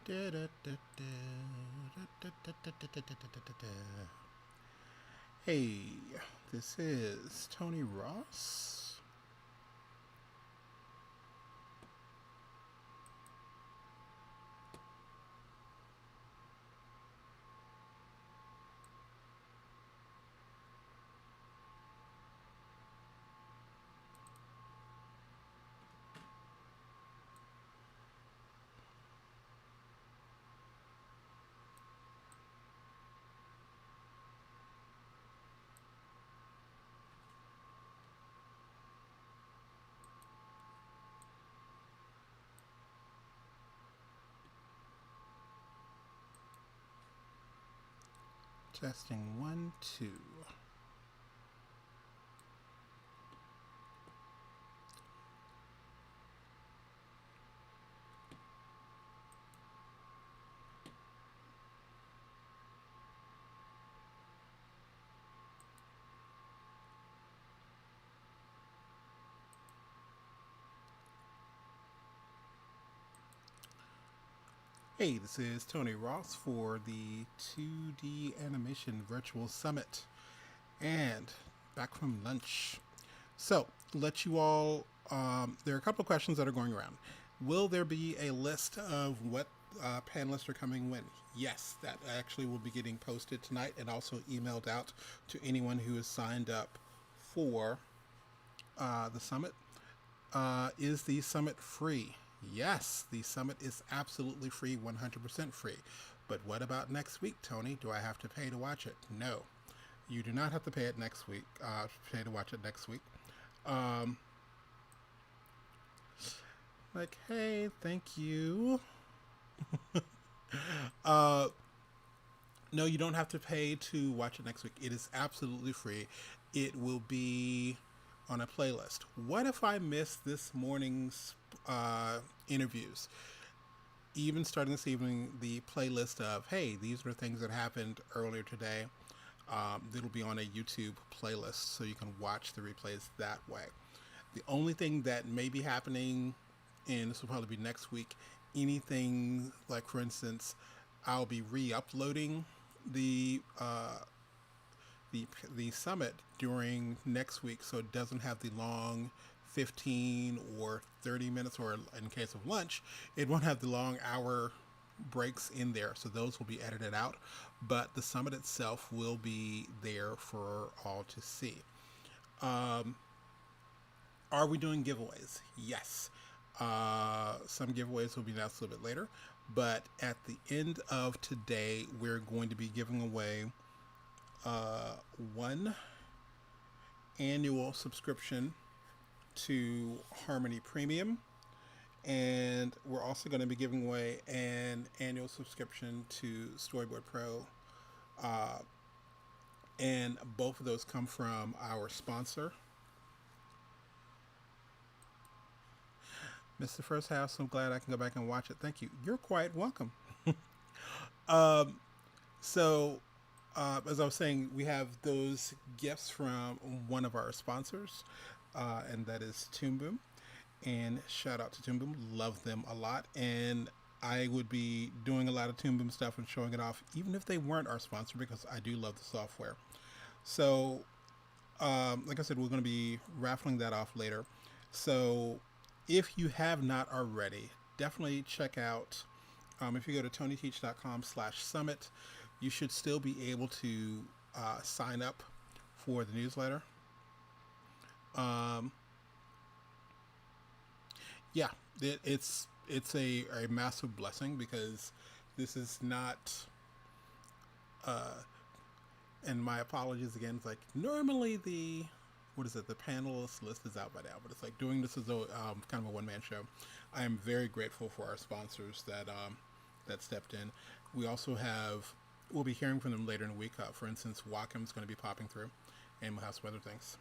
Hey, this is Tony Ross. Testing 1, 2. Hey, this is Tony Ross for the 2D Animation Virtual Summit, and back from lunch. So, let you all, there are a couple of questions that are going around. Will there be a list of what panelists are coming when? Yes, that actually will be getting posted tonight and also emailed out to anyone who is signed up for the summit. Is the summit free? Yes, the summit is absolutely free, 100% free. But what about next week, Tony? Do I have to pay to watch it? No, you do not have to pay it next week. Pay to watch it next week. Like, hey, thank you. No, you don't have to pay to watch it next week. It is absolutely free. It will be on a playlist. What if I miss this morning's interviews? Even starting this evening, the playlist of, hey, these are things that happened earlier today. It'll be on a YouTube playlist, so you can watch the replays that way. The only thing that may be happening, and this will probably be next week, anything like, for instance, I'll be re-uploading the summit during next week, so it doesn't have the long 15 or 30 minutes, or in case of lunch, it won't have the long hour breaks in there, so those will be edited out, but the summit itself will be there for all to see. Are we doing giveaways? Yes. Some giveaways will be announced a little bit later, but at the end of today, we're going to be giving away one annual subscription to Harmony Premium, and we're also going to be giving away an annual subscription to Storyboard Pro, and both of those come from our sponsor. Missed the first half, so I'm glad I can go back and watch it. Thank you. You're quite welcome. So as I was saying, we have those gifts from one of our sponsors, and that is Toon Boom. And shout out to Toon Boom. Love them a lot. And I would be doing a lot of Toon Boom stuff and showing it off, even if they weren't our sponsor, because I do love the software. So, like I said, we're going to be raffling that off later. So, if you have not already, definitely check out, if you go to tonyteach.com/summit, you should still be able to sign up for the newsletter. Yeah, it's a massive blessing, because this is not, and my apologies again, it's like normally the panelist list is out by now, but it's like doing this as a kind of a one-man show. I am very grateful for our sponsors that stepped in. We also we'll be hearing from them later in the week. For instance, Wackham's going to be popping through, and we'll have some other things.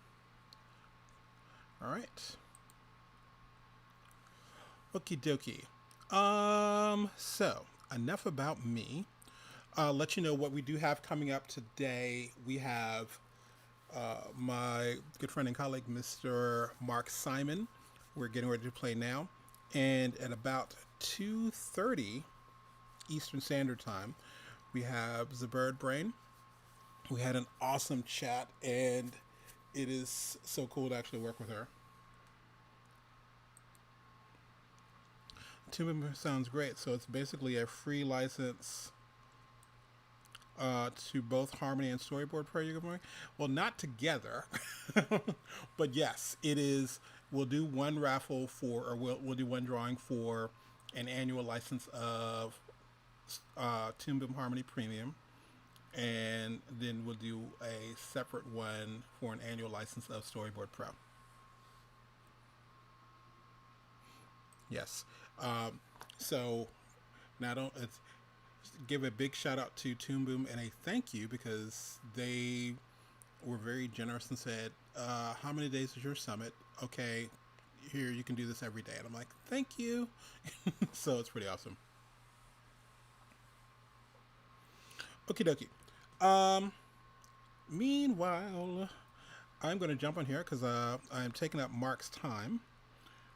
All right. Okie dokie. So enough about me. Let you know what we do have coming up today. We have my good friend and colleague, Mr. Mark Simon. We're getting ready to play now. And at about 2:30, Eastern Standard Time. We have the Bird Brain. We had an awesome chat, and it is so cool to actually work with her. Toon Boom sounds great. So it's basically a free license to both Harmony and Storyboard Pro you're going. Well, not together, but yes, it is. We'll do one raffle for, or we'll do one drawing for an annual license of Toon Boom Harmony Premium, and then we'll do a separate one for an annual license of Storyboard Pro. Yes. So now don't it's, give a big shout out to Toon Boom and a thank you because they were very generous and said, "How many days is your summit? Okay, here you can do this every day." And I'm like, "Thank you." So it's pretty awesome. Okie dokie. Um, Meanwhile, I'm going to jump on here because I'm taking up Mark's time.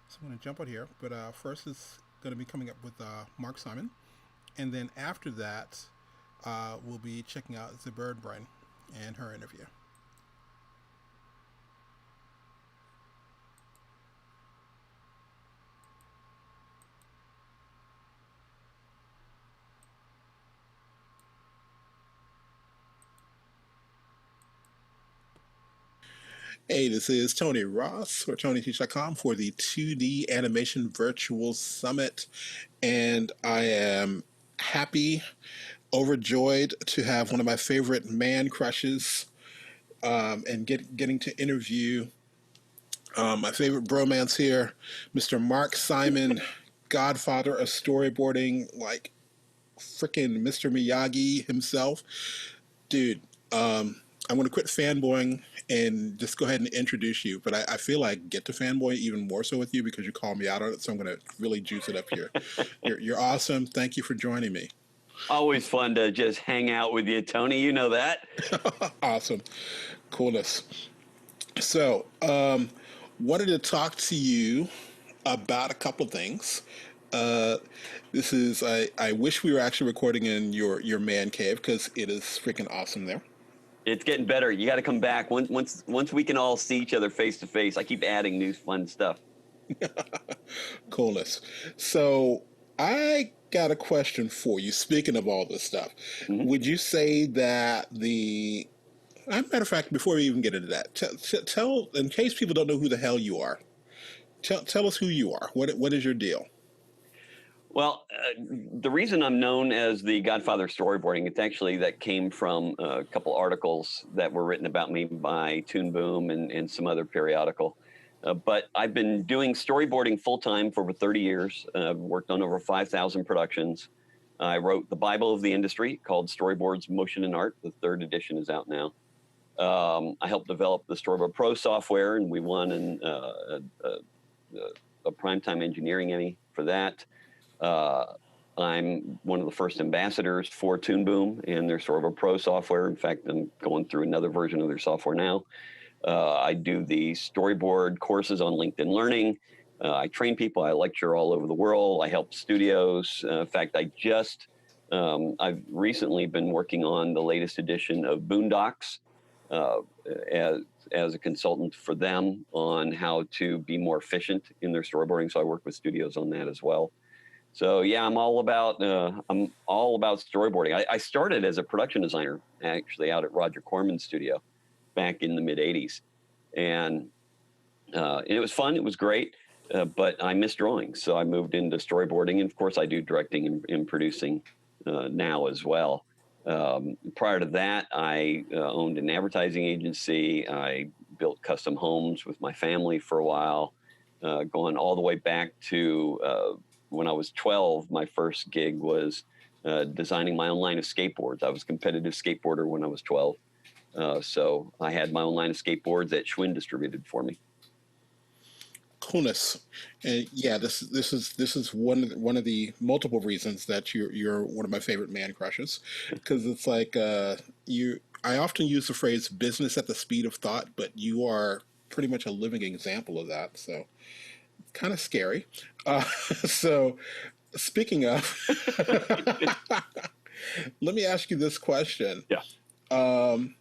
So I'm going to jump on here. But first is going to be coming up with Mark Simon. And then after that, we'll be checking out the Bird Brain and her interview. Hey, this is Tony Ross for TonyTeach.com for the 2D Animation Virtual Summit. And I am happy, overjoyed to have one of my favorite man crushes and getting to interview my favorite bromance here, Mr. Mark Simon, godfather of storyboarding, like freaking Mr. Miyagi himself. Dude, I'm going to quit fanboying and just go ahead and introduce you. But I feel like get to fanboy even more so with you because you called me out on it. So I'm going to really juice it up here. You're awesome. Thank you for joining me. Always fun to just hang out with you, Tony. You know that. Awesome. Coolness. So, wanted to talk to you about a couple of things. Uh, this is I wish we were actually recording in your man cave because it is freaking awesome there. It's getting better. You got to come back once we can all see each other face to face. I keep adding new fun stuff. Coolness. So I got a question for you. Speaking of all this stuff, would you say that matter of fact, before we even get into that, tell in case people don't know who the hell you are, tell us who you are. What is your deal? Well, the reason I'm known as the godfather of storyboarding, it's actually that came from a couple articles that were written about me by Toon Boom and some other periodical. But I've been doing storyboarding full-time for over 30 years. I've worked on over 5,000 productions. I wrote the Bible of the industry called Storyboards, Motion and Art. The 3rd edition is out now. I helped develop the Storyboard Pro software, and we won a Primetime Engineering Emmy for that. I'm one of the first ambassadors for Toon Boom and their Storyboard Pro software. In fact, I'm going through another version of their software now. I do the storyboard courses on LinkedIn Learning. I train people. I lecture all over the world. I help studios. In fact, I've recently been working on the latest edition of Boondocks as a consultant for them on how to be more efficient in their storyboarding. So I work with studios on that as well. So yeah, I'm all about storyboarding. I started as a production designer, actually out at Roger Corman's studio back in the mid '80s, and it was fun. It was great, but I miss drawing, so I moved into storyboarding, and of course, I do directing and producing now as well. Prior to that, I owned an advertising agency. I built custom homes with my family for a while, going all the way back to when I was 12. My first gig was designing my own line of skateboards. I was a competitive skateboarder when I was 12. So I had my own line of skateboards that Schwinn distributed for me. Coolness, and yeah, this is one of the multiple reasons that you're one of my favorite man crushes, because it's like I often use the phrase "business at the speed of thought," but you are pretty much a living example of that. So kind of scary. So Speaking of, let me ask you this question. Yeah. Um,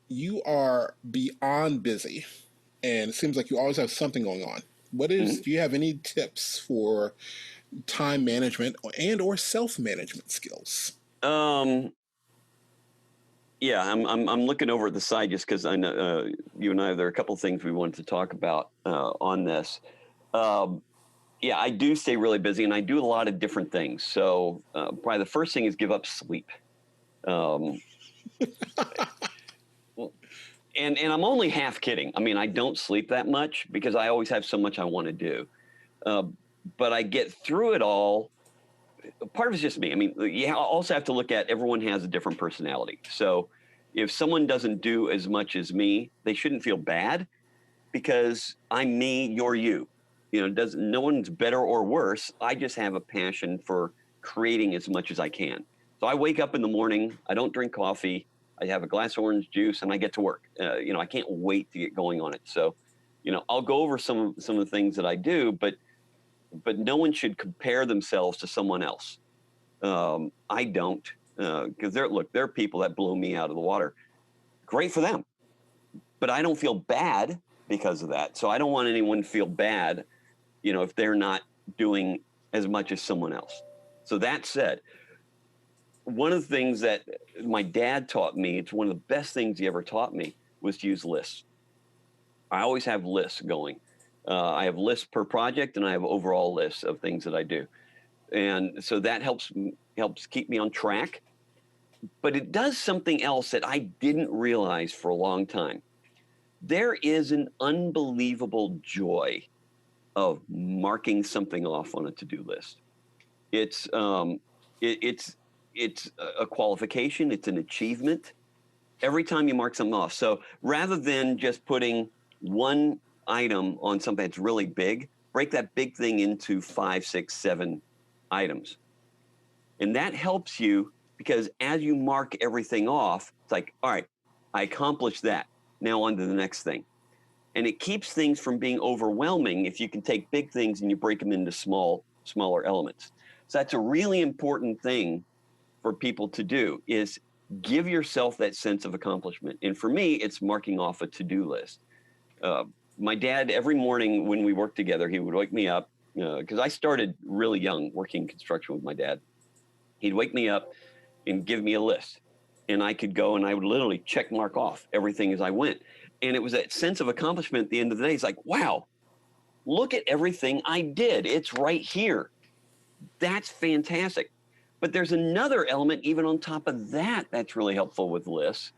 you are beyond busy, and it seems like you always have something going on. Mhm. Do you have any tips for time management and or self-management skills? Um, yeah, I'm looking over at the side just because I know you and I, there are a couple of things we wanted to talk about on this. Um, yeah, I do stay really busy and I do a lot of different things. So probably the first thing is give up sleep. Um, and I'm only half kidding. I mean, I don't sleep that much because I always have so much I want to do. Uh, but I get through it all. Part of it's just me. I mean, you also have to look at everyone has a different personality. So if someone doesn't do as much as me, they shouldn't feel bad because I'm me, you're you. You know, no one's better or worse. I just have a passion for creating as much as I can. So I wake up in the morning, I don't drink coffee, I have a glass of orange juice, and I get to work. You know, I can't wait to get going on it. So, you know, I'll go over some of the things that I do, but no one should compare themselves to someone else. I don't, because there are people that blow me out of the water. Great for them, but I don't feel bad because of that. So I don't want anyone to feel bad, you know, if they're not doing as much as someone else. So that said, one of the things that my dad taught me, it's one of the best things he ever taught me, was to use lists. I always have lists going. I have lists per project, and I have overall lists of things that I do, and so that helps keep me on track. But it does something else that I didn't realize for a long time. There is an unbelievable joy of marking something off on a to-do list. It's it's a qualification. It's an achievement every time you mark something off. So rather than just putting one item on something that's really big, break that big thing into 5, 6, 7 items. And that helps you because as you mark everything off, it's like, all right, I accomplished that. Now on to the next thing. And it keeps things from being overwhelming if you can take big things and you break them into smaller elements. So that's a really important thing for people to do is give yourself that sense of accomplishment. And for me, it's marking off a to-do list. My dad, every morning when we worked together, he would wake me up because I started really young working construction with my dad. He'd wake me up and give me a list. And I could go and I would literally check mark off everything as I went. And it was that sense of accomplishment at the end of the day. It's like, wow, look at everything I did. It's right here. That's fantastic. But there's another element even on top of that that's really helpful with lists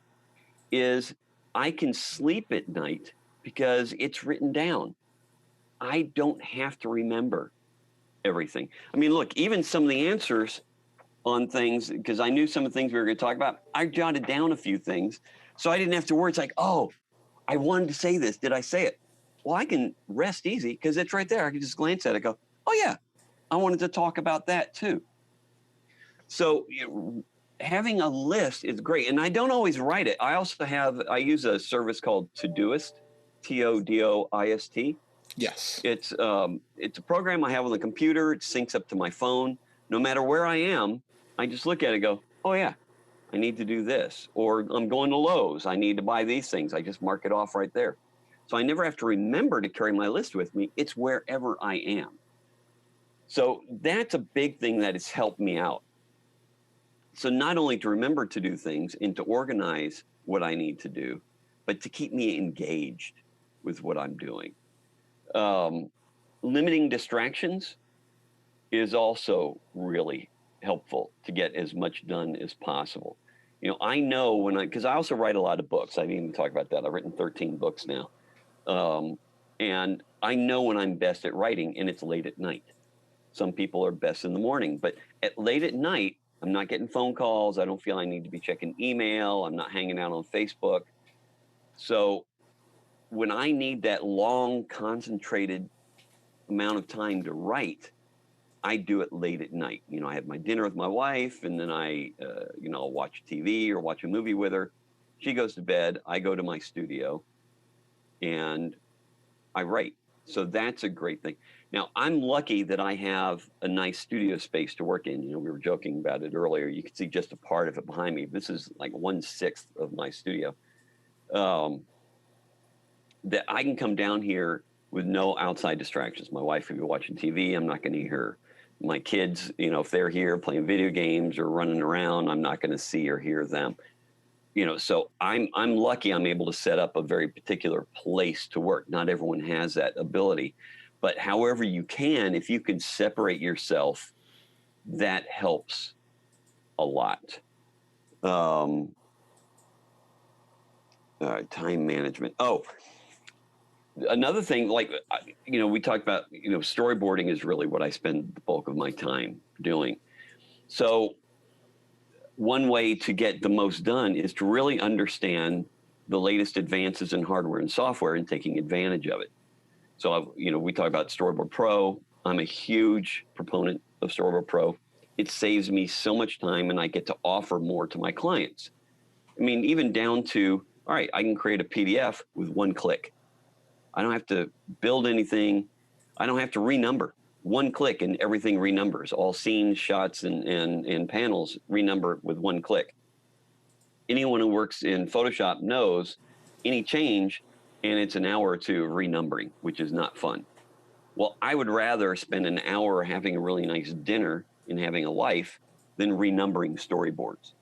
is I can sleep at night because it's written down. I don't have to remember everything. I mean, look, even some of the answers on things, because I knew some of the things we were going to talk about, I jotted down a few things. So I didn't have to worry. It's like, oh, I wanted to say this. Did I say it? Well, I can rest easy because it's right there. I can just glance at it and go, oh, yeah, I wanted to talk about that too. So having a list is great. And I don't always write it. I use a service called Todoist, Todoist. Yes. It's a program I have on the computer. It syncs up to my phone. No matter where I am, I just look at it and go, oh, yeah, I need to do this. Or I'm going to Lowe's. I need to buy these things. I just mark it off right there. So I never have to remember to carry my list with me. It's wherever I am. So that's a big thing that has helped me out. So not only to remember to do things and to organize what I need to do, but to keep me engaged with what I'm doing. Limiting distractions is also really helpful to get as much done as possible. You know, I know because I also write a lot of books. I didn't even talk about that. I've written 13 books now. And I know when I'm best at writing, and it's late at night. Some people are best in the morning, but late at night, I'm not getting phone calls. I don't feel I need to be checking email. I'm not hanging out on Facebook. So when I need that long, concentrated amount of time to write, I do it late at night. You know, I have my dinner with my wife, and then I'll watch TV or watch a movie with her. She goes to bed. I go to my studio, and I write. So that's a great thing. Now, I'm lucky that I have a nice studio space to work in. You know, we were joking about it earlier. You can see just a part of it behind me. This is like 1/6 of my studio. That I can come down here with no outside distractions. My wife could be watching TV. I'm not going to hear my kids, you know, if they're here playing video games or running around, I'm not going to see or hear them. You know, so I'm lucky I'm able to set up a very particular place to work. Not everyone has that ability. But however you can, if you can separate yourself, that helps a lot. Time management. Oh, another thing, like, you know, we talked about, you know, storyboarding is really what I spend the bulk of my time doing. So one way to get the most done is to really understand the latest advances in hardware and software and taking advantage of it. So, you know, we talk about Storyboard Pro. I'm a huge proponent of Storyboard Pro. It saves me so much time and I get to offer more to my clients. I mean, even down to, all right, I can create a PDF with one click. I don't have to build anything. I don't have to renumber. One click and everything renumbers. All scenes, shots, and panels renumber with one click. Anyone who works in Photoshop knows any change and it's an hour or two of renumbering, which is not fun. Well, I would rather spend an hour having a really nice dinner and having a life than renumbering storyboards.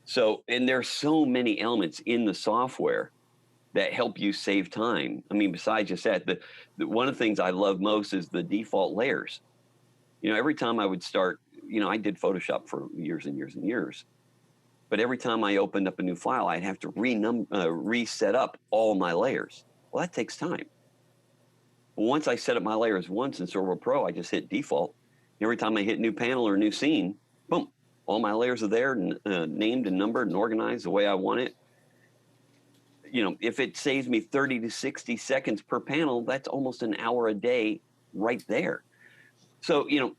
So, and there's so many elements in the software that help you save time. I mean, besides just that, one of the things I love most is the default layers. You know, every time I would start, you know, I did Photoshop for years and years and years. But every time I opened up a new file, I'd have to reset up all my layers. Well, that takes time. But once I set up my layers once in Storyboard Pro, I just hit default. Every time I hit new panel or new scene, boom, all my layers are there, named and numbered and organized the way I want it. You know, if it saves me 30 to 60 seconds per panel, that's almost an hour a day right there. So, you know,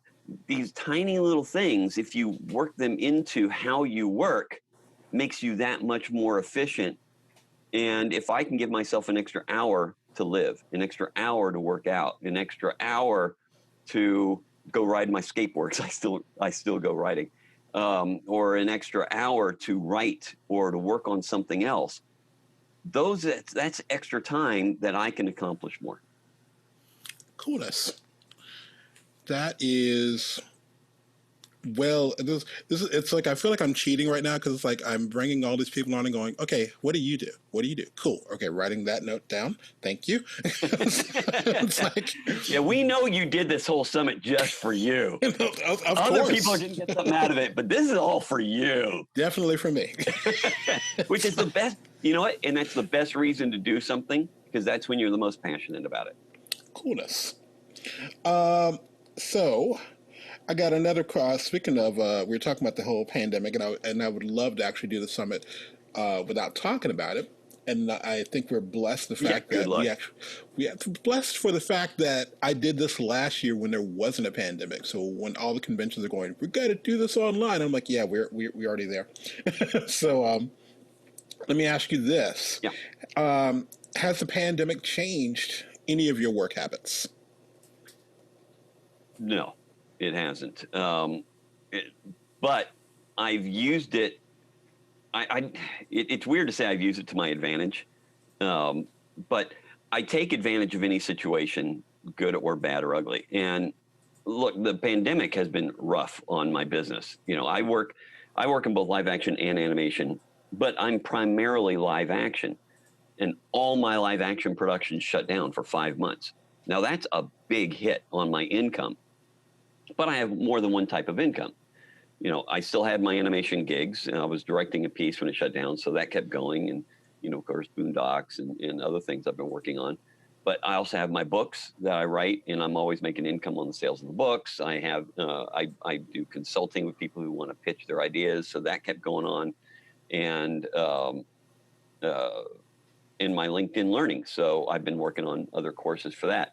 these tiny little things, if you work them into how you work, makes you that much more efficient. And if I can give myself an extra hour to live, an extra hour to work out, an extra hour to go ride my skateboard, 'cause I still go riding, or an extra hour to write or to work on something else, that's extra time that I can accomplish more. Coolness. That is, well, this is, it's like I feel like I'm cheating right now because it's like I'm bringing all these people on and going, okay, what do you do? What do you do? Cool. Okay, writing that note down. Thank you. It's like, yeah, we know you did this whole summit just for you. Of Other course. people are going to get something out of it, but this is all for you. Definitely for me. Which is the best, you know what? And that's the best reason to do something, because that's when you're the most passionate about it. Coolness. So I got another cross. Speaking of, we were talking about the whole pandemic, and I would love to actually do the summit without talking about it. And I think we're blessed the fact that we blessed for the fact that I did this last year when there wasn't a pandemic. So when all the conventions are going, we got to do this online. I'm like, yeah, we're already there. So let me ask you this: has the pandemic changed any of your work habits? No, it hasn't. But I've used it. It's weird to say I've used it to my advantage, but I take advantage of any situation, good or bad or ugly. And look, the pandemic has been rough on my business. You know, I work in both live action and animation, but I'm primarily live action, and all my live action productions shut down for 5 months. Now that's a big hit on my income. But I have more than one type of income. You know, I still had my animation gigs, and I was directing a piece when it shut down, so that kept going. And, you know, of course, Boondocks and other things I've been working on. But I also have my books that I write, and I'm always making income on the sales of the books. I have, I do consulting with people who want to pitch their ideas, so that kept going on. And in my LinkedIn Learning, so I've been working on other courses for that.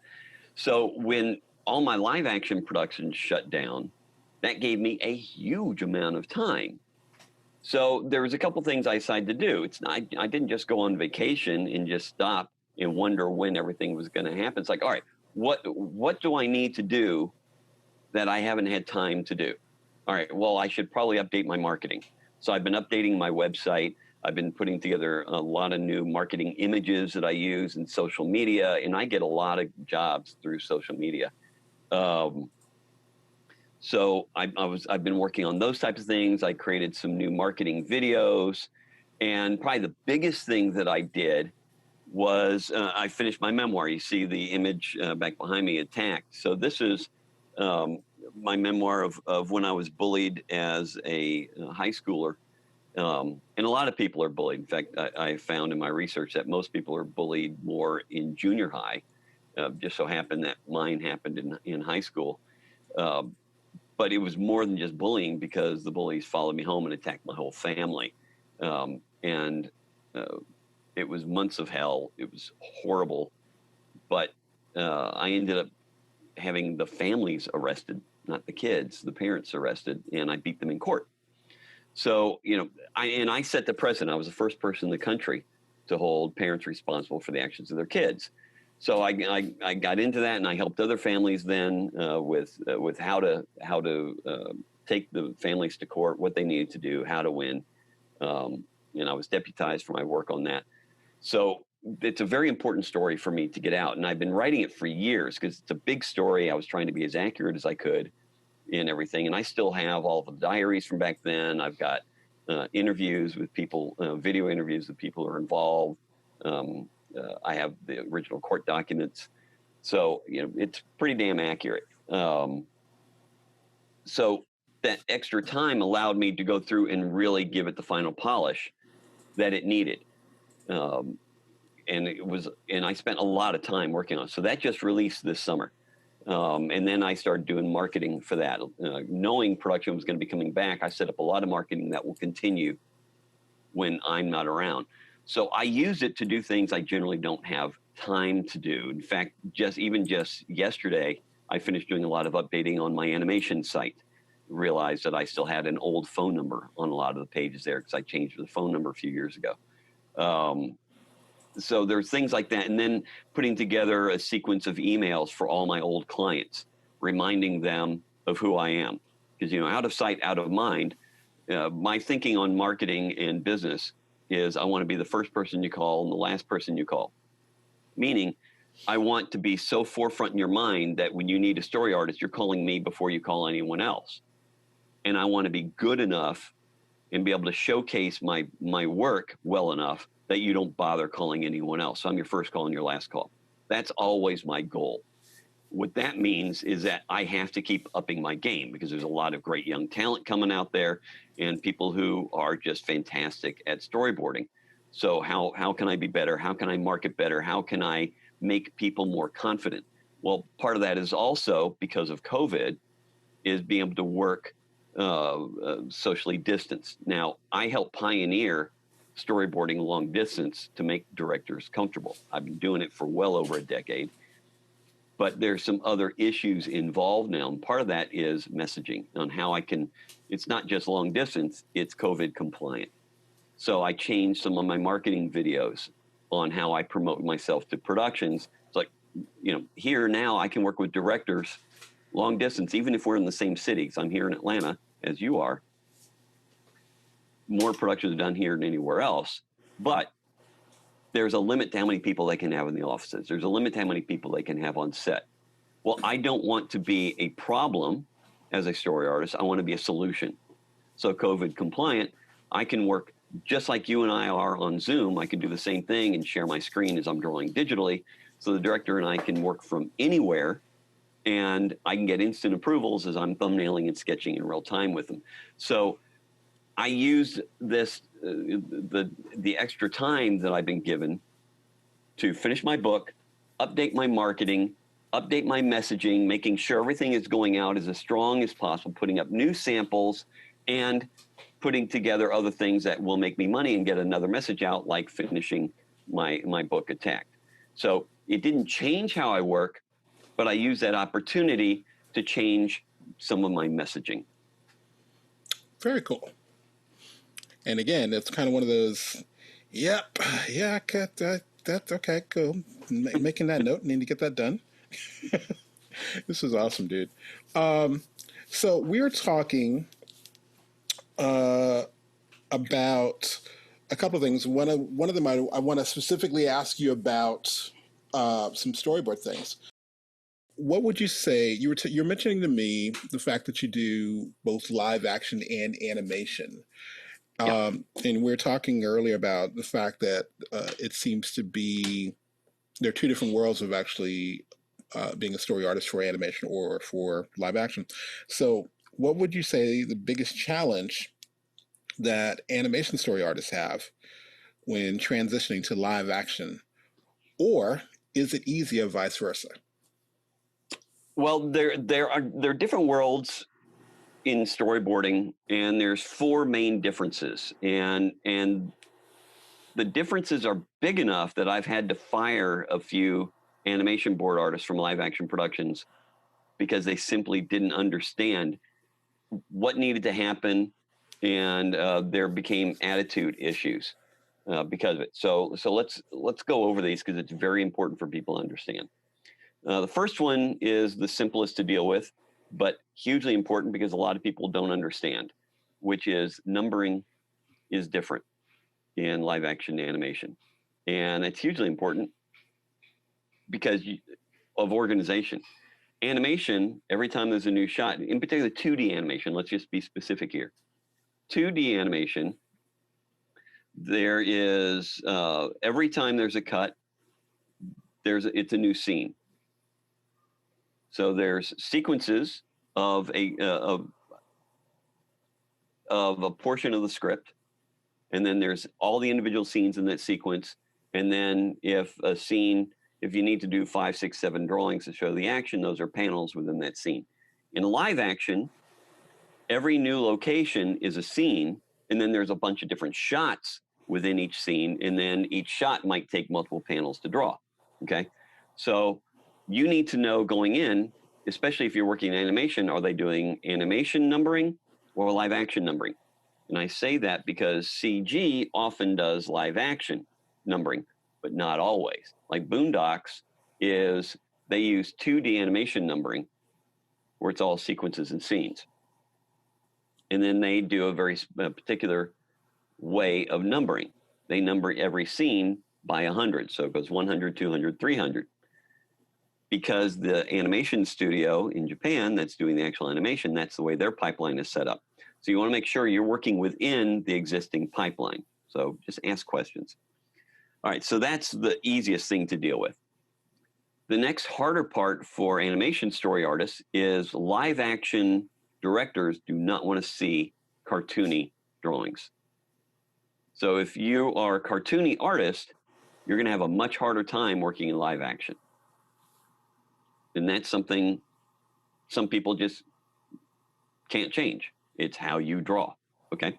So when all my live action productions shut down, that gave me a huge amount of time. So there was a couple things I decided to do. I didn't just go on vacation and just stop and wonder when everything was going to happen. It's like, all right, what do I need to do that I haven't had time to do? All right, well, I should probably update my marketing. So I've been updating my website. I've been putting together a lot of new marketing images that I use in social media, and I get a lot of jobs through social media. So I've been working on those types of things. I created some new marketing videos, and probably the biggest thing that I did was I finished my memoir. You see the image back behind me, Attacked. So this is my memoir of when I was bullied as a high schooler. And a lot of people are bullied. In fact, I found in my research that most people are bullied more in junior high. Just so happened that mine happened in high school. But it was more than just bullying, because the bullies followed me home and attacked my whole family. And it was months of hell. It was horrible. But I ended up having the families arrested, not the kids, the parents arrested, and I beat them in court. So, I set the precedent. I was the first person in the country to hold parents responsible for the actions of their kids. So I got into that, and I helped other families then with how to take the families to court, what they needed to do, how to win. And I was deputized for my work on that. So it's a very important story for me to get out, and I've been writing it for years because it's a big story. I was trying to be as accurate as I could in everything, and I still have all the diaries from back then. I've got interviews with people, video interviews with people who are involved. I have the original court documents, so it's pretty damn accurate. So that extra time allowed me to go through and really give it the final polish that it needed. And I spent a lot of time working on it. So that just released this summer. And then I started doing marketing for that. Knowing production was going to be coming back, I set up a lot of marketing that will continue when I'm not around. So I use it to do things I generally don't have time to do. In fact, just yesterday, I finished doing a lot of updating on my animation site. Realized that I still had an old phone number on a lot of the pages there because I changed the phone number a few years ago. So there's things like that. And then putting together a sequence of emails for all my old clients, reminding them of who I am. Because, out of sight, out of mind, my thinking on marketing and business is I want to be the first person you call and the last person you call. Meaning, I want to be so forefront in your mind that when you need a story artist, you're calling me before you call anyone else. And I want to be good enough and be able to showcase my work well enough that you don't bother calling anyone else. So I'm your first call and your last call. That's always my goal. What that means is that I have to keep upping my game because there's a lot of great young talent coming out there and people who are just fantastic at storyboarding. So how can I be better? How can I market better? How can I make people more confident? Well, part of that is also because of COVID is being able to work socially distanced. Now, I help pioneer storyboarding long distance to make directors comfortable. I've been doing it for well over a decade. But there's some other issues involved now. And part of that is messaging on how I can, it's not just long distance, it's COVID compliant. So I changed some of my marketing videos on how I promote myself to productions. It's like, here now I can work with directors long distance, even if we're in the same city. So I'm here in Atlanta, as you are. More productions are done here than anywhere else. But there's a limit to how many people they can have in the offices. There's a limit to how many people they can have on set. Well, I don't want to be a problem as a story artist. I want to be a solution. So COVID compliant, I can work just like you and I are on Zoom. I can do the same thing and share my screen as I'm drawing digitally. So the director and I can work from anywhere and I can get instant approvals as I'm thumbnailing and sketching in real time with them. So I use this, the extra time that I've been given to finish my book, update my marketing, update my messaging, making sure everything is going out as strong as possible, putting up new samples, and putting together other things that will make me money and get another message out, like finishing my book, Attacked. So it didn't change how I work, but I use that opportunity to change some of my messaging. Very cool. And again, it's kind of one of those, yep, yeah, that's okay, cool. Making that note, need to get that done. This is awesome, dude. So we're talking about a couple of things. One of them, I want to specifically ask you about some storyboard things. What would you say? You're mentioning to me the fact that you do both live action and animation. Yeah. And we are talking earlier about the fact that it seems to be there are two different worlds of actually being a story artist for animation or for live action. So, what would you say the biggest challenge that animation story artists have when transitioning to live action, or is it easier vice versa? Well, there are different worlds in storyboarding, and there's four main differences, and the differences are big enough that I've had to fire a few animation board artists from live action productions because they simply didn't understand what needed to happen, and there became attitude issues because of it. So let's go over these because it's very important for people to understand. The first one is the simplest to deal with, but hugely important because a lot of people don't understand, which is numbering is different in live action animation. And it's hugely important because of organization. Animation, every time there's a new shot, in particular 2D animation, let's just be specific here. 2D animation, there is, every time there's a cut, it's a new scene. So there's sequences of a portion of the script, and then there's all the individual scenes in that sequence. And then if you need to do 5, 6, 7 drawings to show the action, those are panels within that scene. In live action, every new location is a scene, and then there's a bunch of different shots within each scene, and then each shot might take multiple panels to draw. Okay, so you need to know going in, especially if you're working in animation, are they doing animation numbering or live action numbering? And I say that because CG often does live action numbering, but not always. Like Boondocks they use 2D animation numbering where it's all sequences and scenes. And then they do a very particular way of numbering. They number every scene by 100. So it goes 100, 200, 300. Because the animation studio in Japan that's doing the actual animation, that's the way their pipeline is set up. So you want to make sure you're working within the existing pipeline. So just ask questions. All right, so that's the easiest thing to deal with. The next harder part for animation story artists is live action directors do not want to see cartoony drawings. So if you are a cartoony artist, you're going to have a much harder time working in live action. And that's something some people just can't change. It's how you draw, okay?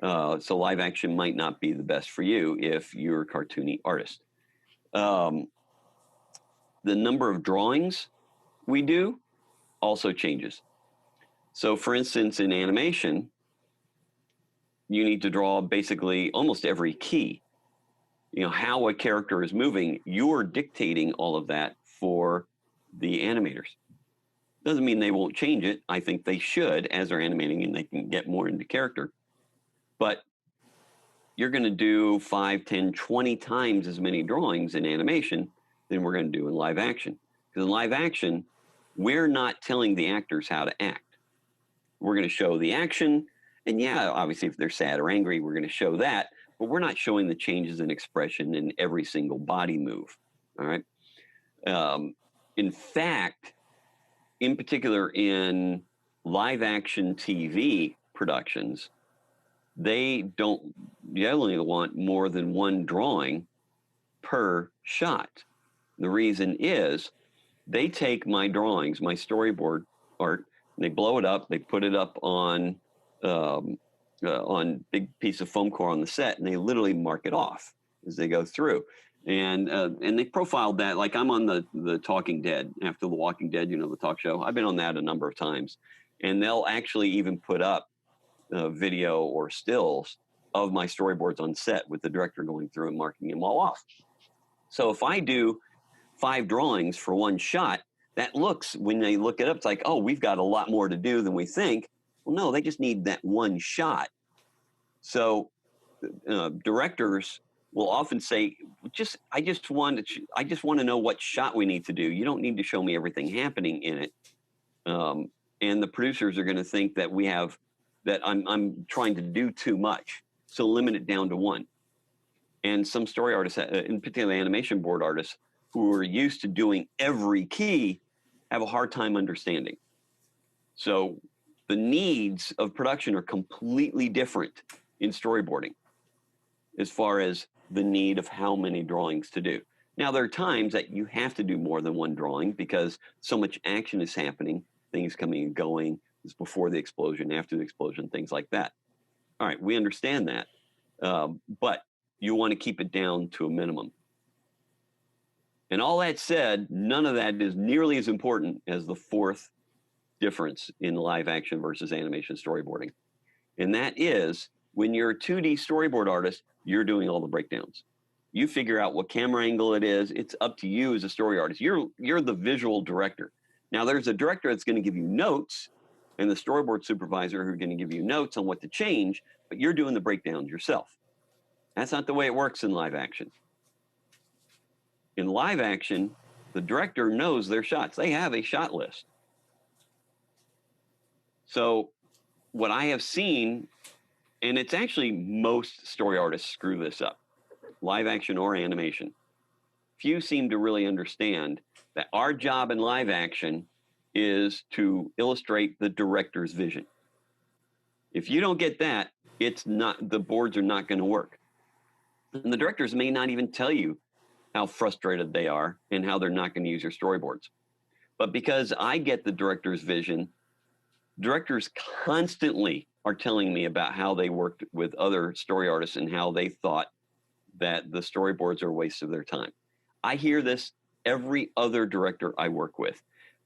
So live action might not be the best for you if you're a cartoony artist. The number of drawings we do also changes. So for instance, in animation, you need to draw basically almost every key. You know, how a character is moving, you're dictating all of that for the animators. Doesn't mean they won't change it. I think they should as they're animating and they can get more into character. But you're going to do 5, 10, 20 times as many drawings in animation than we're going to do in live action. Because in live action, we're not telling the actors how to act. We're going to show the action. And yeah, obviously, if they're sad or angry, we're going to show that. But we're not showing the changes in expression in every single body move. All right. In fact, in particular in live action TV productions, they only want more than one drawing per shot. The reason is they take my drawings, my storyboard art, and they blow it up, they put it up on big piece of foam core on the set, and they literally mark it off as they go through. And they profiled that, like I'm on the Talking Dead, after The Walking Dead, you know, the talk show. I've been on that a number of times. And they'll actually even put up video or stills of my storyboards on set with the director going through and marking them all off. So if I do 5 drawings for one shot, that looks, when they look it up, it's like, oh, we've got a lot more to do than we think. Well, no, they just need that one shot. So directors will often say, I just want to know what shot we need to do. You don't need to show me everything happening in it. And the producers are going to think that I'm trying to do too much. So limit it down to one. And some story artists, in particular animation board artists, who are used to doing every key, have a hard time understanding. So the needs of production are completely different in storyboarding as far as the need of how many drawings to do. Now, there are times that you have to do more than one drawing because so much action is happening, things coming and going, it's before the explosion, after the explosion, things like that. All right, we understand that, but you want to keep it down to a minimum. And all that said, none of that is nearly as important as the fourth difference in live action versus animation storyboarding. And that is, when you're a 2D storyboard artist, you're doing all the breakdowns. You figure out what camera angle it is. It's up to you as a story artist. You're the visual director. Now, there's a director that's going to give you notes and the storyboard supervisor who are going to give you notes on what to change, but you're doing the breakdowns yourself. That's not the way it works in live action. In live action, the director knows their shots. They have a shot list. So what I have seen, and it's actually most story artists screw this up, live action or animation. Few seem to really understand that our job in live action is to illustrate the director's vision. If you don't get that, the boards are not going to work. And the directors may not even tell you how frustrated they are and how they're not going to use your storyboards. But because I get the director's vision, directors constantly are telling me about how they worked with other story artists and how they thought that the storyboards are a waste of their time. I hear this every other director I work with.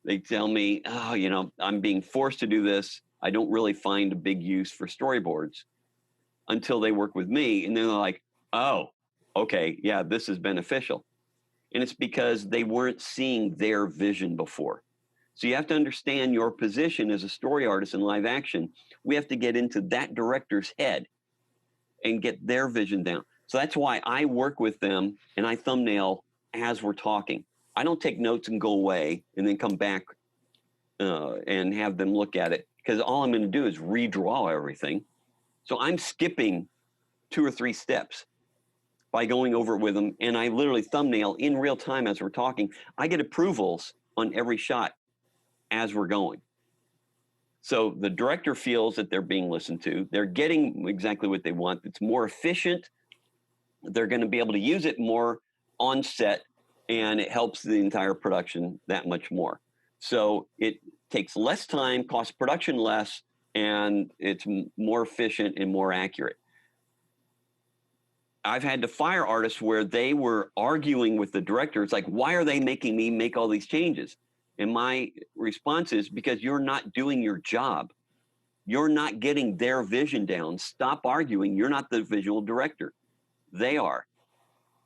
They tell me, oh, I'm being forced to do this. I don't really find a big use for storyboards until they work with me. And then they're like, oh, okay, yeah, this is beneficial. And it's because they weren't seeing their vision before. So you have to understand your position as a story artist in live action. We have to get into that director's head and get their vision down. So that's why I work with them and I thumbnail as we're talking. I don't take notes and go away and then come back and have them look at it, because all I'm going to do is redraw everything. So I'm skipping 2 or 3 steps by going over it with them, and I literally thumbnail in real time as we're talking. I get approvals on every shot as we're going. So the director feels that they're being listened to. They're getting exactly what they want. It's more efficient. They're going to be able to use it more on set, and it helps the entire production that much more. So it takes less time, costs production less, and it's more efficient and more accurate. I've had to fire artists where they were arguing with the director. It's like, why are they making me make all these changes? And my response is, because you're not doing your job. You're not getting their vision down. Stop arguing. You're not the visual director. They are.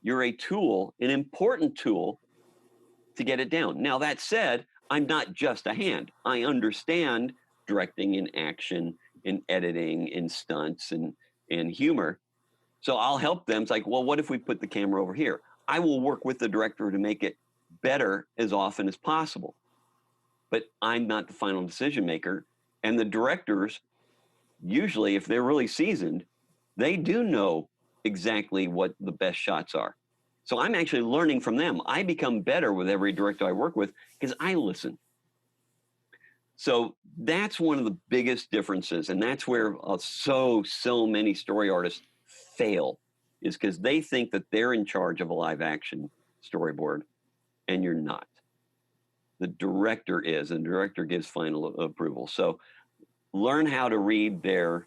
You're a tool, an important tool to get it down. Now, that said, I'm not just a hand. I understand directing in action, in editing, in stunts, and humor. So I'll help them. It's like, well, what if we put the camera over here? I will work with the director to make it better as often as possible. But I'm not the final decision maker. And the directors, usually, if they're really seasoned, they do know exactly what the best shots are. So I'm actually learning from them. I become better with every director I work with because I listen. So that's one of the biggest differences. And that's where so many story artists fail, is because they think that they're in charge of a live action storyboard, and you're not. The director is, and the director gives final approval. So learn how to read their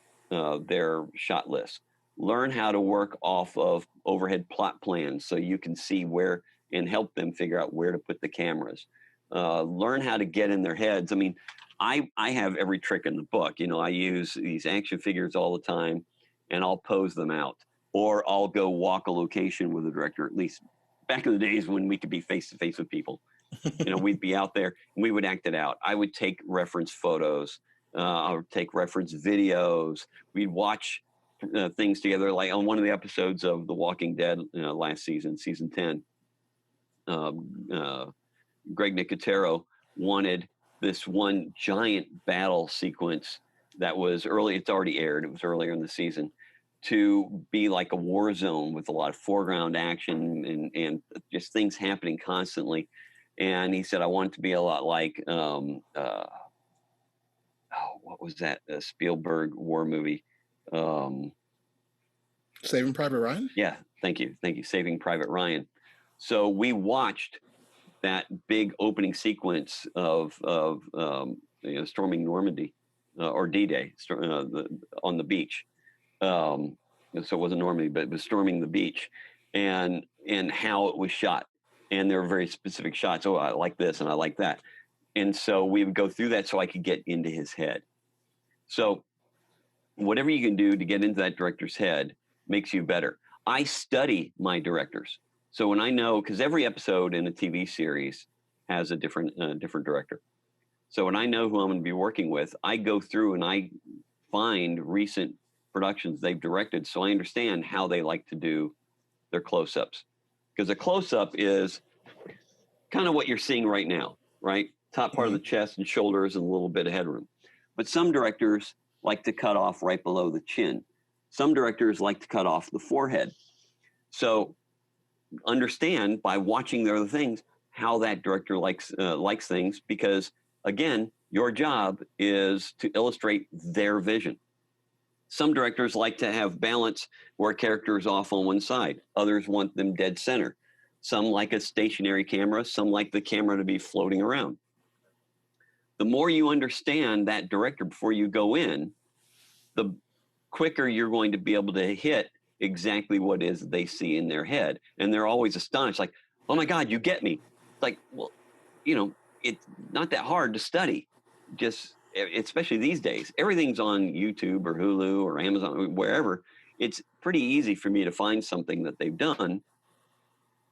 shot list. Learn how to work off of overhead plot plans so you can see where, and help them figure out where to put the cameras. Learn how to get in their heads. I mean, I have every trick in the book. I use these action figures all the time, and I'll pose them out. Or I'll go walk a location with the director, at least back in the days when we could be face to face with people. We'd be out there and we would act it out. I would take reference photos. I would take reference videos. We'd watch things together. Like on one of the episodes of The Walking Dead last season, season 10, Greg Nicotero wanted this one giant battle sequence that was early. It's already aired. It was earlier in the season, to be like a war zone with a lot of foreground action and just things happening constantly. And he said, I want it to be a lot like, what was that Spielberg war movie? Saving Private Ryan? Yeah, thank you. Saving Private Ryan. So we watched that big opening sequence of storming Normandy or D-Day on the beach. So it wasn't Normandy, but it was storming the beach, and how it was shot. And there were very specific shots. Oh, I like this and I like that. And so we would go through that so I could get into his head. So whatever you can do to get into that director's head makes you better. I study my directors. So when I know, because every episode in a TV series has a different director. So when I know who I'm going to be working with, I go through and I find recent productions they've directed, so I understand how they like to do their close-ups. Because a close-up is kind of what you're seeing right now, right? Top part of the chest and shoulders and a little bit of headroom. But some directors like to cut off right below the chin. Some directors like to cut off the forehead. So understand by watching the other things how that director likes things, because again, your job is to illustrate their vision. Some directors like to have balance where a character is off on one side. Others want them dead center. Some like a stationary camera. Some like the camera to be floating around. The more you understand that director before you go in, the quicker you're going to be able to hit exactly what it is they see in their head. And they're always astonished, like, oh my God, you get me. It's like, well, it's not that hard to study. Just, especially these days, everything's on YouTube or Hulu or Amazon, wherever. It's pretty easy for me to find something that they've done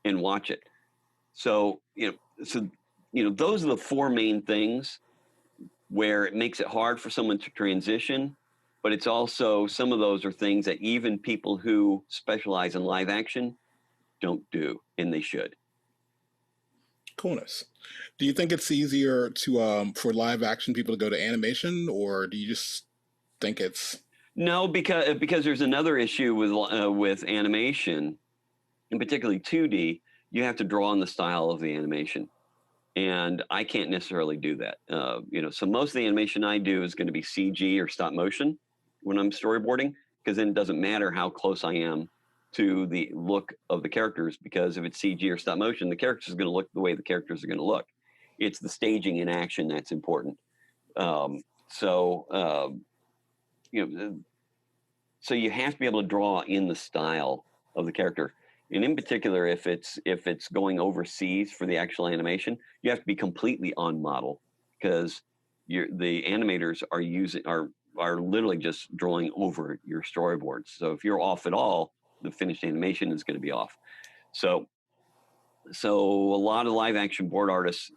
and watch it. So, those are the four main things where it makes it hard for someone to transition. But it's also, some of those are things that even people who specialize in live action don't do, and they should. Coolness. Do you think it's easier to for live action people to go to animation, or do you just think it's... No, because there's another issue with animation, and particularly 2D. You have to draw on the style of the animation, and I can't necessarily do that. So most of the animation I do is going to be CG or stop motion when I'm storyboarding, because then it doesn't matter how close I am to the look of the characters, because if it's CG or stop motion, the characters are going to look the way the characters are going to look. It's the staging in action that's important. So you have to be able to draw in the style of the character. And in particular, if it's going overseas for the actual animation, you have to be completely on model, because the animators are literally just drawing over your storyboards. So if you're off at all, the finished animation is going to be off. So a lot of live action board artists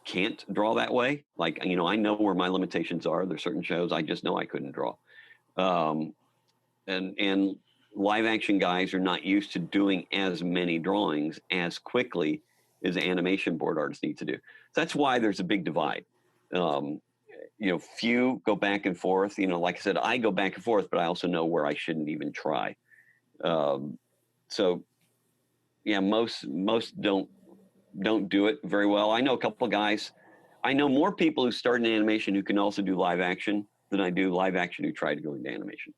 can't draw that way. Like, I know where my limitations are. There's certain shows I just know I couldn't draw. And live action guys are not used to doing as many drawings as quickly as animation board artists need to do. So that's why there's a big divide. Few go back and forth. Like I said, I go back and forth, but I also know where I shouldn't even try. Most don't do it very well. I know a couple of guys. I know more people who start in animation who can also do live action than I do live action who try to go into animation.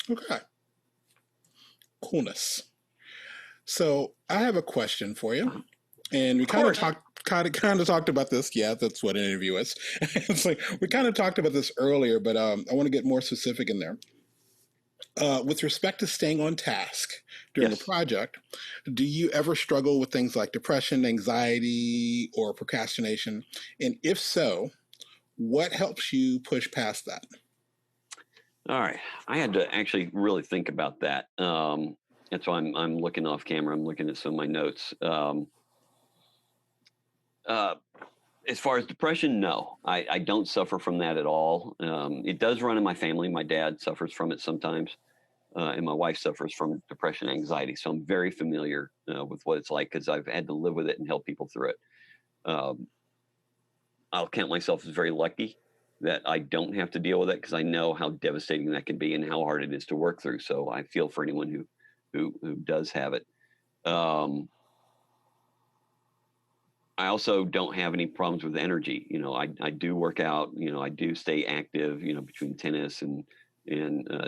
Okay. Coolness. So I have a question for you, and we kind of talked about this. Yeah, that's what an interview is. It's like we kind of talked about this earlier, but I want to get more specific in there. With respect to staying on task during a project, do you ever struggle with things like depression, anxiety, or procrastination? And if so, what helps you push past that? All right. I had to actually really think about that. That's why I'm looking off camera. I'm looking at some of my notes. As far as depression, no, I don't suffer from that at all. It does run in my family. My dad suffers from it sometimes, and my wife suffers from depression, anxiety. So I'm very familiar with what it's like because I've had to live with it and help people through it. Um, I'll count myself as very lucky that I don't have to deal with it because I know how devastating that can be and how hard it is to work through. So I feel for anyone who does have it. I also don't have any problems with energy. You know, I do work out. You know, I do stay active. You know, between tennis and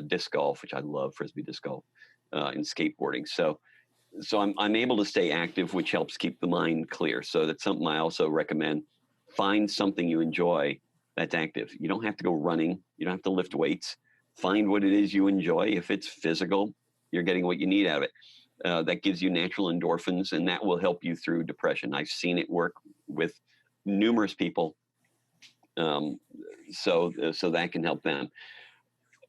disc golf, which I love, frisbee disc golf, and skateboarding. So I'm able to stay active, which helps keep the mind clear. So that's something I also recommend. Find something you enjoy that's active. You don't have to go running. You don't have to lift weights. Find what it is you enjoy. If it's physical, you're getting what you need out of it. That gives you natural endorphins, and that will help you through depression. I've seen it work with numerous people, so that can help them.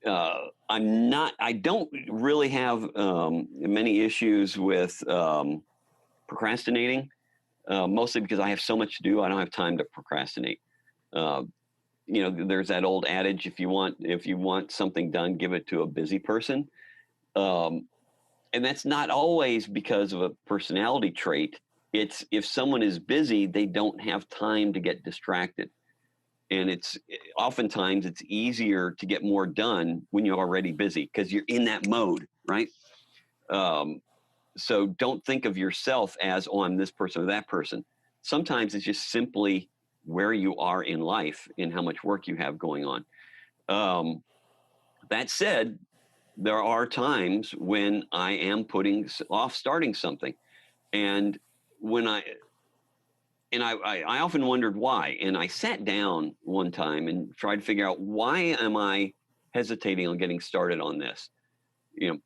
I don't really have many issues with procrastinating, mostly because I have so much to do. I don't have time to procrastinate. You know, there's that old adage: if you want something done, give it to a busy person. And that's not always because of a personality trait. It's if someone is busy, they don't have time to get distracted. And oftentimes it's easier to get more done when you're already busy because you're in that mode, right? So don't think of yourself as, oh, I'm this person or that person. Sometimes it's just simply where you are in life and how much work you have going on. That said, there are times when I am putting off starting something. And I often wondered why. And I sat down one time and tried to figure out, why am I hesitating on getting started on this? You know,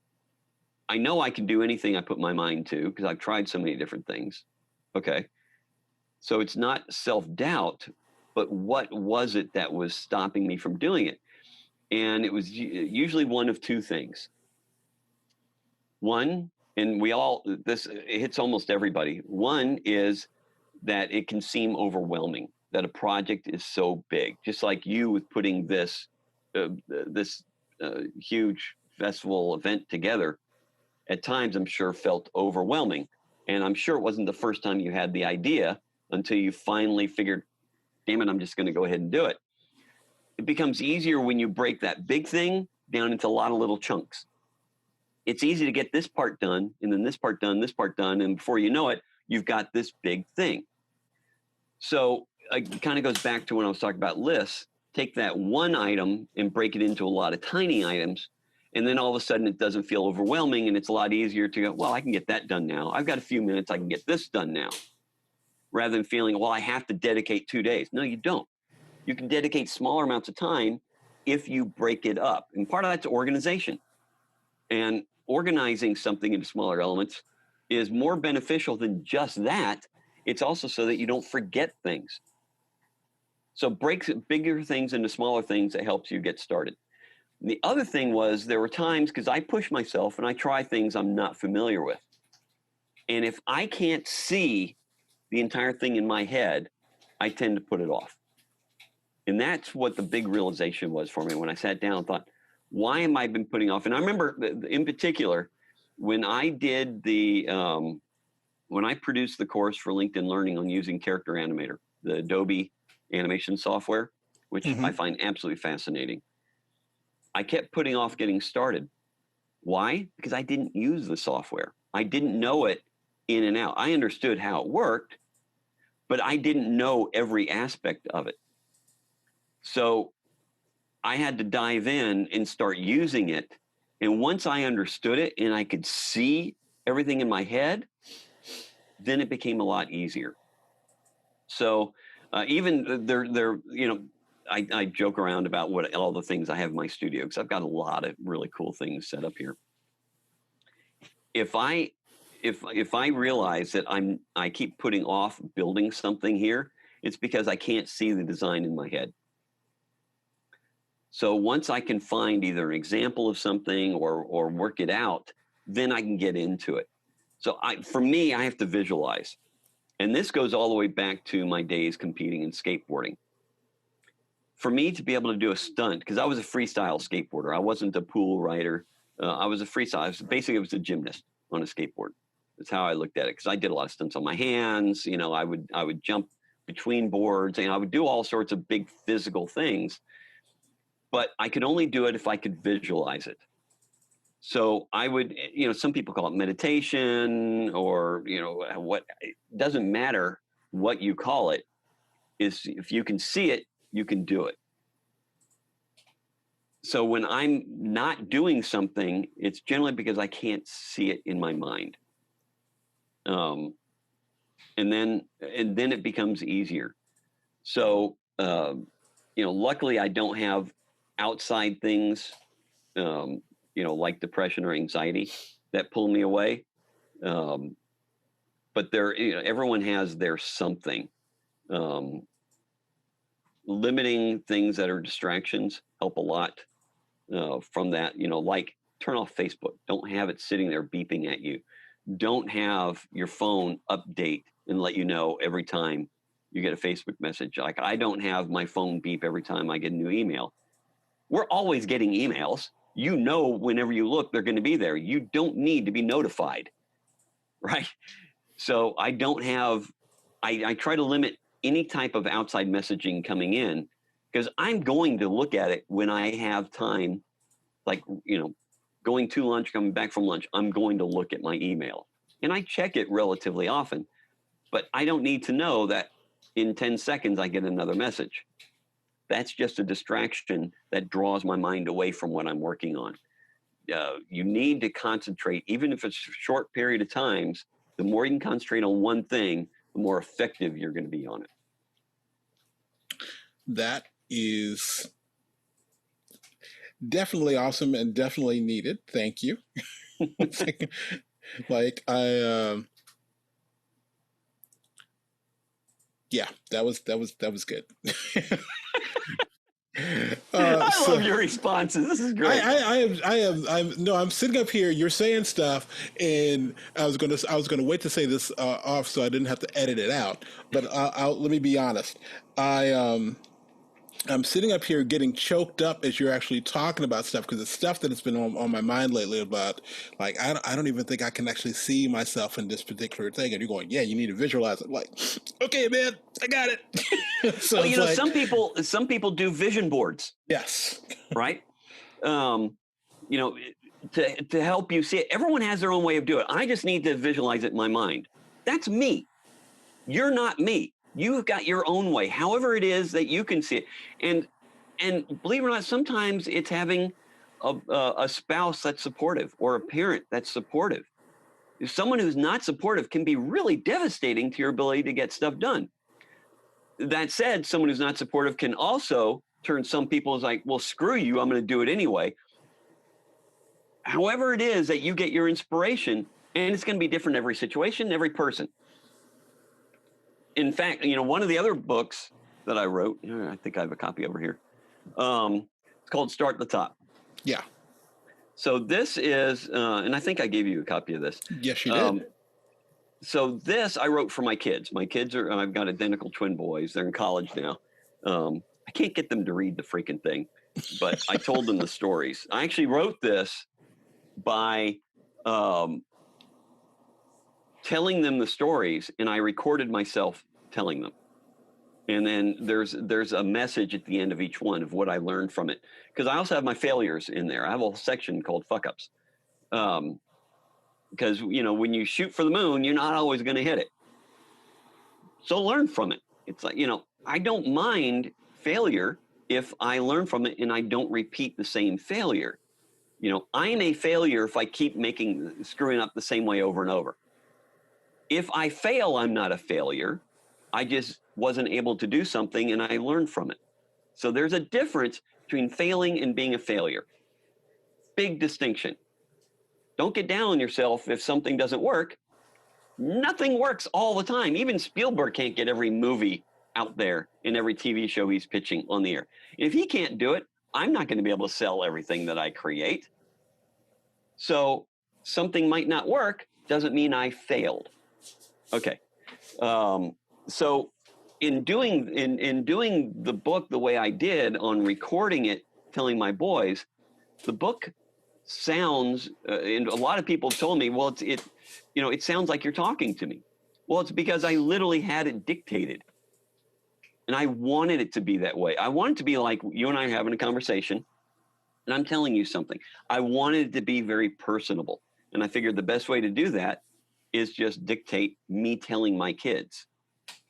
I know I can do anything I put my mind to because I've tried so many different things. Okay. So it's not self-doubt, but what was it that was stopping me from doing it? And it was usually one of two things. One, and this hits almost everybody. One is that it can seem overwhelming, that a project is so big, just like you with putting this huge festival event together. At times, I'm sure felt overwhelming, and I'm sure it wasn't the first time you had the idea until you finally figured, damn it, I'm just going to go ahead and do it. It becomes easier when you break that big thing down into a lot of little chunks. It's easy to get this part done, and then this part done, and before you know it, you've got this big thing. So it kind of goes back to when I was talking about lists. Take that one item and break it into a lot of tiny items, and then all of a sudden it doesn't feel overwhelming, and it's a lot easier to go, well, I can get that done now. I've got a few minutes, I can get this done now. Rather than feeling, well, I have to dedicate 2 days. No, you don't. You can dedicate smaller amounts of time if you break it up. And part of that's organization. And organizing something into smaller elements is more beneficial than just that. It's also so that you don't forget things. So break bigger things into smaller things that helps you get started. The other thing was, there were times, because I push myself and I try things I'm not familiar with. And if I can't see the entire thing in my head, I tend to put it off. And that's what the big realization was for me when I sat down and thought, why am I been putting off? And I remember in particular, when I did when I produced the course for LinkedIn Learning on using Character Animator, the Adobe animation software, which I find absolutely fascinating, I kept putting off getting started. Why? Because I didn't use the software. I didn't know it in and out. I understood how it worked, but I didn't know every aspect of it. So I had to dive in and start using it. And once I understood it and I could see everything in my head, then it became a lot easier. So even I joke around about what all the things I have in my studio, because I've got a lot of really cool things set up here. If I realize that I keep putting off building something here, it's because I can't see the design in my head. So once I can find either an example of something or work it out, then I can get into it. So for me, I have to visualize. And this goes all the way back to my days competing in skateboarding. For me to be able to do a stunt, because I was a freestyle skateboarder. I wasn't a pool rider. I was a freestyle. Basically, I was a gymnast on a skateboard. That's how I looked at it, because I did a lot of stunts on my hands. You know, I would jump between boards, and I would do all sorts of big physical things. But I could only do it if I could visualize it. So I would, you know, some people call it meditation, or, you know, what, it doesn't matter what you call it, is if you can see it, you can do it. So when I'm not doing something, it's generally because I can't see it in my mind. And then it becomes easier. So, you know, luckily I don't have outside things, you know, like depression or anxiety that pull me away. But you know, everyone has their something. Limiting things that are distractions help a lot from that. You know, like turn off Facebook. Don't have it sitting there beeping at you. Don't have your phone update and let you know every time you get a Facebook message. Like I don't have my phone beep every time I get a new email. We're always getting emails. You know, whenever you look, they're going to be there. You don't need to be notified, right? So I don't have, I try to limit any type of outside messaging coming in, because I'm going to look at it when I have time, like, you know, going to lunch, coming back from lunch, I'm going to look at my email. And I check it relatively often, but I don't need to know that in 10 seconds I get another message. That's just a distraction that draws my mind away from what I'm working on. You need to concentrate, even if it's a short period of times. The more you can concentrate on one thing, the more effective you're going to be on it. That is definitely awesome and definitely needed. Thank you. Like yeah, that was good. I love your responses. This is great. I'm sitting up here. You're saying stuff, and I was gonna wait to say this off so I didn't have to edit it out. But let me be honest. I'm sitting up here getting choked up as you're actually talking about stuff, because it's stuff that has been on my mind lately about, like, I don't even think I can actually see myself in this particular thing. And you're going, yeah, you need to visualize it. I'm like, okay, man, I got it. So well, you know, like, some people do vision boards. Yes. Right. You know, to help you see it. Everyone has their own way of doing it. I just need to visualize it in my mind. That's me. You're not me. You've got your own way, however it is that you can see it. And believe it or not, sometimes it's having a spouse that's supportive, or a parent that's supportive. If someone who's not supportive can be really devastating to your ability to get stuff done. That said, someone who's not supportive can also turn some people as like, well, screw you, I'm going to do it anyway. However it is that you get your inspiration, and it's going to be different every situation, every person. In fact, you know, one of the other books that I wrote, I think I have a copy over here. It's called Start at the Top. Yeah. So this is, and I think I gave you a copy of this. Yes, you did. So this I wrote for my kids. My kids I've got identical twin boys. They're in college now. I can't get them to read the freaking thing, but I told them the stories. I actually wrote this by telling them the stories, and I recorded myself telling them. And then there's a message at the end of each one of what I learned from it. Because I also have my failures in there. I have a section called fuck ups. Because, you know, when you shoot for the moon, you're not always going to hit it. So learn from it. It's like, you know, I don't mind failure if I learn from it and I don't repeat the same failure. You know, I'm a failure if I keep screwing up the same way over and over. If I fail, I'm not a failure. I just wasn't able to do something and I learned from it. So there's a difference between failing and being a failure. Big distinction. Don't get down on yourself if something doesn't work. Nothing works all the time. Even Spielberg can't get every movie out there in every TV show he's pitching on the air. If he can't do it, I'm not going to be able to sell everything that I create. So something might not work doesn't mean I failed. Okay. So in doing the book the way I did, on recording it, telling my boys, the book sounds, and a lot of people told me, well, it sounds like you're talking to me. Well, it's because I literally had it dictated. And I wanted it to be that way. I wanted it to be like you and I having a conversation, and I'm telling you something. I wanted it to be very personable. And I figured the best way to do that is just dictate me telling my kids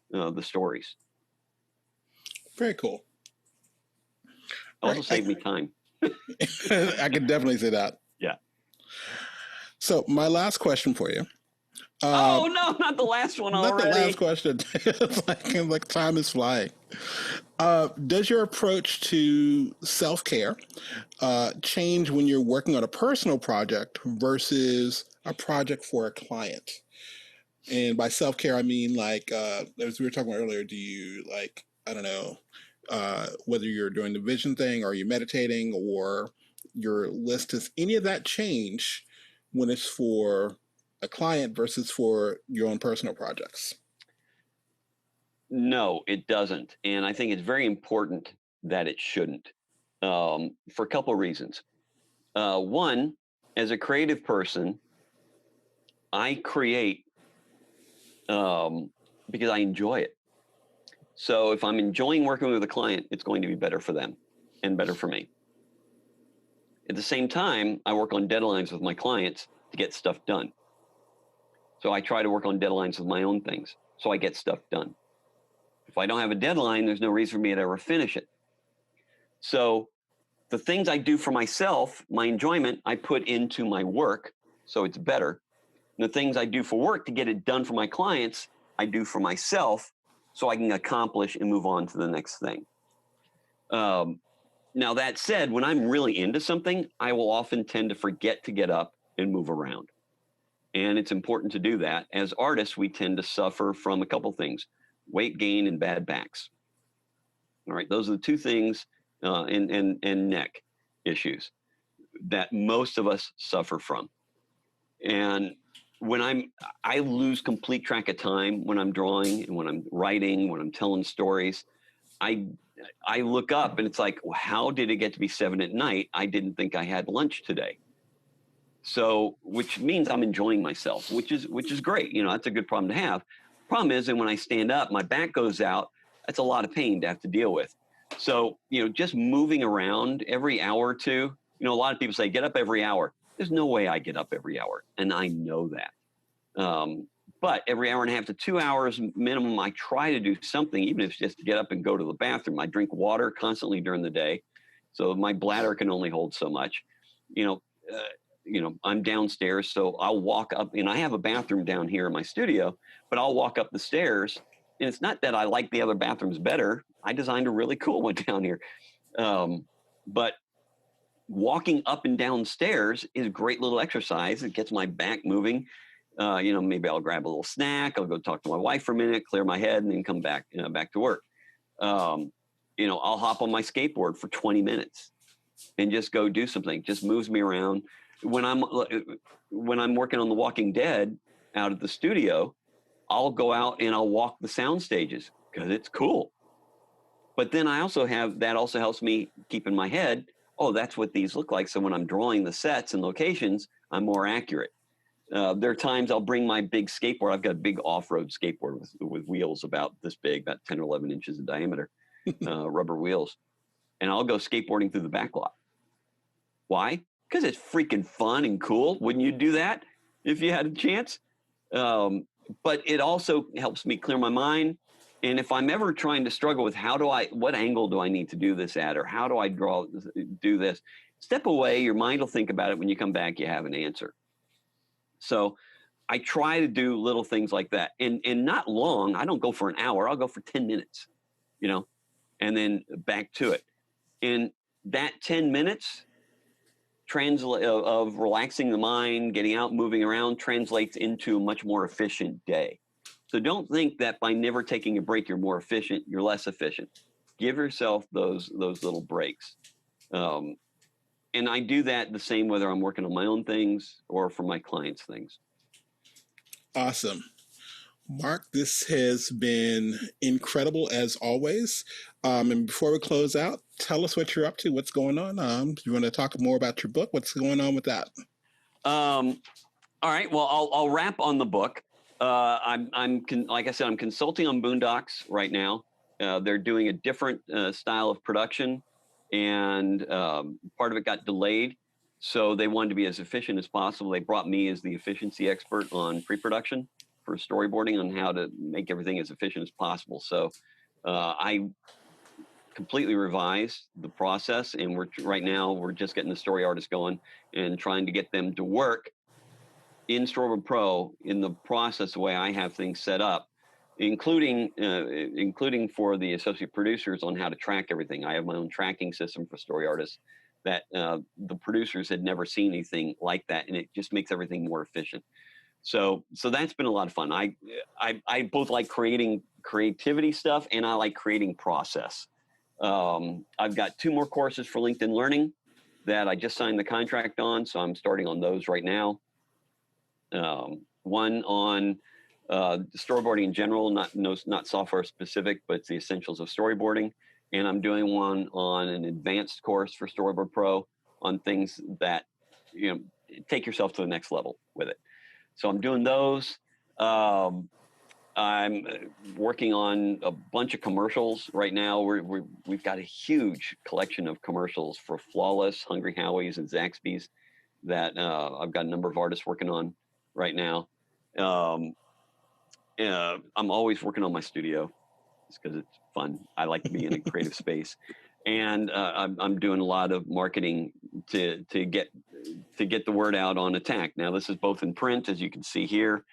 the stories. Very cool. Also saved me time. I could definitely say that. Yeah. So my last question for you. Oh no, not the last one already. Not the last question. It's like time is flying. Does your approach to self-care change when you're working on a personal project versus a project for a client? And by self-care, I mean, like, as we were talking about earlier, do you, like, I don't know, whether you're doing the vision thing or you're meditating or your list, does any of that change when it's for a client versus for your own personal projects? No, it doesn't. And I think it's very important that it shouldn't, for a couple of reasons. One, as a creative person, I create because I enjoy it. So if I'm enjoying working with a client, it's going to be better for them and better for me. At the same time, I work on deadlines with my clients to get stuff done. So I try to work on deadlines with my own things, so I get stuff done. If I don't have a deadline, there's no reason for me to ever finish it. So the things I do for myself, my enjoyment, I put into my work, so it's better. And the things I do for work to get it done for my clients, I do for myself, so I can accomplish and move on to the next thing. Now, that said, when I'm really into something, I will often tend to forget to get up and move around. And it's important to do that. As artists, we tend to suffer from a couple things: weight gain and bad backs. All right, those are the two things, and neck issues that most of us suffer from. And when I lose complete track of time when I'm drawing and when I'm writing, when I'm telling stories. I look up and it's like, well, how did it get to be 7 at night? I didn't think I had lunch today. So, which means I'm enjoying myself, which is great. You know, that's a good problem to have. Problem is, and when I stand up, my back goes out. That's a lot of pain to have to deal with. So, you know, just moving around every hour or two. You know, a lot of people say get up every hour. There's no way I get up every hour, and I know that. But every hour and a half to 2 hours minimum, I try to do something, even if it's just to get up and go to the bathroom. I drink water constantly during the day, so my bladder can only hold so much. You know, I'm downstairs, so I'll walk up, and I have a bathroom down here in my studio, but I'll walk up the stairs, and it's not that I like the other bathrooms better. I designed a really cool one down here. But walking up and down stairs is a great little exercise. It gets my back moving. You know, maybe I'll grab a little snack. I'll go talk to my wife for a minute, clear my head, and then come back, back to work. You know, I'll hop on my skateboard for 20 minutes and just go do something. Just moves me around. When I'm working on The Walking Dead out at the studio, I'll go out and I'll walk the sound stages because it's cool. But then also helps me keep in my head, oh, that's what these look like. So when I'm drawing the sets and locations, I'm more accurate. There are times I'll bring my big skateboard. I've got a big off-road skateboard with wheels about this big, about 10 or 11 inches in diameter, rubber wheels. And I'll go skateboarding through the back lot. Why? Because it's freaking fun and cool. Wouldn't you do that if you had a chance? But it also helps me clear my mind. And if I'm ever trying to struggle with what angle do I need to do this at, or how do I do this, step away. Your mind will think about it. When you come back, you have an answer. So I try to do little things like that, and not long. I don't go for an hour. I'll go for 10 minutes, you know, and then back to it. And that 10 minutes of relaxing the mind, getting out, moving around, translates into a much more efficient day. So don't think that by never taking a break, you're more efficient. You're less efficient. Give yourself those little breaks. and I do that the same whether I'm working on my own things or for my clients' things. Awesome. Mark, this has been incredible as always. And before we close out, tell us what you're up to. What's going on? Do you want to talk more about your book? What's going on with that? All right. Well, I'll wrap on the book. Like I said, I'm consulting on Boondocks right now. They're doing a different style of production, and part of it got delayed. So they wanted to be as efficient as possible. They brought me as the efficiency expert on pre-production for storyboarding on how to make everything as efficient as possible. So I completely revised the process, and right now we're just getting the story artists going and trying to get them to work in Storyboard Pro in the process the way I have things set up, including for the associate producers on how to track everything. I have my own tracking system for story artists that the producers had never seen anything like that, and it just makes everything more efficient. So that's been a lot of fun. I both like creating creativity stuff, and I like creating process. I've got 2 more courses for LinkedIn Learning that I just signed the contract on, so I'm starting on those right now. One on storyboarding in general, not software specific, but it's the essentials of storyboarding. And I'm doing one on an advanced course for Storyboard Pro on things that, take yourself to the next level with it. So I'm doing those. I'm working on a bunch of commercials right now. We've got a huge collection of commercials for Flawless, Hungry Howie's, and Zaxby's that I've got a number of artists working on right now. I'm always working on my studio just because it's fun. I like to be in a creative space, and I'm doing a lot of marketing to get the word out on Attack. Now this is both in print, as you can see here,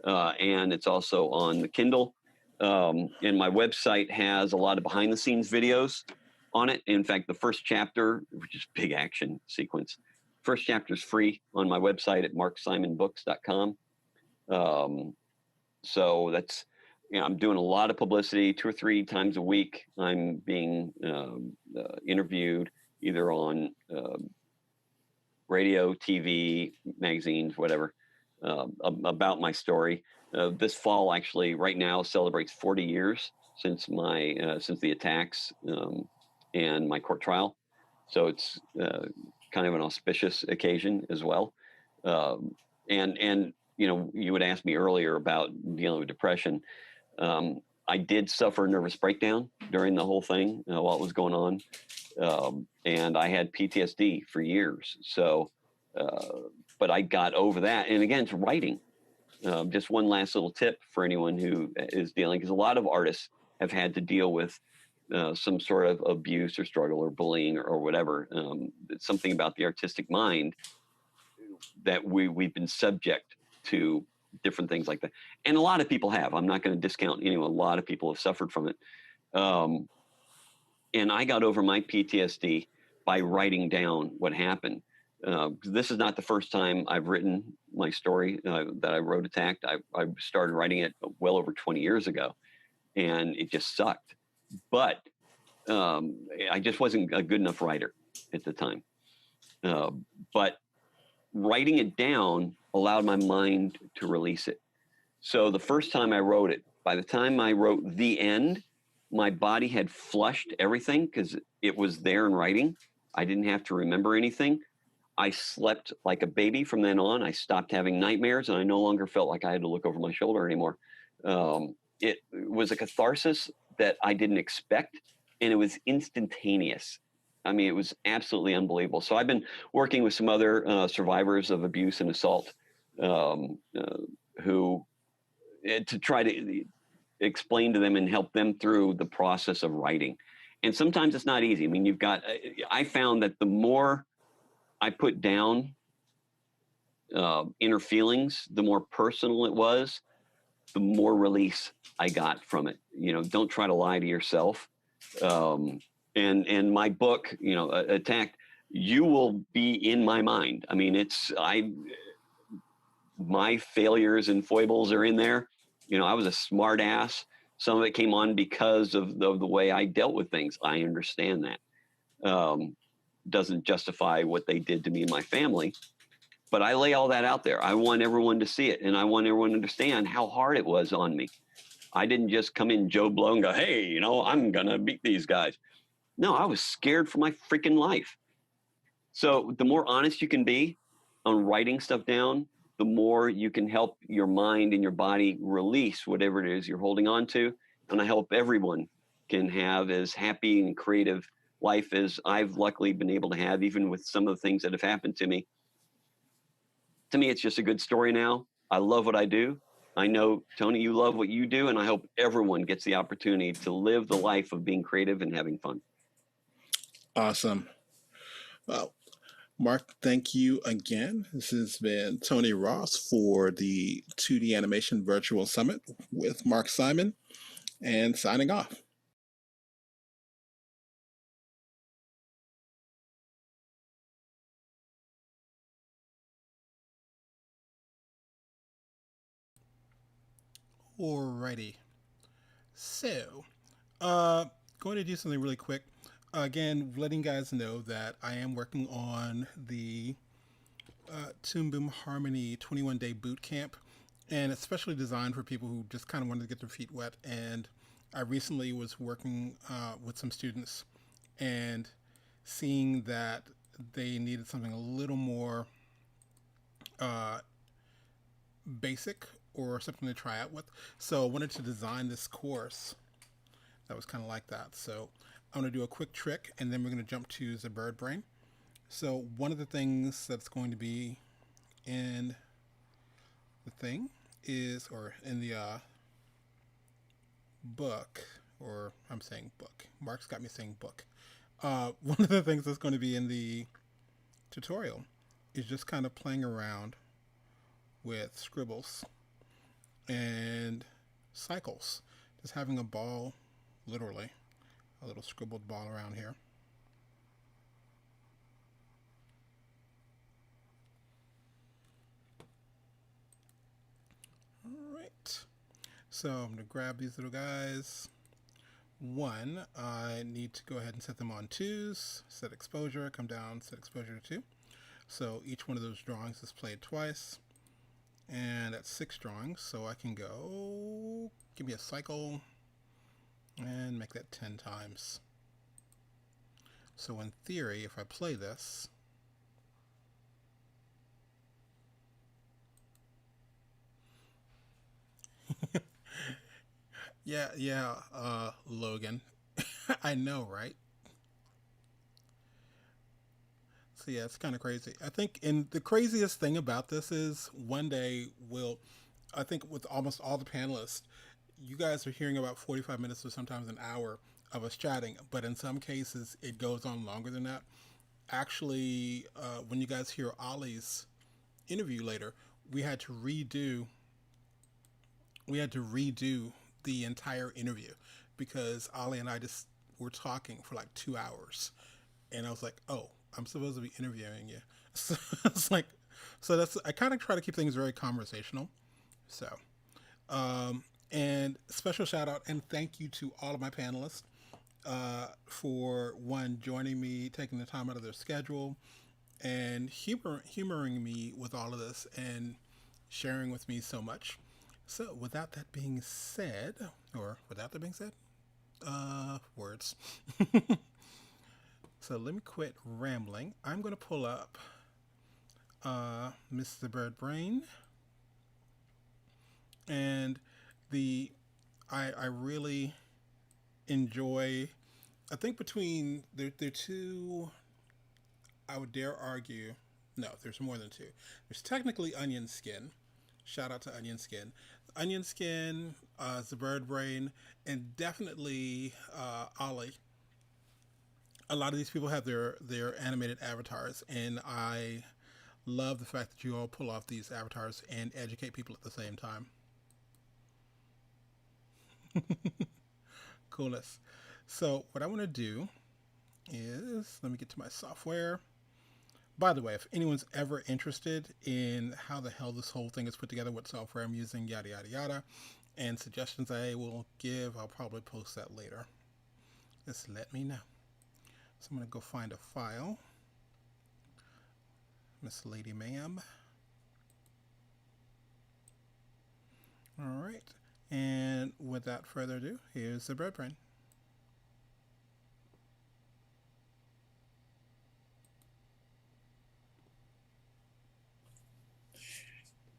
and it's also on the Kindle. And my website has a lot of behind the scenes videos on it. In fact, the first chapter, which is big action sequence, first chapter is free on my website at marksimonbooks.com. So that's, I'm doing a lot of publicity 2 or 3 times a week. I'm being interviewed either on radio, TV, magazines, whatever, about my story. This fall, actually, right now, celebrates 40 years since the attacks and my court trial. So it's kind of an auspicious occasion as well. And you would ask me earlier about dealing with depression. I did suffer a nervous breakdown during the whole thing while it was going on. And I had PTSD for years. So, but I got over that. And again, it's writing. Just one last little tip for anyone who is dealing, because a lot of artists have had to deal with some sort of abuse or struggle or bullying or whatever. It's something about the artistic mind that we've been subject to different things like that. And a lot of people have. I'm not going to discount anyone. A lot of people have suffered from it. And I got over my PTSD by writing down what happened. This is not the first time I've written my story that I wrote Attacked. I started writing it well over 20 years ago, and it just sucked. But I just wasn't a good enough writer at the time. But writing it down allowed my mind to release it. So the first time I wrote it, by the time I wrote the end, my body had flushed everything because it was there in writing. I didn't have to remember anything. I slept like a baby from then on. I stopped having nightmares, and I no longer felt like I had to look over my shoulder anymore. It was a catharsis that I didn't expect, and it was instantaneous. I mean, it was absolutely unbelievable. So I've been working with some other survivors of abuse and assault who to try to explain to them and help them through the process of writing. And sometimes it's not easy. I mean, I found that the more I put down inner feelings, the more personal it was, the more release I got from it. Don't try to lie to yourself. And my book, Attacked, you will be in my mind. I mean, my failures and foibles are in there. I was a smart ass. Some of it came on because of the way I dealt with things. I understand that. doesn't justify what they did to me and my family. But I lay all that out there. I want everyone to see it, and I want everyone to understand how hard it was on me. I didn't just come in Joe Blow and go, hey, you know, I'm going to beat these guys. No, I was scared for my freaking life. So the more honest you can be on writing stuff down, the more you can help your mind and your body release whatever it is you're holding on to. And I hope everyone can have as happy and creative life as I've luckily been able to have, even with some of the things that have happened to me. To me, it's just a good story now. I love what I do. I know, Tony, you love what you do, and I hope everyone gets the opportunity to live the life of being creative and having fun. Awesome. Well, Mark, thank you again. This has been Tony Ross for the 2D Animation Virtual Summit with Mark Simon, and signing off. Alrighty. So, going to do something really quick. Again, letting guys know that I am working on the Toon Boom Harmony 21-day boot camp, and it's specially designed for people who just kind of wanted to get their feet wet. And I recently was working with some students and seeing that they needed something a little more basic or something to try out with. So I wanted to design this course that was kind of like that. So I'm going to do a quick trick, and then we're going to jump to the bird brain. So one of the things that's going to be in the thing is, or in the book, or I'm saying book. Mark's got me saying book. One of the things that's going to be in the tutorial is just kind of playing around with scribbles and cycles. Just having a ball, literally, a little scribbled ball around here. All right. So I'm going to grab these little guys. One, I need to go ahead and set them on 2s, set exposure, come down, set exposure to 2. So each one of those drawings is played twice. And that's 6 drawings, so I can go, give me a cycle, and make that 10 times. So in theory, if I play this, yeah, Logan, I know, right? So yeah, it's kind of crazy. I think, and the craziest thing about this is one day I think with almost all the panelists, you guys are hearing about 45 minutes or sometimes an hour of us chatting, but in some cases it goes on longer than that. Actually, when you guys hear Ollie's interview later, we had to redo the entire interview because Ollie and I just were talking for like 2 hours, and I was like, oh, I'm supposed to be interviewing you. So it's like, so that's, I kind of try to keep things very conversational. So, and special shout out and thank you to all of my panelists for one, joining me, taking the time out of their schedule, and humoring me with all of this and sharing with me so much. So, without that being said, words. So let me quit rambling. I'm going to pull up Mr. Bird Brain, and I really enjoy. I think between they're two. I would dare argue. No, there's more than 2. There's technically Onion Skin. Shout out to Onion Skin. Onion Skin, the Bird Brain, and definitely Ollie. A lot of these people have their animated avatars, and I love the fact that you all pull off these avatars and educate people at the same time. Coolness. So what I want to do is, let me get to my software. By the way, if anyone's ever interested in how the hell this whole thing is put together, what software I'm using, yada, yada, yada, and suggestions I will give, I'll probably post that later. Just let me know. So I'm going to go find a file. Miss Lady Ma'am. All right. And without further ado, here's the bread brain.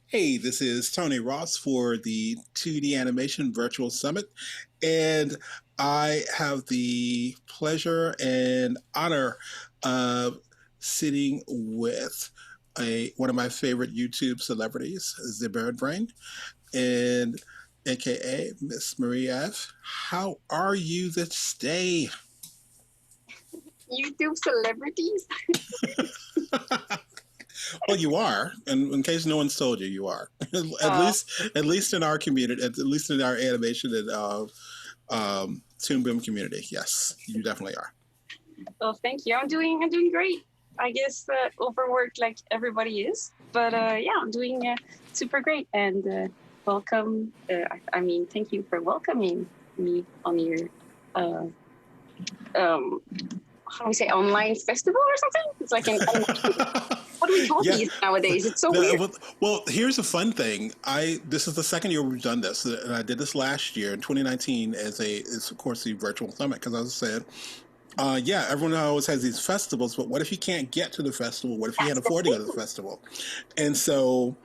Hey, this is Tony Ross for the 2D Animation Virtual Summit, and I have the pleasure and honor of sitting with one of my favorite YouTube celebrities, the Bird Brain, and AKA Miss Marie F. How are you this day? YouTube celebrities? Well, you are, and in case no one's told you, you are. At least in our community, at least in our animation and Toon Boom community. Yes, you definitely are. Well, thank you. I'm doing great. I guess overworked like everybody is, but yeah, I'm doing super great. And welcome. I mean, thank you for welcoming me on your how do we say, online festival or something? It's like an what do we call these nowadays? It's so weird. Well, here's a fun thing. This is the second year we've done this, and I did this last year in 2019 as of course the virtual summit, because I said, yeah, everyone always has these festivals, but what if you can't get to the festival? What if you can't afford to go to the festival? And so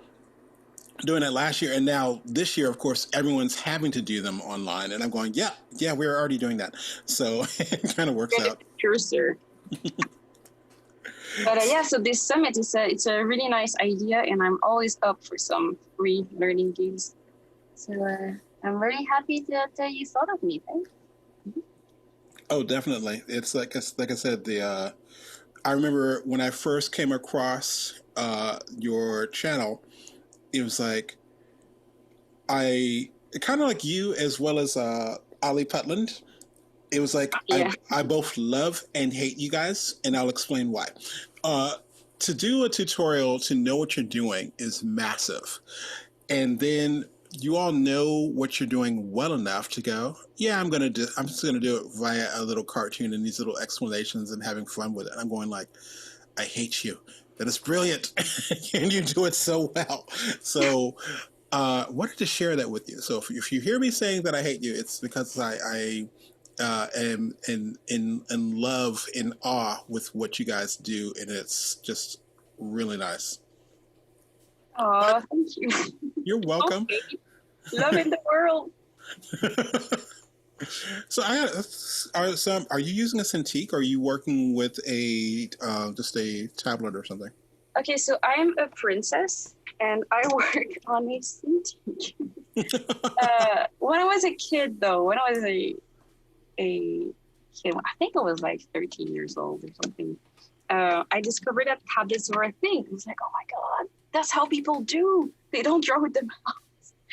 doing that last year, and now this year, of course, everyone's having to do them online, and I'm going, yeah, we're already doing that. So it kind of works out. Sure, sir. But yeah, so this summit it's a really nice idea, and I'm always up for some free learning gigs. So I'm really happy that you thought of me. Thanks. Oh, definitely. It's like I said, I remember when I first came across your channel, it was like kind of like you as well as Ali Putland. It was like I both love and hate you guys, and I'll explain why. To do a tutorial, to know what you're doing is massive. And then you all know what you're doing well enough to go, yeah, I'm just gonna do it via a little cartoon and these little explanations and having fun with it. And I'm going like, I hate you. That is brilliant. And you do it so well. So wanted to share that with you. So if you hear me saying that I hate you, it's because I am in love, in awe with what you guys do, and it's just really nice. Oh, thank you. You're welcome. Okay. Love in the world. So are you using a Cintiq, or are you working with just a tablet or something? Okay, so I'm a princess, and I work on a Cintiq. When I was a kid, though, when I was a kid, I think I was like 13 years old or something, I discovered that tablets were a thing. I was like, oh my God, that's how people do. They don't draw with the mouse.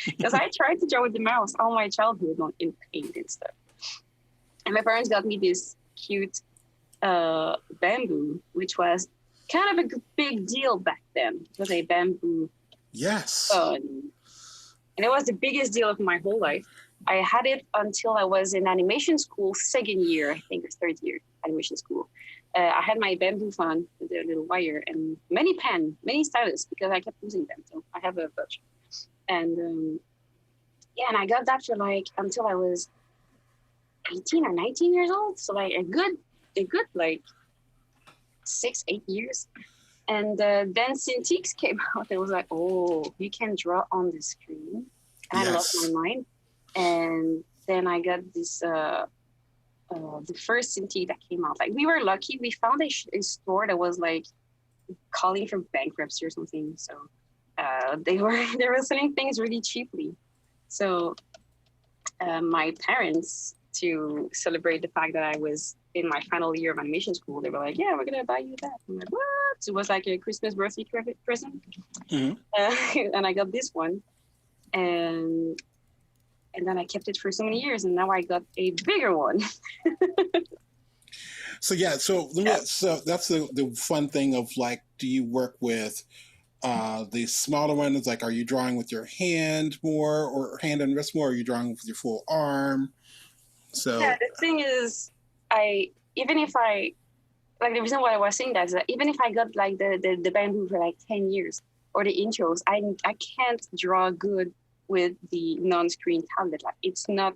Because I tried to draw with the mouse all my childhood in paint and stuff. And my parents got me this cute bamboo, which was kind of a big deal back then. It was a bamboo. Yes. And it was the biggest deal of my whole life. I had it until I was in animation school, second year, I think, or third year animation school. I had my bamboo fan with a little wire and many stylus, because I kept using them. So I have a bunch. And and I got that for like until I was 18 or 19 years old. So like a good like 6-8 years. And then Cintiq came out. It was like, oh, you can draw on the screen. And I lost my mind. And then I got this the first Cintiq that came out. Like, we were lucky. We found a store that was like calling for bankruptcy or something. So they were selling things really cheaply. So my parents, to celebrate the fact that I was in my final year of animation school, they were like, yeah, we're gonna buy you that. I'm like, what? It was like a Christmas birthday present. Mm-hmm. And I got this one, and then I kept it for so many years, and now I got a bigger one. So that's the fun thing of, like, do you work with the smaller ones? Like, are you drawing with your hand more, or hand and wrist more? Or are you drawing with your full arm? So yeah, the thing is, even if I like the reason why I was saying that is that even if I got like the bamboo for like 10 years or the intros, I can't draw good with the non-screen tablet. Like it's not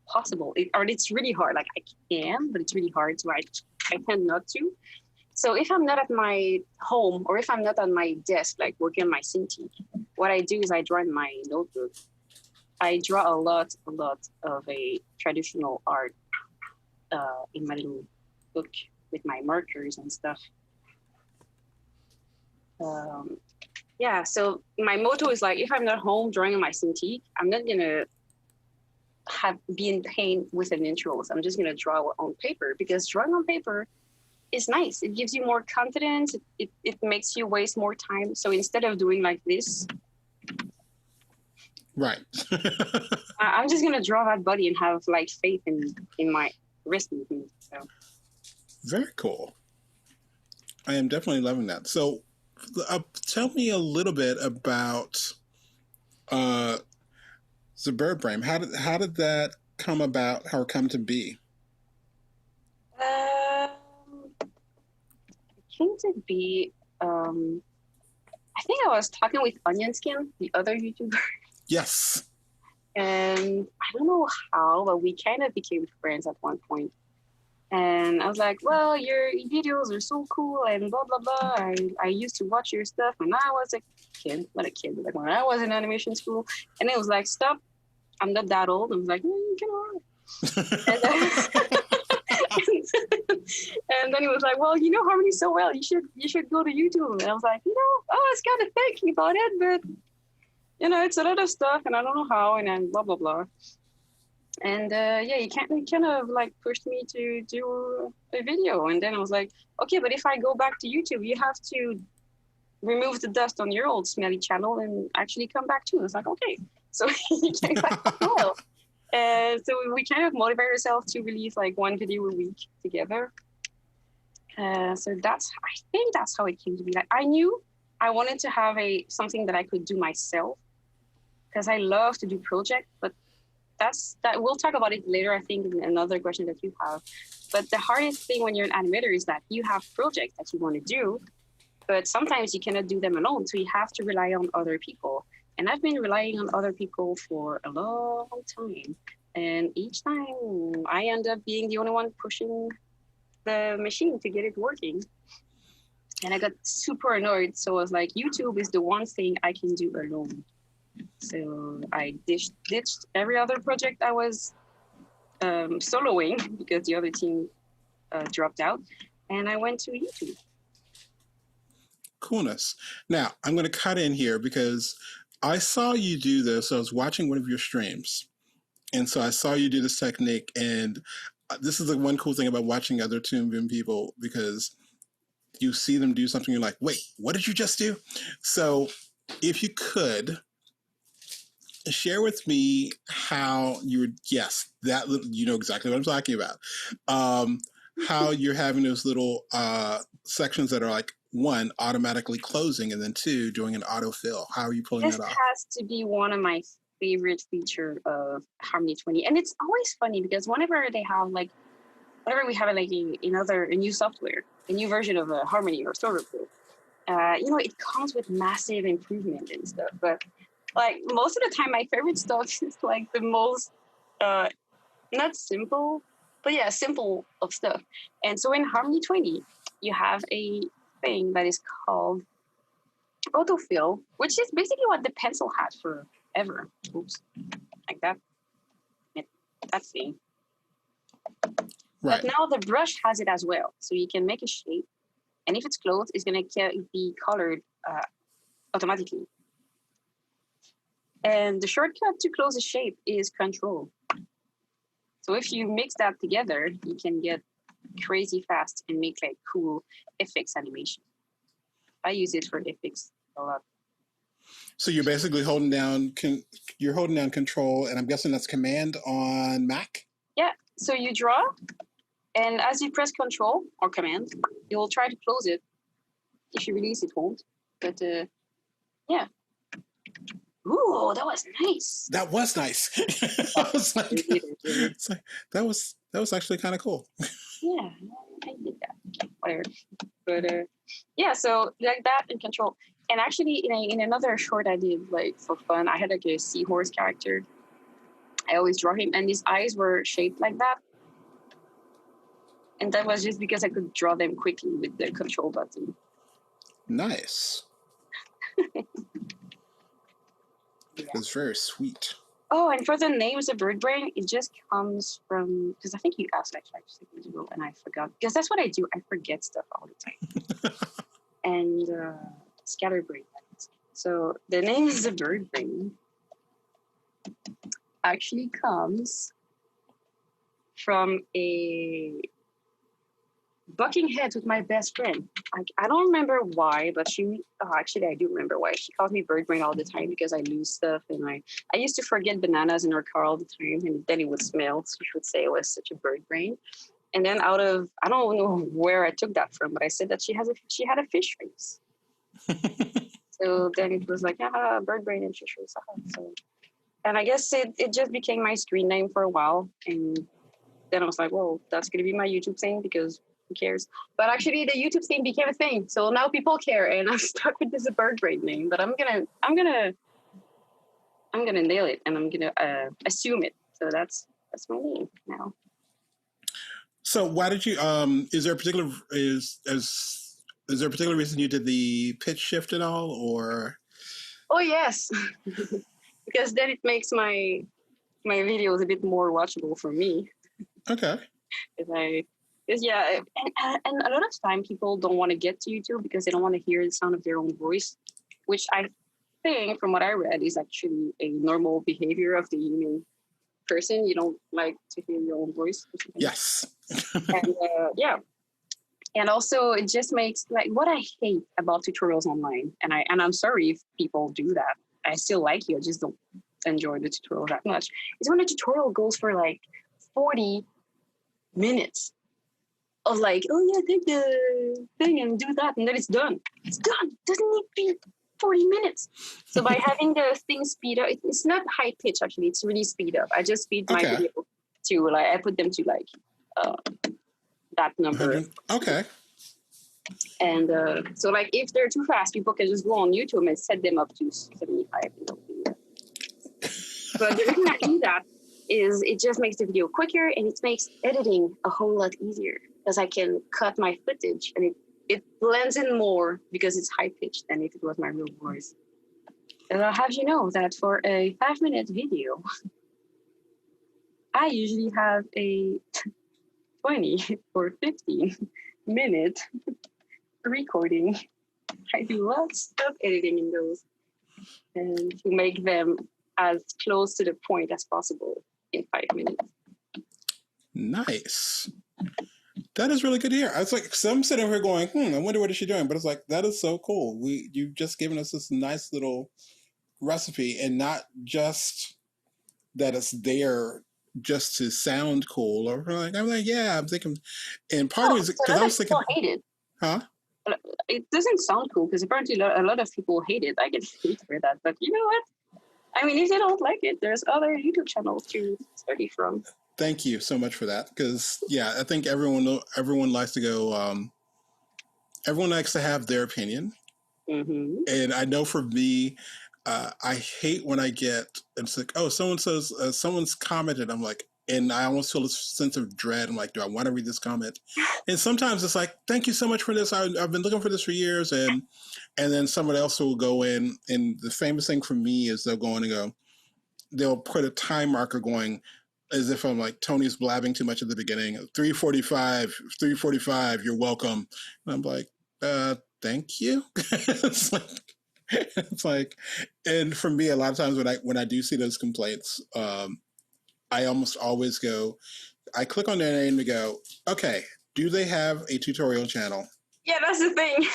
possible. It's really hard. Like I can, but it's really hard. So I tend not to. So if I'm not at my home or if I'm not on my desk, like working on my Cintiq, what I do is I draw in my notebook. I draw a lot of a traditional art in my little book with my markers and stuff. Yeah, so my motto is like, if I'm not home drawing on my Cintiq, I'm not gonna be in pain with an intro. So I'm just gonna draw on paper, because drawing on paper is nice. It gives you more confidence. It makes you waste more time. So instead of doing like this, right. I'm just gonna draw that body and have like faith in my wrist movement. So. Very cool. I am definitely loving that. So tell me a little bit about the bird brain. How did that come about or come to be? Came to be, I think I was talking with Onion Skin, the other YouTuber. Yes. And I don't know how, but we kind of became friends at one point. And I was like, well, your videos are so cool and blah, blah, blah. I used to watch your stuff when I was a kid. Not a kid, but like when I was in animation school. And it was like, stop. I'm not that old. I was like, come on. And then he was like, well, you know Harmony so well. You should go to YouTube. And I was like, I was kind of thinking about it, but, it's a lot of stuff and I don't know how, and then blah, blah, blah. And he kind of like pushed me to do a video. And then I was like, okay, but if I go back to YouTube, you have to remove the dust on your old smelly channel and actually come back too. I was like, okay. So he came back as well. So we kind of motivate ourselves to release like one video a week together. So I think that's how it came to be. Like I knew I wanted to have something that I could do myself, because I love to do projects, but that we'll talk about it later, I think, in another question that you have. But the hardest thing when you're an animator is that you have projects that you want to do, but sometimes you cannot do them alone. So you have to rely on other people. And I've been relying on other people for a long time. And each time I end up being the only one pushing the machine to get it working. And I got super annoyed. So I was like, YouTube is the one thing I can do alone. So I ditched every other project I was soloing, because the other team dropped out, and I went to YouTube. Coolness. Now, I'm going to cut in here because I saw you do this. I was watching one of your streams, and so I saw you do this technique, and this is the one cool thing about watching other Toon Boom people, because you see them do something, you're like, wait, what did you just do? So if you could share with me how you would, yes, that you know exactly what I'm talking about. How you're having those little sections that are like, one, automatically closing, and then two, doing an autofill. How are you pulling that off? This has to be one of my favorite features of Harmony 20. And it's always funny because whenever we have like a new software, a new version of Harmony or Storyboard, it comes with massive improvement and stuff. But like most of the time, my favorite stuff is like the most, not simple, but yeah, simple of stuff. And so in Harmony 20, you have a thing that is called autofill, which is basically what the pencil had forever. Oops, like that. That thing. Right. But now the brush has it as well. So you can make a shape, and if it's closed, it's going to be colored automatically. And the shortcut to close a shape is Control. So if you mix that together, you can get crazy fast and make like cool FX animation. I use it for FX a lot. So you're basically holding down Control, and I'm guessing that's Command on Mac? Yeah, so you draw, and as you press Control or Command, you will try to close it. If you release, it won't. But yeah. Ooh, that was nice. That was nice. That was actually kind of cool. Yeah, I did that. Okay. whatever. But yeah, so like that and control. And actually, in another short I did like for fun, I had like a seahorse character. I always draw him, and his eyes were shaped like that. And that was just because I could draw them quickly with the control button. Nice. It's very sweet. Oh, and for the names of bird brain, it just comes from, because I think you asked like 5 seconds ago and I forgot. Because that's what I do. I forget stuff all the time. And scatterbrain. So the name is a bird brain actually comes from a bucking heads with my best friend. I don't remember why, but actually I do remember why. She calls me bird brain all the time because I lose stuff, and I used to forget bananas in her car all the time, and then it would smell, so she would say it was such a bird brain. And then I don't know where I took that from, but I said that she had a fish face. So then it was like, bird brain and fish face. So, and I guess it just became my screen name for a while, and then I was like, well, that's gonna be my YouTube thing because who cares? But actually, the YouTube thing became a thing, so now people care, and I'm stuck with this bird brain name. But I'm gonna nail it, and I'm gonna assume it. So that's my name now. So why did you? Is there a particular reason you did the pitch shift at all, or? Oh yes, because then it makes my videos a bit more watchable for me. Okay. Because yeah, and a lot of time people don't want to get to YouTube because they don't want to hear the sound of their own voice, which I think, from what I read, is actually a normal behavior of the human person. You don't like to hear your own voice. Yes. And yeah, and also it just makes, like, what I hate about tutorials online, and I'm sorry if people do that. I still like you. I just don't enjoy the tutorial that much. Is when a tutorial goes for like 40 minutes of like, oh yeah, take the thing and do that, and then it's done. It's done. It doesn't need to be 40 minutes. So by having the thing speed up, it's not high pitch actually. It's really speed up. I just speed my video to like, I put them to like that number. Okay. And so like if they're too fast, people can just go on YouTube and set them up to 75. But the reason I do that is it just makes the video quicker, and it makes editing a whole lot easier because I can cut my footage and it blends in more because it's high pitched than if it was my real voice. And I'll have you know that for a 5-minute video, I usually have a 20 or 15-minute recording. I do lots of editing in those and to make them as close to the point as possible in 5 minutes. Nice. That is really good to hear. I was like, so I'm sitting here going, I wonder what is she doing? But it's like, that is so cool. You've just given us this nice little recipe, and not just that it's there just to sound cool. Or like, I'm like, yeah, I'm thinking, and part of it is because I was thinking, hate it. Huh? It doesn't sound cool because apparently a lot of people hate it. I get hate for that, but you know what? I mean, if they don't like it, there's other YouTube channels to study from. Thank you so much for that. Because yeah, I think everyone likes to go. Everyone likes to have their opinion, and I know for me, I hate when I get it's like, oh, someone says someone's commented. I'm like, and I almost feel a sense of dread. I'm like, do I want to read this comment? And sometimes it's like, thank you so much for this. I've been looking for this for years, and then someone else will go in, and the famous thing for me is they'll go in and go, they'll put a time marker going, as if I'm like, Tony's blabbing too much at the beginning. 3:45, you're welcome. And I'm like, thank you. It's like, and for me, a lot of times when I do see those complaints, I almost always go, I click on their name to go, okay, do they have a tutorial channel? Yeah, that's the thing.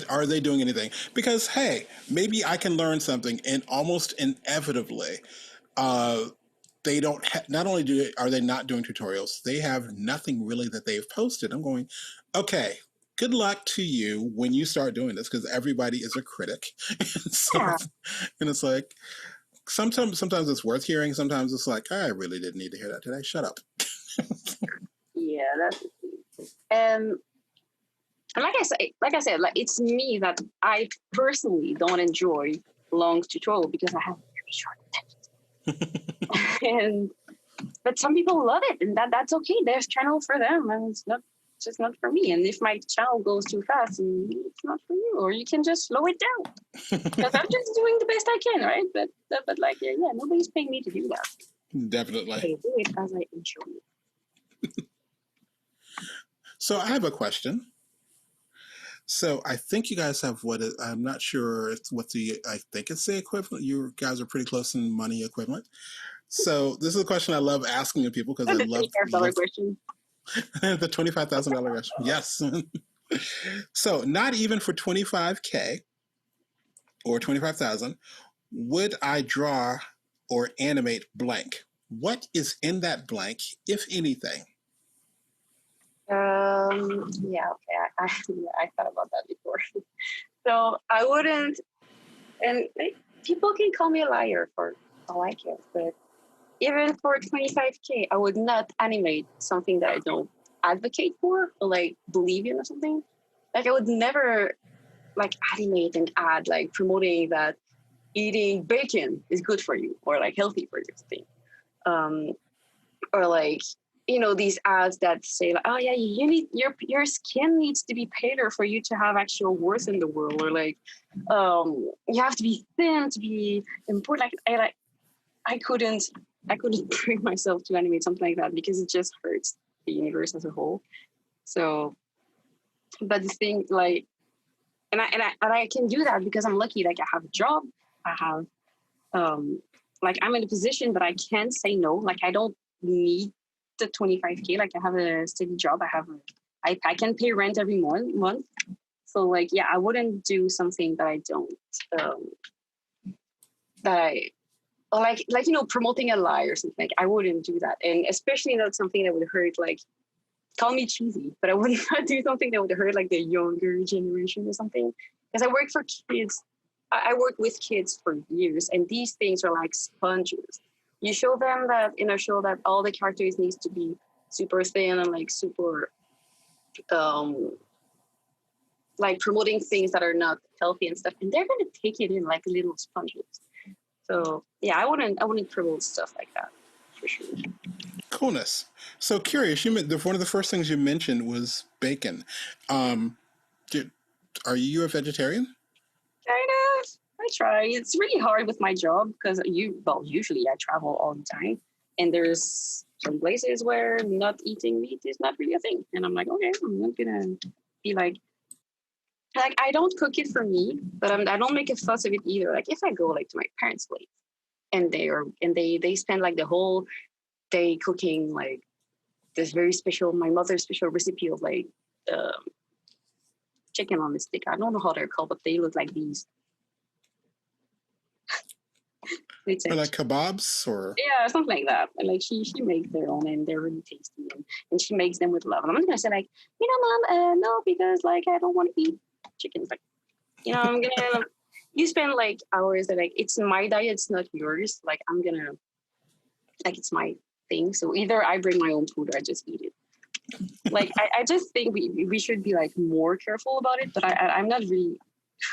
Are they doing anything? Because hey, maybe I can learn something, and almost inevitably, they don't. Not only are they not doing tutorials, they have nothing really that they've posted. I'm going, okay. Good luck to you when you start doing this, because everybody is a critic. And it's like, sometimes it's worth hearing. Sometimes it's like, I really didn't need to hear that today. Shut up. Yeah, that's the thing. And like I said, like it's me that I personally don't enjoy long tutorial because I have very short attention. and but some people love it, and that's okay. There's channel for them, and it's just not for me. And if my channel goes too fast, it's not for you, or you can just slow it down because I'm just doing the best I can, right? But like yeah, nobody's paying me to do that. Definitely. I do it as I enjoy it. So I have a question. So I think you guys have I'm not sure I think it's the equivalent. You guys are pretty close in money equivalent. So this is a question I love asking of people because I love $25 question. the $25,000 question. Yes. So not even for $25K or $25,000 would I draw or animate blank. What is in that blank, if anything? Yeah, okay. I thought about that before. So I wouldn't, and people can call me a liar for all I care, but even for $25K, I would not animate something that I don't advocate for or like believe in or something. Like I would never like animate and add like promoting that eating bacon is good for you or like healthy for you or something. Or like, you know, these ads that say like, oh yeah, you need your skin needs to be paler for you to have actual worth in the world, or like you have to be thin to be important. I couldn't bring myself to animate something like that because it just hurts the universe as a whole. So, but the thing like, and I can do that because I'm lucky. Like I have a job, I have like I'm in a position that I can say no. Like I don't need the $25K. Like I have a steady job. I can pay rent every month. So like yeah, I wouldn't do something that I don't that I like you know, promoting a lie or something. Like I wouldn't do that, and especially not something that would hurt. Like call me cheesy, but I would not do something that would hurt like the younger generation or something. Because I work for kids. I work with kids for years, and these things are like sponges. You show them that in a show that all the characters needs to be super thin and like super like promoting things that are not healthy and stuff, and they're gonna take it in like little sponges. So yeah, I wouldn't promote stuff like that for sure. Coolness. So curious. One of the first things you mentioned was bacon. Are you a vegetarian? Kind of. I try. It's really hard with my job because usually I travel all the time, and there's some places where not eating meat is not really a thing, and I'm like, okay, I'm not gonna be like I don't cook it for me, but I don't make a fuss of it either. Like if I go like to my parents' place, and they spend like the whole day cooking like this very special, my mother's special recipe of like chicken on a stick. I don't know how they're called, but they look like these. Or like kebabs or yeah, something like that. And like she makes their own, and they're really tasty, and she makes them with love. And I'm just gonna say like, you know, Mom, no, because like I don't want to eat chicken. Like, you know, I'm gonna. You spend like hours that like it's my diet, it's not yours. Like I'm gonna, like it's my thing. So either I bring my own food or I just eat it. Like I just think we should be like more careful about it. But I'm not really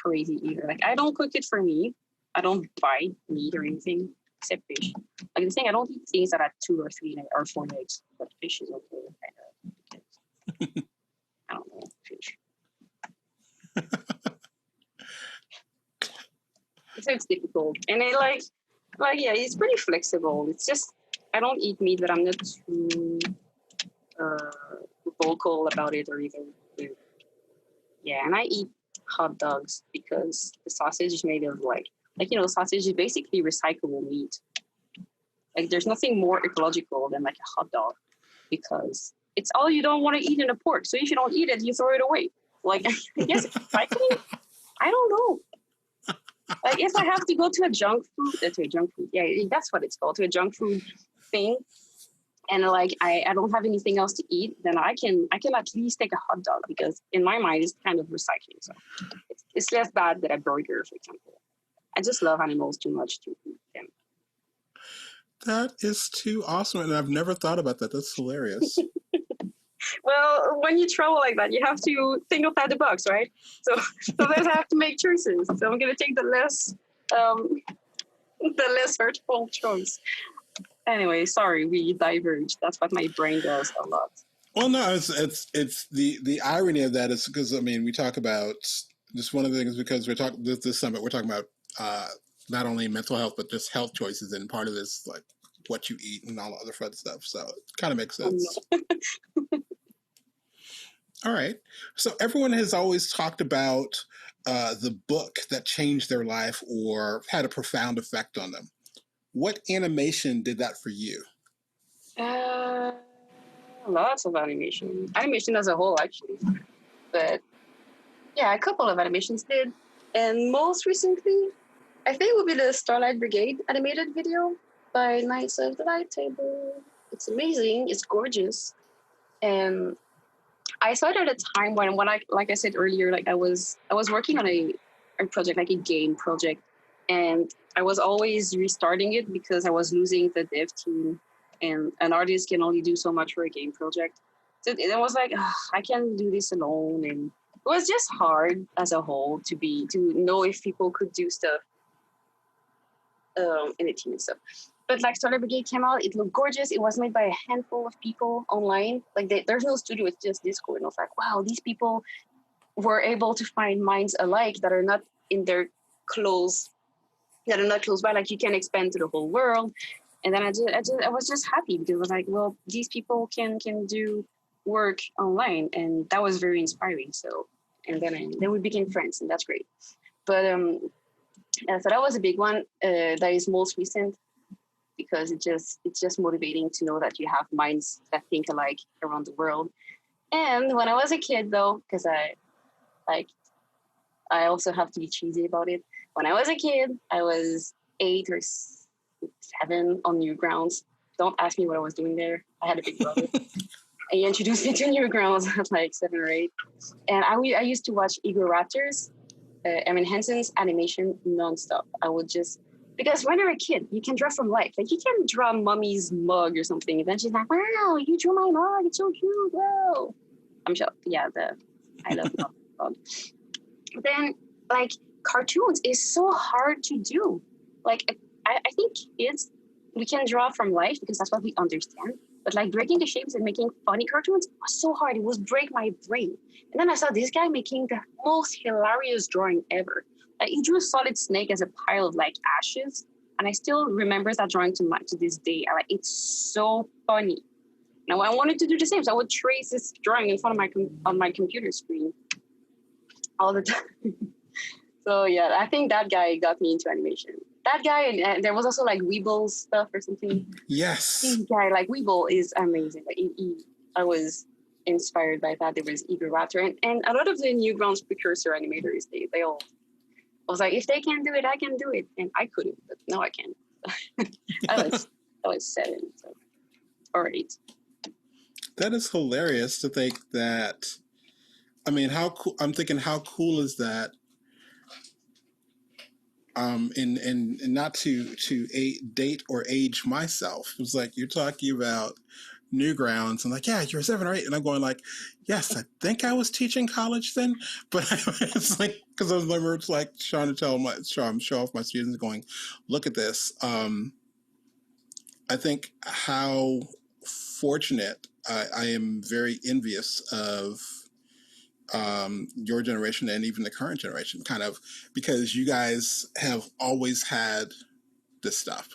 crazy either. Like I don't cook it for me. I don't buy meat or anything except fish. Like the thing, I don't eat things that are 2 or 3 or 4 legs, but fish is okay. Because I don't know fish. So it's difficult, and it like yeah, it's pretty flexible. It's just I don't eat meat, but I'm not too vocal about it or even. Yeah, and I eat hot dogs because the sausage is made of like you know, sausage is basically recyclable meat. Like there's nothing more ecological than like a hot dog because it's all you don't want to eat in a pork. So if you don't eat it, you throw it away. Like I guess it's recycling. I don't know. Like if I have to go to a junk food, yeah, that's what it's called, to a junk food thing, and like I don't have anything else to eat, then I can at least take a hot dog because in my mind it's kind of recycling. So it's less bad than a burger, for example. I just love animals too much to eat them. That is too awesome, and I've never thought about that. That's hilarious. Well, when you travel like that, you have to think outside the box, right? So sometimes I have to make choices. So I'm gonna take the less hurtful choice. Anyway, sorry, we diverged. That's what my brain does a lot. Well, no, it's the irony of that is because, I mean, we talk about just one of the things, because we're talking this summit, we're talking about not only mental health but just health choices, and part of this like what you eat and all the other fun stuff. So it kind of makes sense. All right. So everyone has always talked about the book that changed their life or had a profound effect on them. What animation did that for you? Lots of animation. Animation as a whole, actually. But yeah, a couple of animations did. And most recently, I think it would be the Starlight Brigade animated video by Knights of the Light Table. It's amazing. It's gorgeous. And I saw it at a time when I, like I said earlier, like I was working on a project, like a game project, and I was always restarting it because I was losing the dev team, and an artist can only do so much for a game project. So it was like, I can't do this alone, and it was just hard as a whole to know if people could do stuff in a team and stuff. But like Starlight Brigade came out, it looked gorgeous. It was made by a handful of people online. Like there's no studio, it's just Discord. And I was like, wow, these people were able to find minds alike that are not in their close, that are not close by. Like you can expand to the whole world. And then I was just happy because I was like, well, these people can do work online, and that was very inspiring. So, and then we became friends, and that's great. But so that was a big one. That is most recent, because it's just motivating to know that you have minds that think alike around the world. And when I was a kid, though, because I also have to be cheesy about it. When I was a kid, I was 8 or 7 on Newgrounds. Don't ask me what I was doing there. I had a big brother. And he introduced me to Newgrounds at like 7 or 8. And I used to watch Igor Raptor's, Emin Hansen's animation nonstop. I would just, because when you're a kid, you can draw from life. Like you can draw mommy's mug or something. And then she's like, wow, you drew my mug. It's so cute. Wow. I'm sure. Yeah, I love mug. Then like cartoons is so hard to do. Like I think kids, we can draw from life because that's what we understand. But like breaking the shapes and making funny cartoons was so hard. It was break my brain. And then I saw this guy making the most hilarious drawing ever. Like he drew a solid snake as a pile of like ashes. And I still remember that drawing to this day. It's so funny. Now I wanted to do the same. So I would trace this drawing in front of my computer screen all the time. So yeah, I think that guy got me into animation. That guy, and there was also like Weeble stuff or something. Yes. This guy, like Weeble, is amazing. Like I was inspired by that. There was Igor Raptor, and a lot of the Newgrounds precursor animators. They all. I was like, if they can do it, I can do it, and I couldn't, but now I can. I was 7 or 8. That is hilarious to think that. I mean, how cool! I'm thinking, how cool is that? And not to date or age myself. It was like you're talking about Newgrounds and like, yeah, you're 7 or 8, and I'm going like, yes, I think I was teaching college then, but it's like because I was remember it's like trying to show off my students, going, look at this. I think how fortunate I am, very envious of your generation and even the current generation, kind of, because you guys have always had this stuff.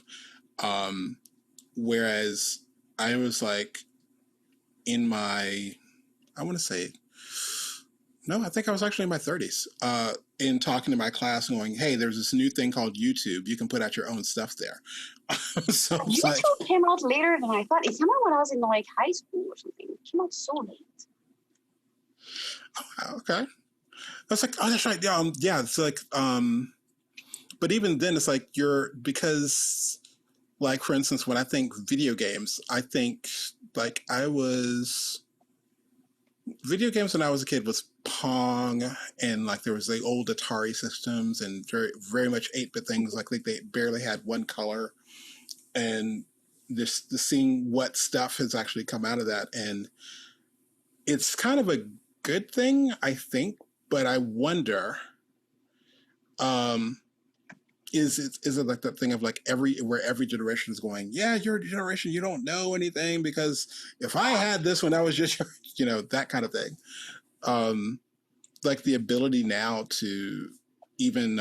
Whereas I was like in my, I want to say, no, I think I was actually in my 30s, in talking to my class and going, hey, there's this new thing called YouTube. You can put out your own stuff there. So YouTube like, came out later than I thought. It came out when I was in like high school or something. It came out so late. oh, okay. That's like, oh, that's right. Yeah. It's like, but even then it's like because like, for instance, when I think video games, I think like video games when I was a kid was Pong, and like there was the old Atari systems and very, very much 8-bit things. Like they barely had one color, and this seeing what stuff has actually come out of that. And it's kind of a good thing, I think, but I wonder, is it like that thing of like every generation is going, yeah, your generation, you don't know anything because if I had this when I was just, that kind of thing. Like the ability now to even,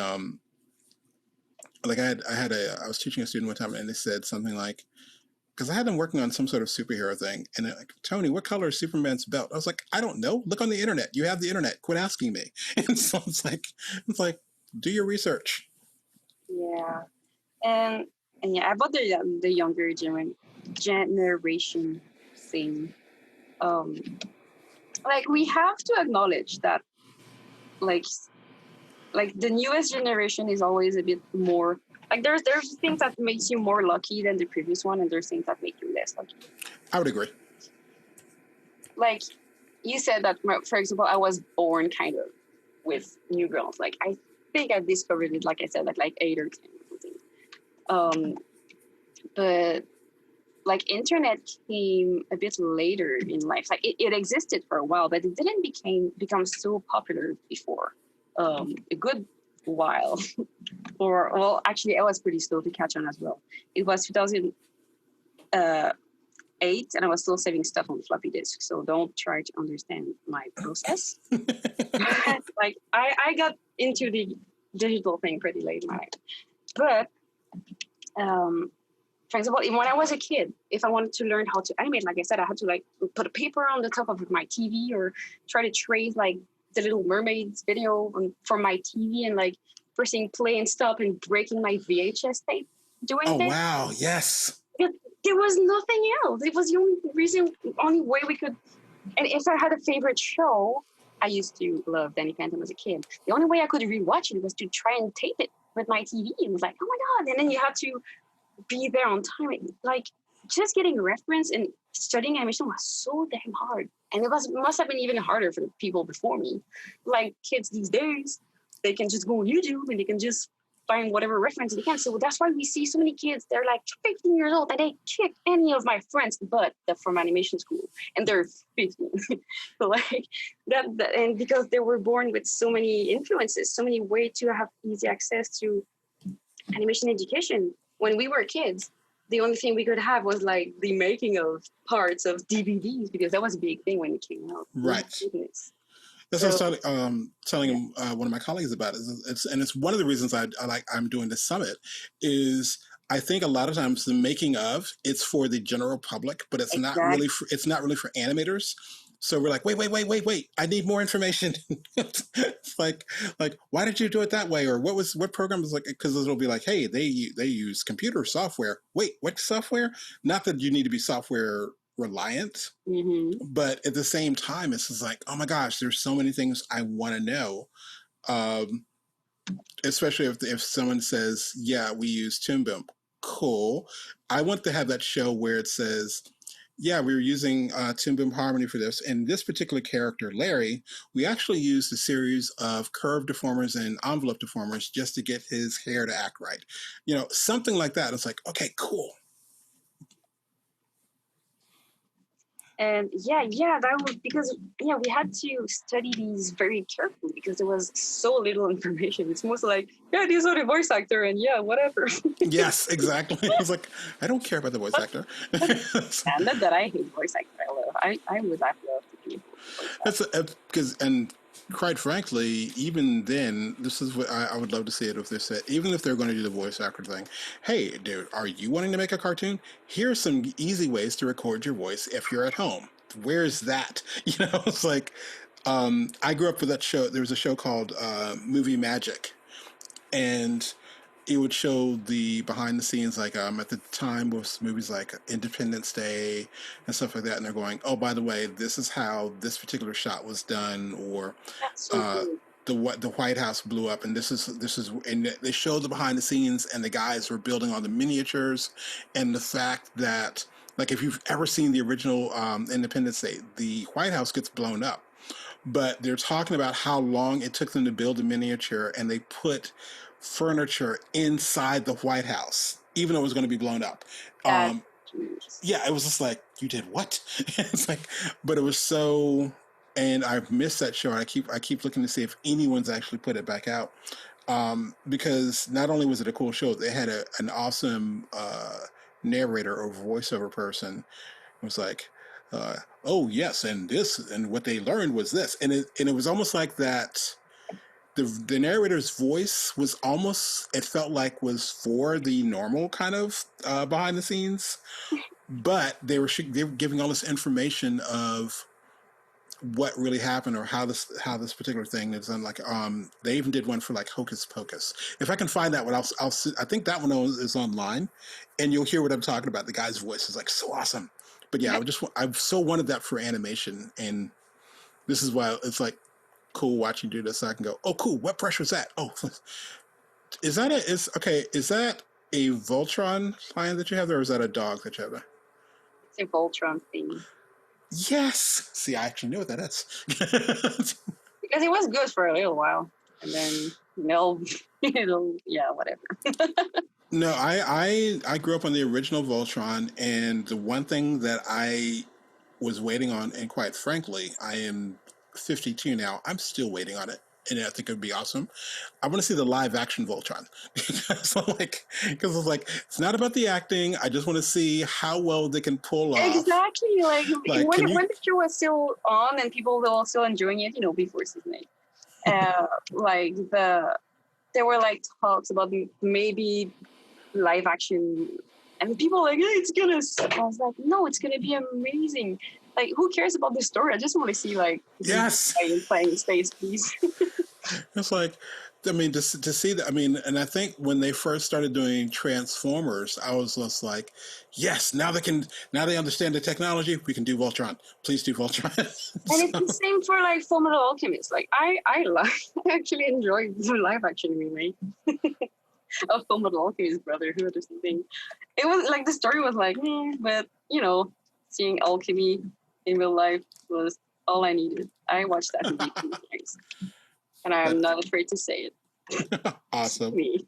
like I was teaching a student one time and they said something like, because I had them working on some sort of superhero thing, and they're like, Tony, what color is Superman's belt? I was like, I don't know. Look on the internet. You have the internet. Quit asking me. And so it's like, do your research. Yeah, and yeah, about the younger generation thing, like we have to acknowledge that, like the newest generation is always a bit more. Like there's things that makes you more lucky than the previous one, and there's things that make you less lucky. I would agree. Like you said that, for example, I was born kind of with New Girls. Like I think I discovered it, like I said, like 8 or 10 or something. But like internet came a bit later in life. Like it existed for a while, but it didn't become so popular before. A good while. Or well, actually, I was pretty slow to catch on as well. It was 2008, and I was still saving stuff on floppy disk. So don't try to understand my process. Like I got into the digital thing pretty late in my life. But for example, when I was a kid, if I wanted to learn how to animate, like I said, I had to like put a paper on the top of my TV or try to trace like the Little Mermaids video from my TV and like pressing play and stop and breaking my VHS tape doing Oh, that. wow. Yes. There was nothing else. It was the only way we could. And if I had a favorite show, I used to love Danny Phantom as a kid. The only way I could rewatch it was to try and tape it with my TV. It was like, oh my God. And then you had to be there on time. Like just getting reference and studying animation was so damn hard. And it must have been even harder for the people before me. Like kids these days, they can just go on YouTube and they can just find whatever reference they can. So that's why we see so many kids, they're like 15 years old and they kick any of my friends' butt from animation school. And they're 15. So like that, and because they were born with so many influences, so many ways to have easy access to animation education. When we were kids, the only thing we could have was like the making of parts of DVDs because that was a big thing when it came out. Right. That's what I was telling one of my colleagues about. It's one of the reasons I'm doing this summit is I think a lot of times the making of it's for the general public, but it's not really for animators. So we're like, wait! I need more information. It's like, why did you do it that way? Or what program is like? Because it'll be like, hey, they use computer software. Wait, what software? Not that you need to be software reliant, but at the same time, it's just like, oh my gosh, there's so many things I want to know. Especially if someone says, yeah, we use Toon Boom. Cool. I want to have that show where it says, yeah, we were using Toon Boom Harmony for this. And this particular character, Larry, we actually used a series of curve deformers and envelope deformers just to get his hair to act right. Something like that. It's like, okay, cool. And that was because we had to study these very carefully because there was so little information. It's mostly like, yeah, these are the voice actor and yeah, whatever. Yes, exactly. I was like, I don't care about the voice actor. And not that I hate voice actor. I would have loved to be that's because, and quite frankly, even then, this is what I would love to see it if they said, even if they're going to do the voice actor thing, hey, dude, are you wanting to make a cartoon? Here's some easy ways to record your voice if you're at home. Where's that? It's like, I grew up with that show. There was a show called Movie Magic, and it would show the behind the scenes, like at the time was movies like Independence Day and stuff like that, and they're going, oh, by the way, this is how this particular shot was done, or the White House blew up, and this is, and they showed the behind the scenes, and the guys were building on the miniatures, and the fact that, like, if you've ever seen the original Independence Day, the White House gets blown up, but they're talking about how long it took them to build a miniature, and they put furniture inside the White House, even though it was going to be blown up. Yeah, it was just like, you did what? It's like, but it was so, and I've missed that show. I keep looking to see if anyone's actually put it back out, because not only was it a cool show, they had an awesome narrator or voiceover person. It was like, oh yes, and this, and what they learned was this, and it was almost like that. The narrator's voice was almost, it felt like, was for the normal kind of behind the scenes, but they were giving all this information of what really happened or how this particular thing is done. Like they even did one for like Hocus Pocus. If I can find that one, I'll I think that one is online, and you'll hear what I'm talking about. The guy's voice is like so awesome. But yeah, I so wanted that for animation, and this is why it's like cool watching you do this. So I can go, oh cool, what brush was that? Oh, is that a Voltron lion that you have there, or is that a dog that you have there? It's a Voltron thing. Yes. See, I actually knew what that is. Because it was good for a little while, and then yeah, whatever. No, I grew up on the original Voltron, and the one thing that I was waiting on, and quite frankly, I am 52 now, I'm still waiting on it, and I think it would be awesome. I want to see the live action Voltron. because it's like, it's not about the acting. I just want to see how well they can pull off. Exactly. Like when the show was still on and people were still enjoying it, before season 8, there were like talks about maybe live action, and people were like, hey, it's gonna suck. I was like, no, it's gonna be amazing. Like, who cares about the story? I just want to see playing space, please. It's like, I mean, to see that, I mean, and I think when they first started doing Transformers, I was just like, yes, now they understand the technology. We can do Voltron. Please do Voltron. And it's the same for like Fullmetal Alchemist. Like I actually enjoyed the live action remake of Fullmetal Alchemist Brotherhood or something. It was like, the story was like, but seeing alchemy in real life was all I needed. I watched that movie 2 times. And I'm not afraid to say it. Awesome. Me.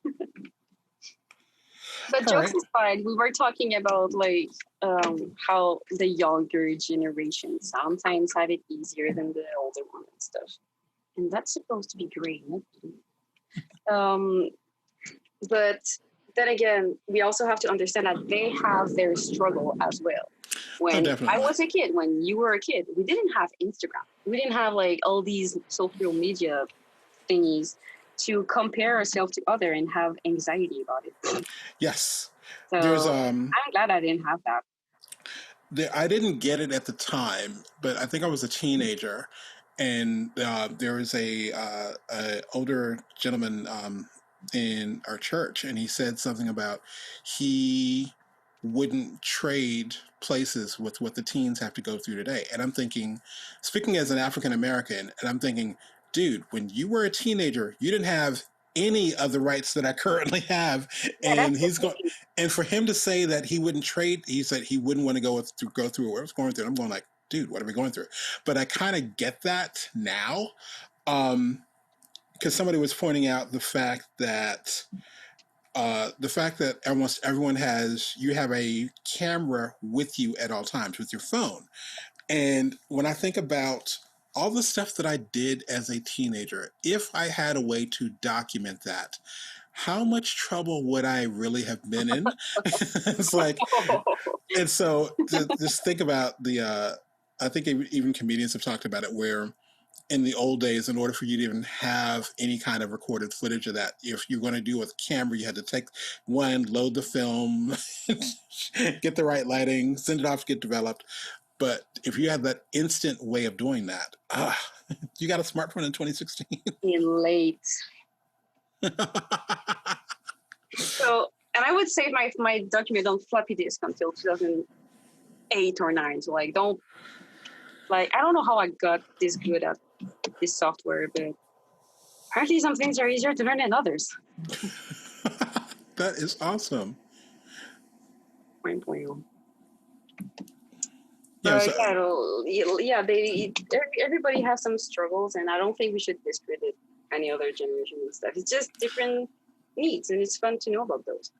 But jokes aside, we were talking about like how the younger generation sometimes have it easier than the older one and stuff. And that's supposed to be great. But then again, we also have to understand that they have their struggle as well. When I was a kid, when you were a kid, we didn't have Instagram. We didn't have like all these social media thingies to compare ourselves to other and have anxiety about it. Yes. So I'm glad I didn't have that. I didn't get it at the time, but I think I was a teenager, and there was a older gentleman in our church, and he said something about he wouldn't trade places with what the teens have to go through today. And I'm thinking, speaking as an African American, and I'm thinking, dude, when you were a teenager, you didn't have any of the rights that I currently have. And and for him to say that he wouldn't trade, he said he wouldn't want to go through what I was going through. I'm going like, dude, what are we going through? But I kind of get that now. Because somebody was pointing out the fact that almost everyone you have a camera with you at all times with your phone. And when I think about all the stuff that I did as a teenager, if I had a way to document that, how much trouble would I really have been in? It's like, and so just think about I think even comedians have talked about it, where in the old days, in order for you to even have any kind of recorded footage of that, if you're going to do it with camera, you had to load the film, get the right lighting, send it off to get developed. But if you had that instant way of doing that, you got a smartphone in 2016. Late. So, and I would save my document on floppy disk until 2008 or 9. So I don't know how I got this good at this software, but apparently some things are easier to learn than others. That is awesome. Everybody has some struggles, and I don't think we should discredit any other generation and stuff. It's just different needs, and it's fun to know about those.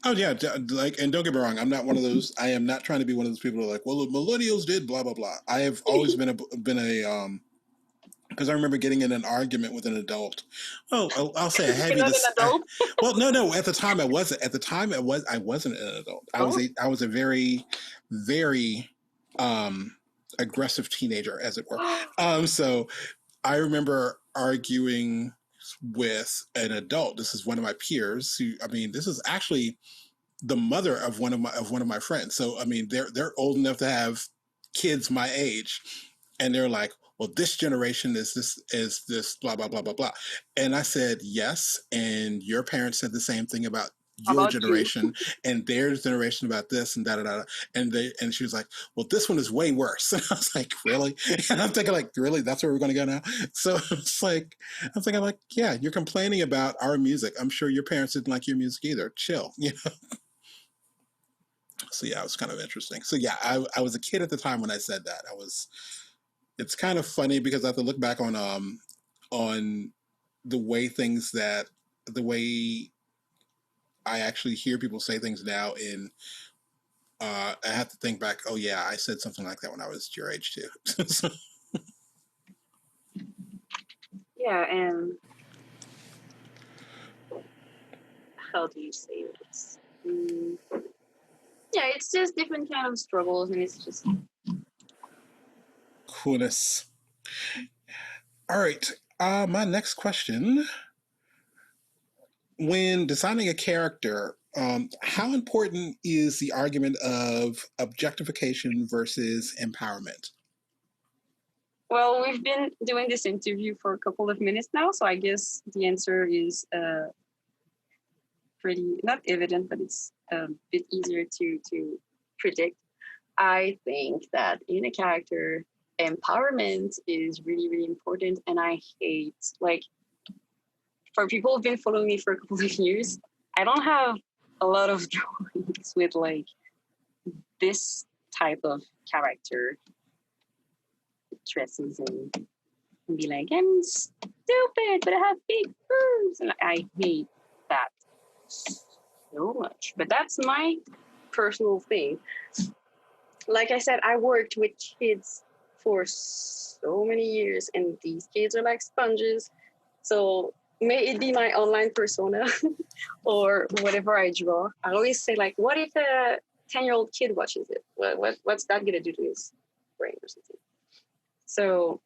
Oh yeah, like, and don't get me wrong, I'm not one of those. I am not trying to be one of those people who are like, well, the millennials did blah blah blah. I have always been a because I remember getting in an argument with an adult. Oh, I'll say a You're heavy. not an adult. Well, no. At the time, I wasn't. At the time, I wasn't an adult. I was a very, very aggressive teenager, as it were. So I remember arguing with an adult. This is one of my peers. Who, I mean, this is actually the mother of one of my friends. So I mean, they're old enough to have kids my age, and they're like, well, this generation is this blah blah blah blah blah. And I said yes, and your parents said the same thing about your generation and their generation about this and da da da. And she was like, well, this one is way worse. And I was like, really? And I'm thinking like, really? That's where we're going to go now? So it's like, I'm thinking like, yeah, you're complaining about our music. I'm sure your parents didn't like your music either. Chill, you know. So yeah, it was kind of interesting. So yeah, I was a kid at the time when I said that. It's kind of funny because I have to look back on the way I actually hear people say things now. I have to think back. Oh yeah, I said something like that when I was your age too. So, Yeah, and how do you say this? Yeah, it's just different kind of struggles, and it's just coolness. All right. My next question: when designing a character, how important is the argument of objectification versus empowerment? well, we've been doing this interview for a couple of minutes now, so I guess the answer is pretty not evident, but it's a bit easier to predict. I think that in a character, empowerment is really, really important. And I hate, like, for people who've been following me for a couple of years, I don't have a lot of drawings with like this type of character dresses and be like, I'm stupid, but I have big boobs. And I hate that so much. But that's my personal thing. Like I said, I worked with kids for so many years, and these kids are like sponges. So may it be my online persona or whatever I draw. I always say, like, what if a 10-year-old kid watches it? What's that going to do to his brain or something? So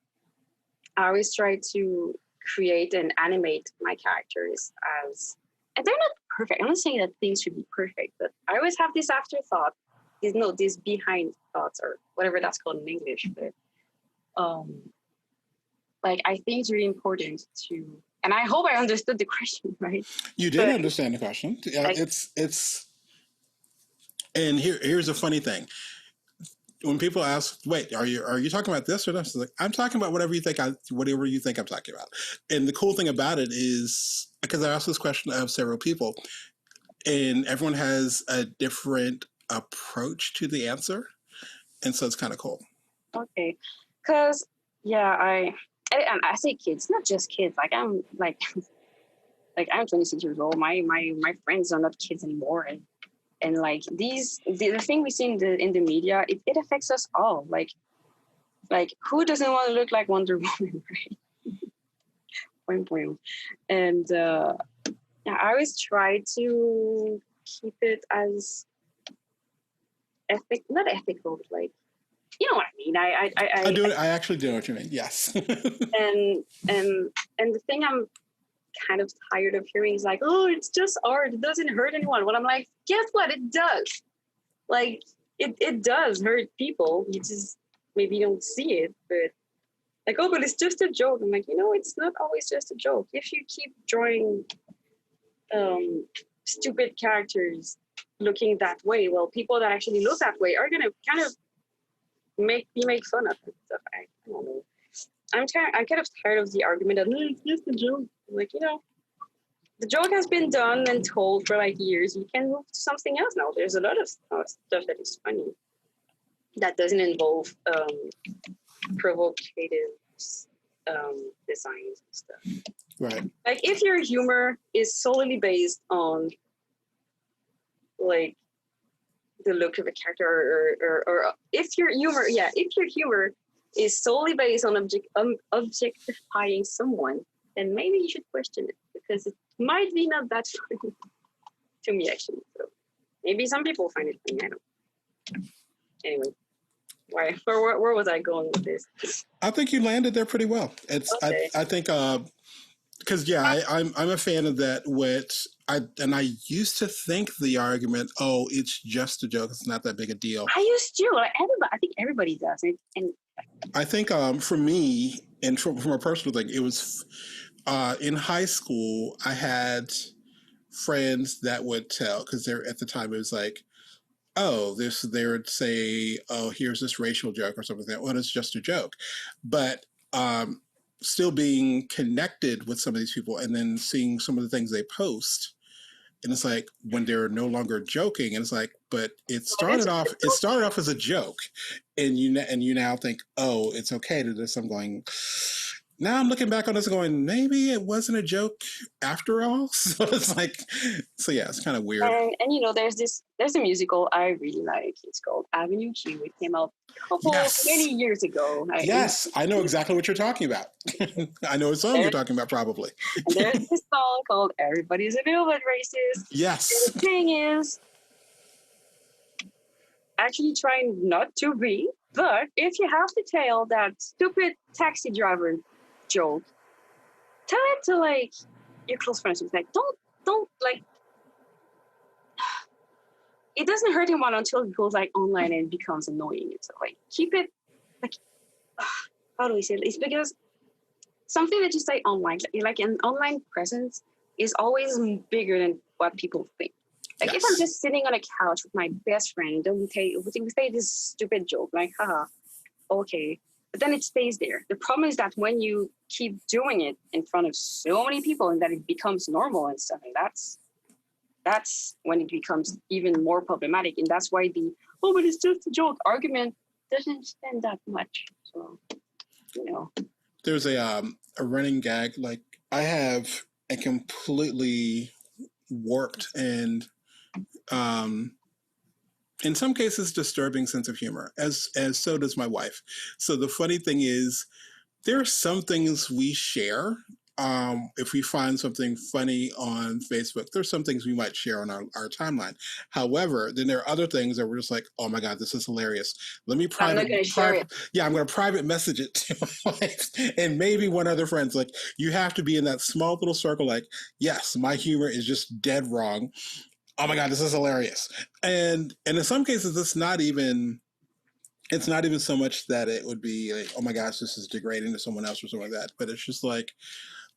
I always try to create and animate my characters as, and they're not perfect. I'm not saying that things should be perfect, but I always have this afterthought, these behind thoughts or whatever that's called in English. But like, I think it's really important to, and I hope I understood the question, right? You did understand the question. Yeah, like, it's and here's a funny thing. When people ask, "Wait, are you talking about this or this?" Like, I'm talking about whatever you think I'm talking about. And the cool thing about it is, because I asked this question of several people, and everyone has a different approach to the answer, and so it's kind of cool. Okay, because and I say kids, not just kids. Like I'm like I'm 26 years old. My friends are not kids anymore, and like the thing we see in the media, it affects us all. Like who doesn't want to look like Wonder Woman, right? Point point. And I always try to keep it as not ethical, but like, you know what I mean. I do. I actually do know what you mean. Yes. and the thing I'm kind of tired of hearing is like, oh, it's just art. It doesn't hurt anyone. Well, I'm like, guess what? It does. Like, it does hurt people. You just maybe don't see it, but like, oh, but it's just a joke. I'm like, it's not always just a joke. If you keep drawing stupid characters looking that way, well, people that actually look that way are gonna kind of make fun of it and stuff. I don't know. I'm kind of tired of the argument of it's just a joke. Like, the joke has been done and told for like years. You can move to something else now. There's a lot of stuff that is funny that doesn't involve provocative designs and stuff. Right. Like, if your humor is solely based on like the look of a character, or if your humor is solely based on objectifying someone, then maybe you should question it, because it might be not that funny to me, actually. So maybe some people find it funny. I don't know. Anyway, where was I going with this? I think you landed there pretty well. It's okay. I think because I'm a fan of that. I used to think the argument, oh, it's just a joke, it's not that big a deal. I used to. I think everybody does it, and I think for me, and from a personal thing, it was in high school. I had friends that would tell, because at the time it was like, oh, they would say, oh, here's this racial joke or something like that. Well, it's just a joke, but still being connected with some of these people, and then seeing some of the things they post. And it's like, when they're no longer joking, and it's like, but it started off as a joke, and you now think, oh, it's okay to do something. Going, now I'm looking back on this, going, maybe it wasn't a joke after all. So it's like, yeah, it's kind of weird. And there's a musical I really like. It's called Avenue Q. It came out many years ago. I know exactly what you're talking about. I know what song you're talking about, probably. And there's this song called Everybody's a Little Bit Racist. Yes. And the thing is, actually trying not to be, but if you have to tell that stupid taxi driver joke, tell it to like your close friends. Like, don't like, it doesn't hurt anyone until it goes like online and becomes annoying. It's like, keep it like, how do we say it? It's because something that you say online, like an online presence, is always bigger than what people think. Like, if I'm just sitting on a couch with my best friend, then we say this stupid joke, like, haha, okay. But then it stays there. The problem is that when you keep doing it in front of so many people, and that it becomes normal and stuff, and that's when it becomes even more problematic. And that's why but it's just a joke argument doesn't stand that much. So, There's a running gag. Like, I have a completely warped and in some cases disturbing sense of humor, as so does my wife. So the funny thing is, there are some things we share. If we find something funny on Facebook, there's some things we might share on our timeline. However, then there are other things that we're just like, oh my God, this is hilarious. Let me I'm not gonna share it. Yeah, I'm going to private message it to my wife and maybe one other friend. Like, you have to be in that small little circle. Like, yes, my humor is just dead wrong. Oh my God, this is hilarious. And in some cases, it's not even so much that it would be like, oh my gosh, this is degrading to someone else or something like that. But it's just like,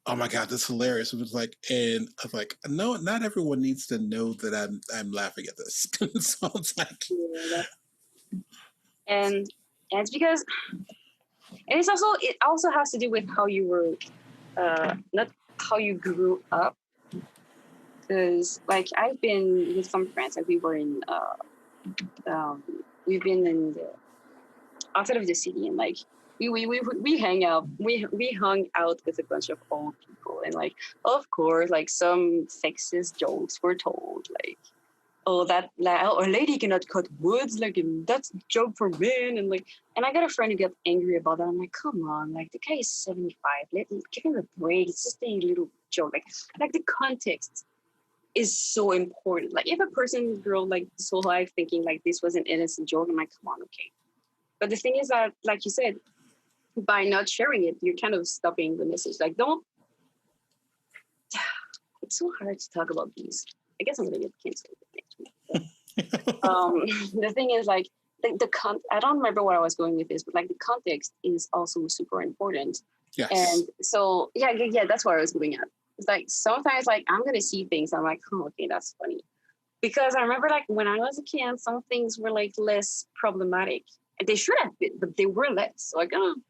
oh my God, that's hilarious. It was like, and I was like, no, not everyone needs to know that I'm laughing at this. So it's like, and it's because, and it also has to do with how you were, not how you grew up. Because like, I've been with some friends, like we've been in the outside of the city, and like we hung out with a bunch of old people, and like, of course, like some sexist jokes were told, like, oh, that a lady cannot cut woods, like, and that's a joke for men, and like, and I got a friend who got angry about that. I'm like, come on, like, the guy is 75, give him a break. It's just a little joke, like the context is so important. Like, if a person grew like this whole life thinking like this was an innocent joke, I'm like, come on, okay. But the thing is that, like you said, by not sharing it, you're kind of stopping the message. Like, don't. It's so hard to talk about these. I guess I'm gonna get canceled next week. The thing is, like, I don't remember where I was going with this, but like, the context is also super important. Yes. And so yeah, that's where I was going at. It's like, sometimes, like, I'm gonna see things, I'm like, oh, okay, that's funny, because I remember, like, when I was a kid, some things were like less problematic. They should have been, but they were less. So I kind of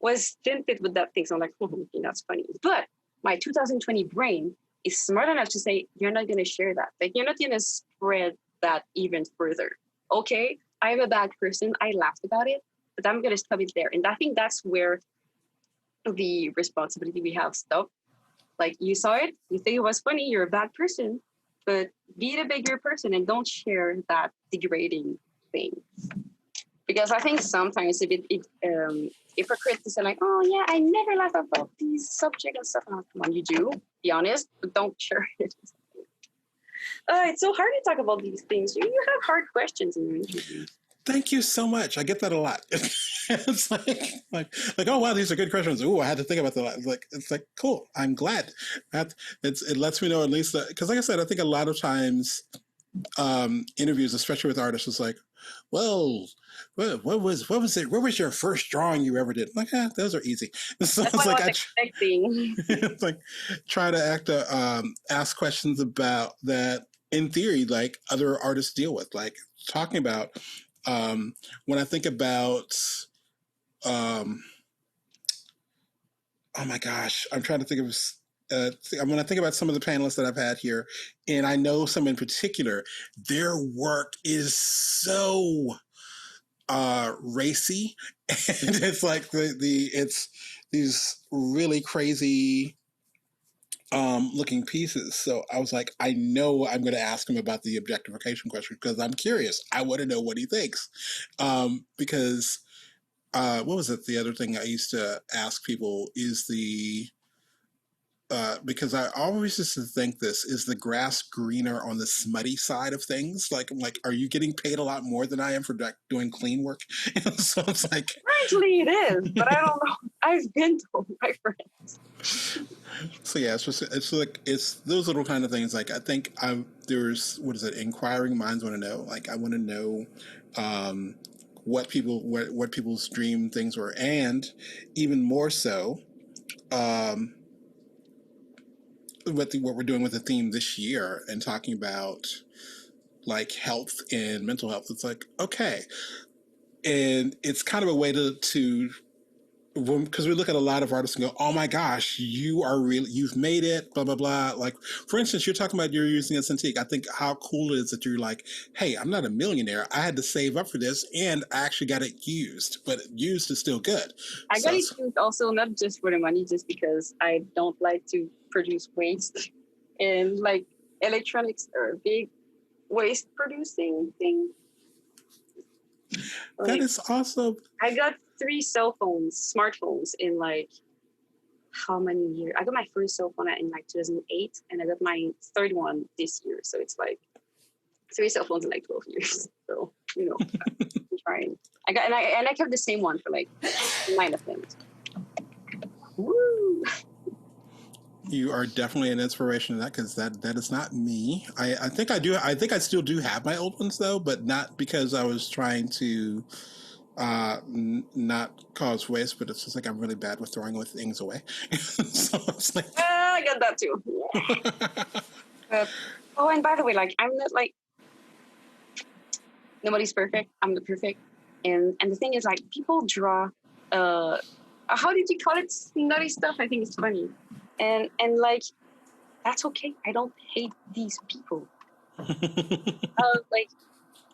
was tinted with that thing. So I'm like, oh, okay, that's funny. But my 2020 brain is smart enough to say, you're not going to share that. Like, you're not going to spread that even further. Okay, I'm a bad person. I laughed about it, but I'm going to stop it there. And I think that's where the responsibility we have stopped. Like, you saw it, you think it was funny, you're a bad person, but be the bigger person and don't share that degrading thing. Because I think sometimes hypocrites is like, oh yeah, I never laugh about these subjects and stuff. Oh, come on, you do. Be honest, but don't share it. It's so hard to talk about these things. You have hard questions in your interview. Thank you so much. I get that a lot. It's like, oh wow, these are good questions. Oh, I had to think about that. It's like cool. I'm glad that it lets me know at least that, because like I said, I think a lot of times interviews, especially with artists, is like, well, what was it? What was your first drawing you ever did? Like, those are easy. So That's it's what like I was expecting. it's like try to ask questions about that in theory, like other artists deal with, like talking about. When I think about, oh my gosh, I'm trying to think of, when I think about some of the panelists that I've had here, and I know some in particular, their work is so racy, and it's like it's these really crazy looking pieces. So I was like, I know I'm going to ask him about the objectification question because I'm curious. I want to know what he thinks. Because what was it? The other thing I used to ask people is because I always used to think this, is the grass greener on the smutty side of things? Like, I'm like, are you getting paid a lot more than I am for doing clean work? So it's like, Apparently it is, but I don't know. I've been told my friends. So yeah, it's those little kind of things. Like I think there's inquiring minds want to know. Like I want to know what people's dream things were, and even more so, what we're doing with the theme this year and talking about like health and mental health. It's like okay, and it's kind of a way to. Because we look at a lot of artists and go, oh my gosh, you've made it, blah, blah, blah. Like, for instance, you're talking about you're using a Cintiq. I think how cool it is that you're like, hey, I'm not a millionaire. I had to save up for this and I actually got it used, but used is still good. I got it used also not just for the money, just because I don't like to produce waste. And like electronics are a big waste producing thing. That is awesome. I got 3 smartphones in like how many years? I got my first cell phone in like 2008, and I got my third one this year. So it's like 3 cell phones in like 12 years. So I'm trying. I kept the same one for like 9 of them. Woo! You are definitely an inspiration to that, because that is not me. I think I do. I think I still do have my old ones though, but not because I was trying to not cause waste, but it's just like I'm really bad with throwing things away. So it's like I got that too. Yeah. And by the way, like I'm not like nobody's perfect. I'm not perfect, and the thing is like people draw. How did you call it? Nutty stuff. I think it's funny. And like, that's okay. I don't hate these people. Like,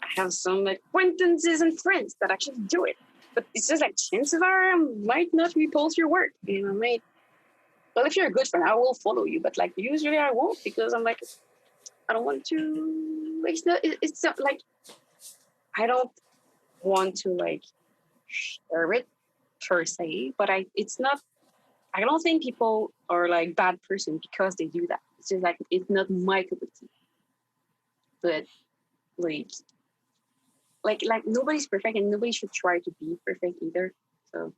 I have some acquaintances and friends that actually do it. But it's just like, chances are I might not repost your work. Well, if you're a good friend, I will follow you. But like, usually I won't, because I'm like, I don't want to, it's not like, I don't want to like share it per se, but I don't think people are like bad person because they do that. It's just like, it's not my cup of tea. But like nobody's perfect, and nobody should try to be perfect either. So,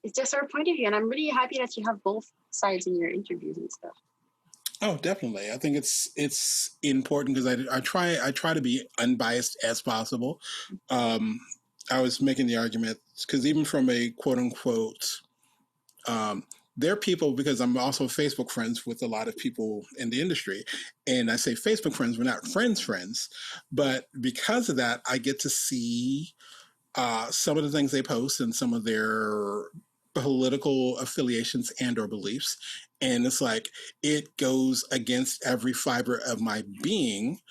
it's just our point of view, and I'm really happy that you have both sides in your interviews and stuff. Oh, definitely. I think it's important because I try to be unbiased as possible. I was making the argument because even from a quote unquote, there are people, because I'm also Facebook friends with a lot of people in the industry, and I say Facebook friends, we're not friends, but because of that, I get to see some of the things they post and some of their political affiliations and or beliefs, and it's like it goes against every fiber of my being,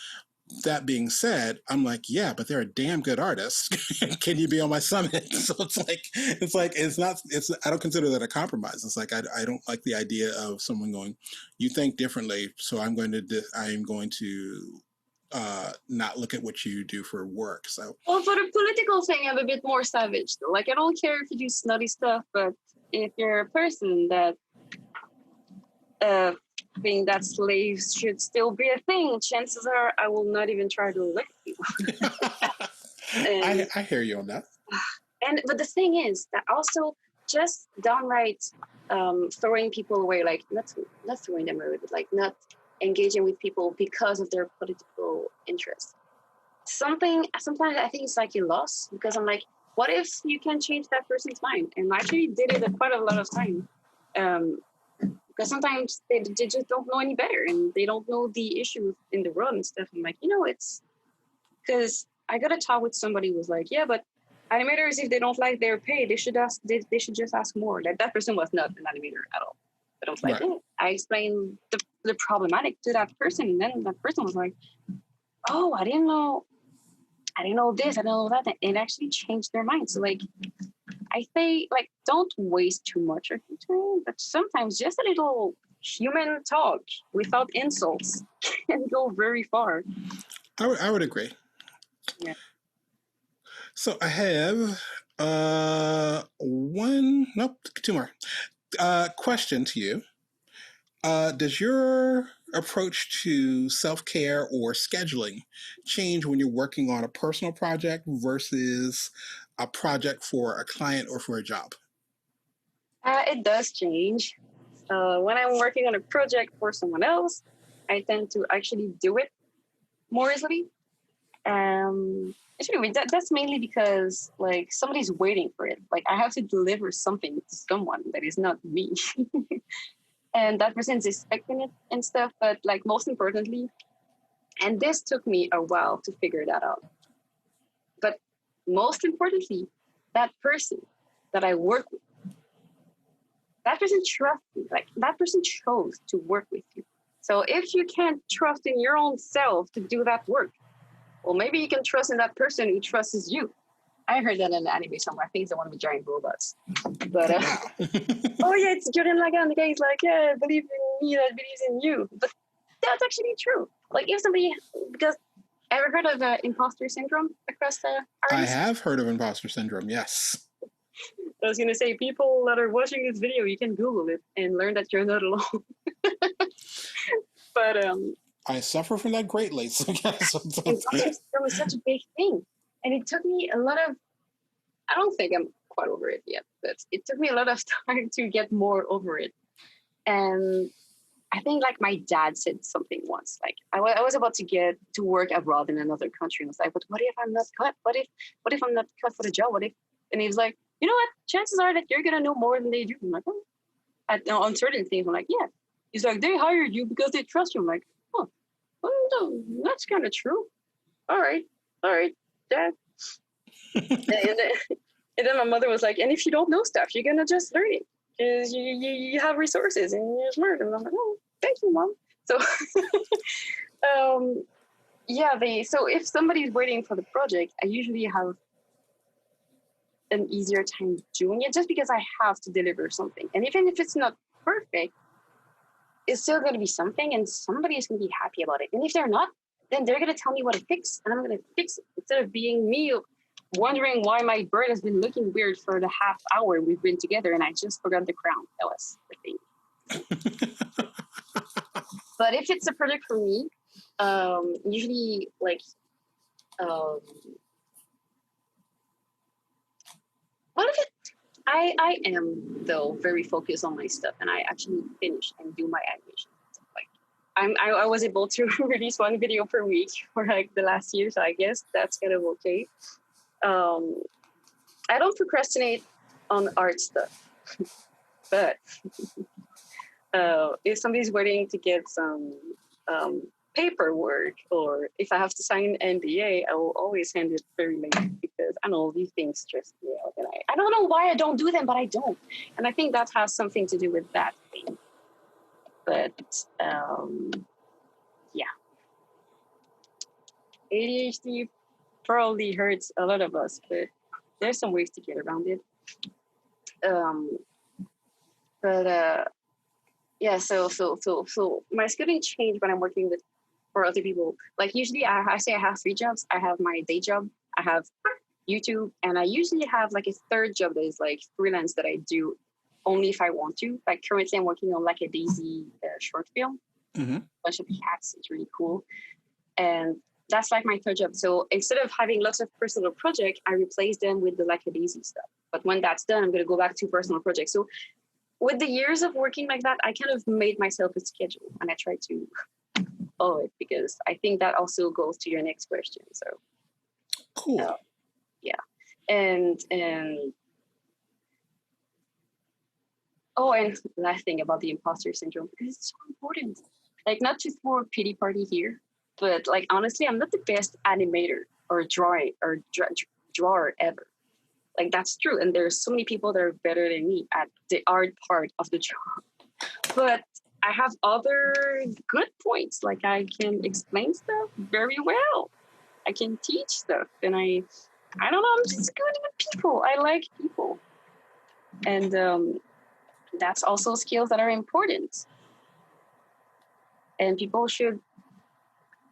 that being said, I'm like, yeah, but they're a damn good artist. Can you be on my summit? So I don't consider that a compromise. It's like, I don't like the idea of someone going, you think differently, so I'm going to not look at what you do for work. So, well, for the political thing, I'm a bit more savage though. Like, I don't care if you do snotty stuff, but if you're a person that think that slaves should still be a thing, chances are I will not even try to look at you. I hear you on that. But the thing is that also just downright throwing people away, like not throwing them away, but like not engaging with people because of their political interests. Sometimes I think it's like a loss, because I'm like, what if you can change that person's mind? And I actually did it quite a lot of time. Because sometimes they just don't know any better, and they don't know the issue in the world and stuff. I'm like, it's because I got a talk with somebody who was like, yeah, but animators, if they don't like their pay, they should just ask more. That person was not an animator at all. But I was like, right. I explained the problematic to that person, and then that person was like, oh, I didn't know this, I didn't know that. And it actually changed their mind. So like, I say, like, don't waste too much of your time, but sometimes just a little human talk without insults can go very far. I would agree. Yeah. So I have two more. Question to you. Does your approach to self-care or scheduling change when you're working on a personal project versus a project for a client or for a job? It does change. When I'm working on a project for someone else, I tend to actually do it more easily. Actually, that's mainly because like somebody's waiting for it. Like I have to deliver something to someone that is not me. And that person's expecting it and stuff. But like most importantly, and this took me a while to figure that out. But most importantly, that person that I work with, that person trusts me. Like that person chose to work with you. So if you can't trust in your own self to do that work, well, maybe you can trust in that person who trusts you. I heard that in an anime somewhere. I think it's the one with giant robots. But oh yeah, it's Jordan Lagan. The guy is like, yeah, believe in me that believes in you. But that's actually true. Like if somebody, because ever heard of imposter syndrome across the artists? I have heard of imposter syndrome. Yes. I was gonna say, people that are watching this video, you can Google it and learn that you're not alone. But I suffer from that greatly. So imposter syndrome is such a big thing. And it took me a lot of, I don't think I'm quite over it yet, but it took me a lot of time to get more over it. And I think like my dad said something once, like I was about to get to work abroad in another country. And I was like, but what if I'm not cut? What if I'm not cut for the job? And he was like, you know what? Chances are that you're going to know more than they do. I'm like, oh. On certain things, I'm like, yeah. He's like, they hired you because they trust you. I'm like, oh, no, that's kind of true. All right, Dad. and then my mother was like, and if you don't know stuff, you're gonna just learn it because you have resources and you're smart. And I'm like, oh, thank you, Mom. So so if somebody's waiting for the project, I usually have an easier time doing it just because I have to deliver something. And even if it's not perfect, it's still going to be something and somebody is going to be happy about it. And if they're not, then they're going to tell me what to fix, and I'm going to fix it instead of being me wondering why my bird has been looking weird for the half hour we've been together and I just forgot the crown. That was the thing. But if it's a project for me, usually like, what if it, I am though very focused on my stuff and I actually finish and do my animation. I was able to release one video per week for like the last year, so I guess that's kind of okay. I don't procrastinate on art stuff, but if somebody's waiting to get some paperwork, or if I have to sign an NDA, I will always hand it very late because I know these things stress me out, and I don't know why I don't do them, but I don't, and I think that has something to do with that thing. But yeah. ADHD probably hurts a lot of us, but there's some ways to get around it. But yeah, so my schedule changed when I'm working with for other people. Like usually I say I have 3 jobs. I have my day job, I have YouTube, and I usually have like a third job that is like freelance that I do only if I want to. Like currently I'm working on like a Daisy short film, bunch of cats. It's really cool. And that's like my third job. So instead of having lots of personal projects, I replace them with the like a Daisy stuff. But when that's done, I'm going to go back to personal projects. So with the years of working like that, I kind of made myself a schedule, and I try to follow it because I think that also goes to your next question. So cool. Yeah. And oh, and last thing about the imposter syndrome, because it's so important. Like, not to throw a pity party here, but like honestly, I'm not the best animator or drawer ever. Like, that's true. And there's so many people that are better than me at the art part of the job. But I have other good points. Like, I can explain stuff very well. I can teach stuff. And I don't know, I'm just good with people. I like people. And that's also skills that are important. And people should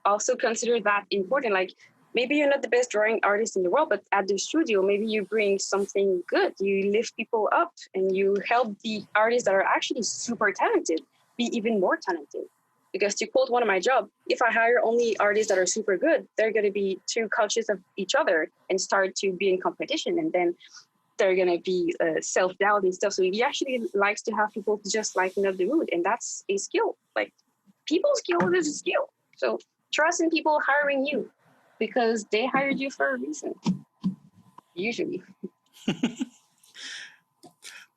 also consider that important. Like, maybe you're not the best drawing artist in the world, but at the studio, maybe you bring something good. You lift people up and you help the artists that are actually super talented be even more talented. Because to quote one of my jobs, if I hire only artists that are super good, they're going to be too conscious of each other and start to be in competition. And then they're going to be self-doubt and stuff. So he actually likes to have people just lighten up the mood. And that's a skill. Like, people skill is a skill. So trust in people hiring you because they hired you for a reason. Usually.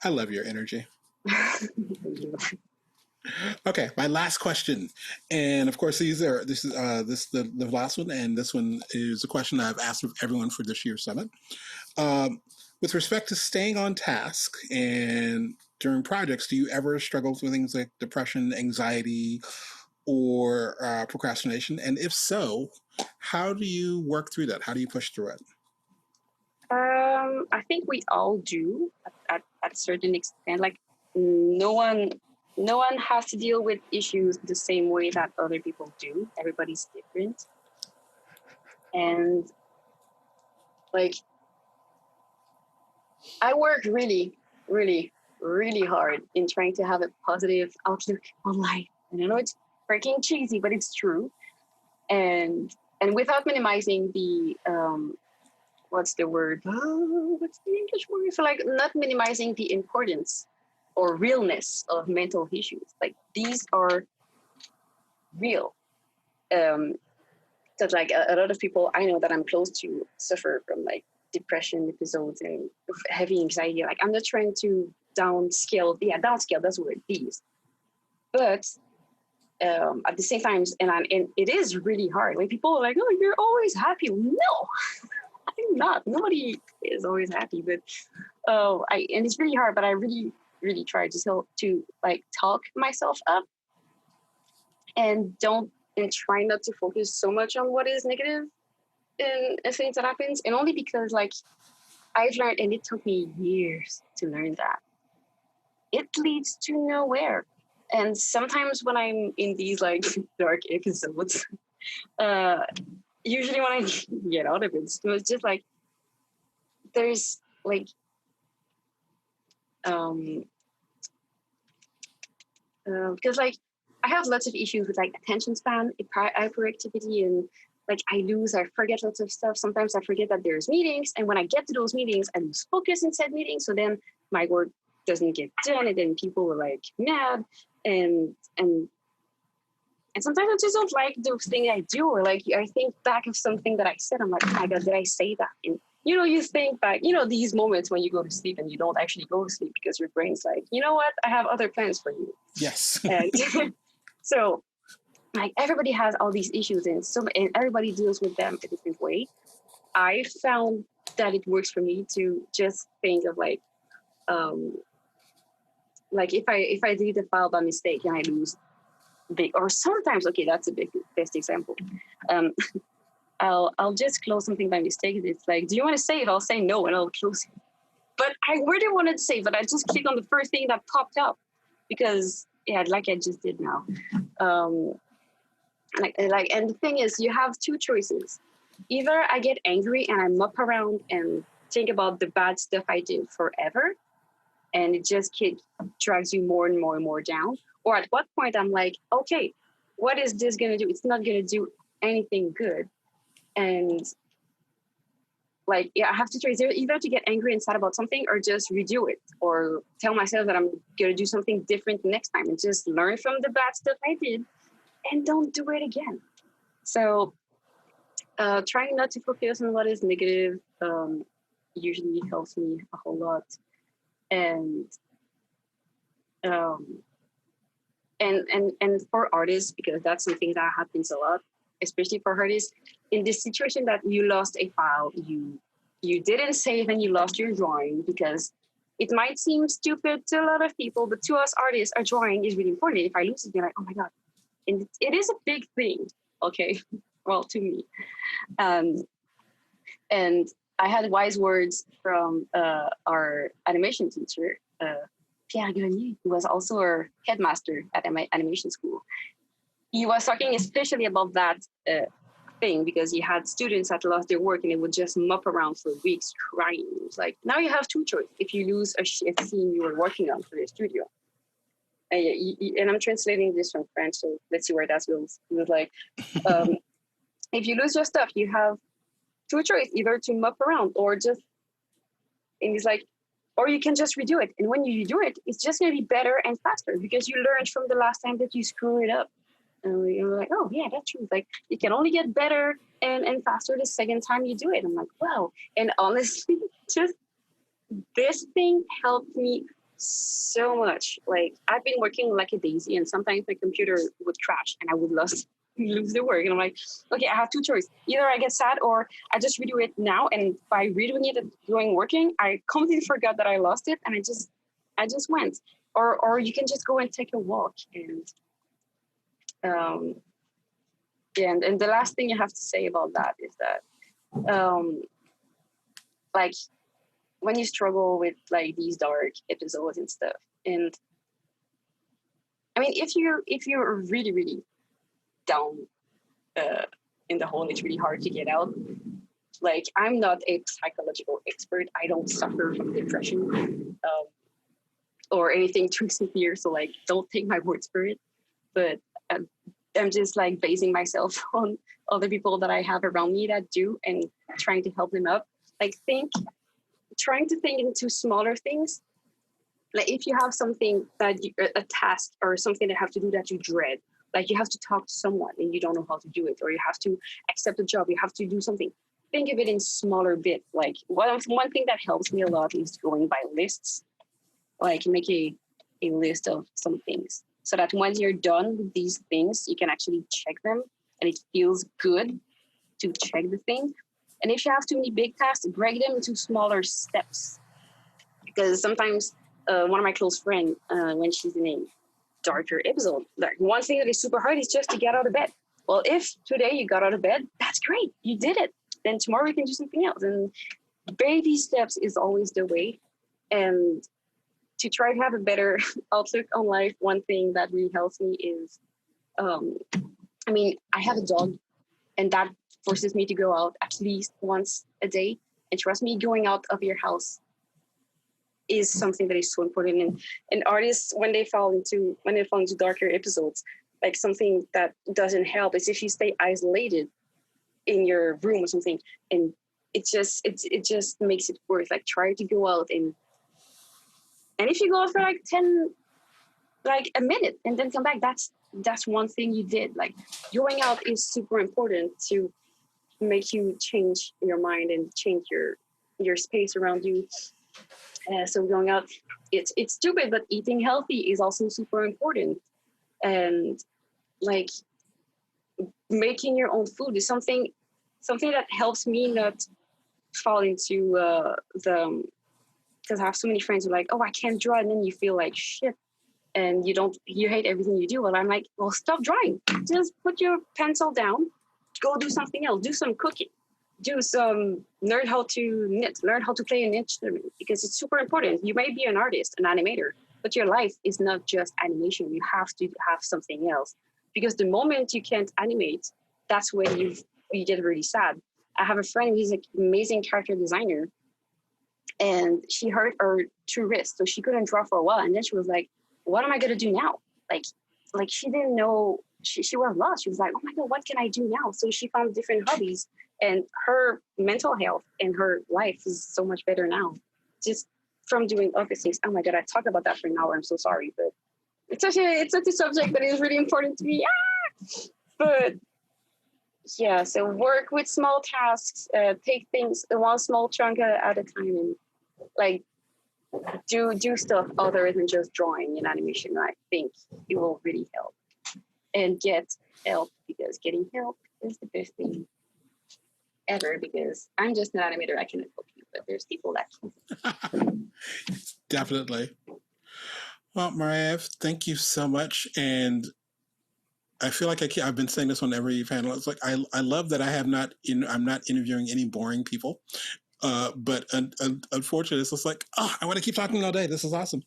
I love your energy. Okay, my last question, and of course this is the last one, and this one is a question I've asked of everyone for this year's summit. With respect to staying on task and during projects, do you ever struggle with things like depression, anxiety, or procrastination? And if so, how do you work through that? How do you push through it? I think we all do at a certain extent. Like, no one has to deal with issues the same way that other people do. Everybody's different. And like, I work really, really, really hard in trying to have a positive outlook on life. And I know it's freaking cheesy, but it's true. And without minimizing the what's the word? What's the English word? So like, not minimizing the importance or realness of mental issues. Like, these are real. Because like a lot of people I know that I'm close to suffer from like depression episodes and heavy anxiety. Like, I'm not trying to downscale, that's the word, these. But at the same time, and it is really hard. Like, people are like, oh, you're always happy. No, I'm not. Nobody is always happy. But and it's really hard, but I really, really try to like talk myself up and try not to focus so much on what is negative in things that happens. And only because like I've learned, and it took me years to learn that, it leads to nowhere. And sometimes when I'm in these like dark episodes, usually when I get out of it, it's just like there's like because like I have lots of issues with like attention span, hyperactivity, and like I forget lots of stuff. Sometimes I forget that there's meetings, and when I get to those meetings, I lose focus in said meetings. So then my work doesn't get done, and then people are like mad, and sometimes I just don't like those things I do, or like I think back of something that I said. I'm like, oh my God, did I say that? And you think back, these moments when you go to sleep and you don't actually go to sleep because your brain's like, you know what? I have other plans for you. Yes. And so like everybody has all these issues and everybody deals with them a different way. I found that it works for me to just think of like if I delete a file by mistake and I lose big, or sometimes, okay, that's a best example. I'll just close something by mistake. It's like, do you want to save? I'll say no, and I'll close it. But I really wanted to save, but I just clicked on the first thing that popped up because, yeah, like I just did now. And the thing is, you have two choices. Either I get angry and I mop around and think about the bad stuff I did forever, and it just drags you more and more and more down. Or at what point I'm like, okay, what is this going to do? It's not going to do anything good. And like, yeah, I have to choose either to get angry and sad about something or just redo it or tell myself that I'm going to do something different next time and just learn from the bad stuff I did and don't do it again. So trying not to focus on what is negative usually helps me a whole lot. And for artists, because that's something that happens a lot, especially for artists, in this situation that you lost a file, you didn't save and you lost your drawing, because it might seem stupid to a lot of people, but to us artists, our drawing is really important. If I lose it, you're like, oh my God. And it is a big thing, okay? Well, to me. And I had wise words from our animation teacher, Pierre Grenier, who was also our headmaster at my animation school. He was talking especially about that thing, because he had students that lost their work and they would just mop around for weeks crying. It was like, now you have two choices if you lose a scene you were working on for your studio. And I'm translating this from French, so let's see where that goes. It was like, if you lose your stuff, you have two choices, either to mop around or just, and he's like, or you can just redo it. And when you redo it, it's just going to be better and faster because you learned from the last time that you screwed it up. And you're like, oh, yeah, that's true. Like, you can only get better and faster the second time you do it. I'm like, wow. And honestly, just this thing helped me so much. Like, I've been working like a daisy, and sometimes my computer would crash and I would lose the work. And I'm like, okay, I have two choices. Either I get sad or I just redo it now. And by redoing it and working, I completely forgot that I lost it. And I just went. Or you can just go and take a walk. And the last thing you have to say about that is that like, when you struggle with like these dark episodes and stuff, and I mean, if you're really, really down in the hole, it's really hard to get out. Like, I'm not a psychological expert. I don't suffer from depression or anything too severe, so like, don't take my words for it. But I'm just like basing myself on other people that I have around me that do, and trying to help them up. Like, trying to think into smaller things. Like, if you have something a task or something that you have to do that you dread, like you have to talk to someone and you don't know how to do it, or you have to accept a job, you have to do something. Think of it in smaller bits. Like, one thing that helps me a lot is going by lists. Like, make a list of some things, so that when you're done with these things, you can actually check them, and it feels good to check the thing. And if you have too many big tasks, break them into smaller steps. Because sometimes one of my close friends, when she's in a darker episode, like, one thing that is super hard is just to get out of bed. Well, if today you got out of bed, that's great. You did it. Then tomorrow you can do something else. And baby steps is always the way. And to try to have a better outlook on life, one thing that really helps me is, I mean, I have a dog, and that forces me to go out at least once a day. And trust me, going out of your house is something that is so important. And artists, when they fall into darker episodes, like, something that doesn't help is if you stay isolated in your room or something, and it just makes it worse. Like, try to go out, and if you go out for like a minute and then come back, that's one thing you did. Like, going out is super important to make you change your mind and change your space around you. So going out, it's stupid, but eating healthy is also super important. And like, making your own food is something that helps me not fall into because I have so many friends who are like, oh, I can't draw, and then you feel like shit, and you hate everything you do. Well, I'm like, well, stop drawing. Just put your pencil down, go do something else, do some cooking, learn how to knit, learn how to play an instrument, because it's super important. You may be an artist, an animator, but your life is not just animation. You have to have something else, because the moment you can't animate, that's when you get really sad. I have a friend who's an amazing character designer, and she hurt her two wrists, so she couldn't draw for a while. And then she was like, what am I going to do now? Like she didn't know, she was lost. She was like, oh my God, what can I do now? So she found different hobbies, and her mental health and her life is so much better now, just from doing other things. Oh my God, I talk about that for an hour. I'm so sorry, but it's such a subject that is really important to me. But yeah, so work with small tasks, take things one small chunk at a time, and like do stuff other than just drawing and animation. I think it will really help, and get help, because getting help is the best thing ever, because I'm just an animator. I cannot help you, but there's people that can. Definitely. Well, Mariah, thank you so much. And I feel like I've been saying this on every panel. It's like, I love that I'm not interviewing any boring people. But unfortunately, it's just like, I want to keep talking all day. This is awesome.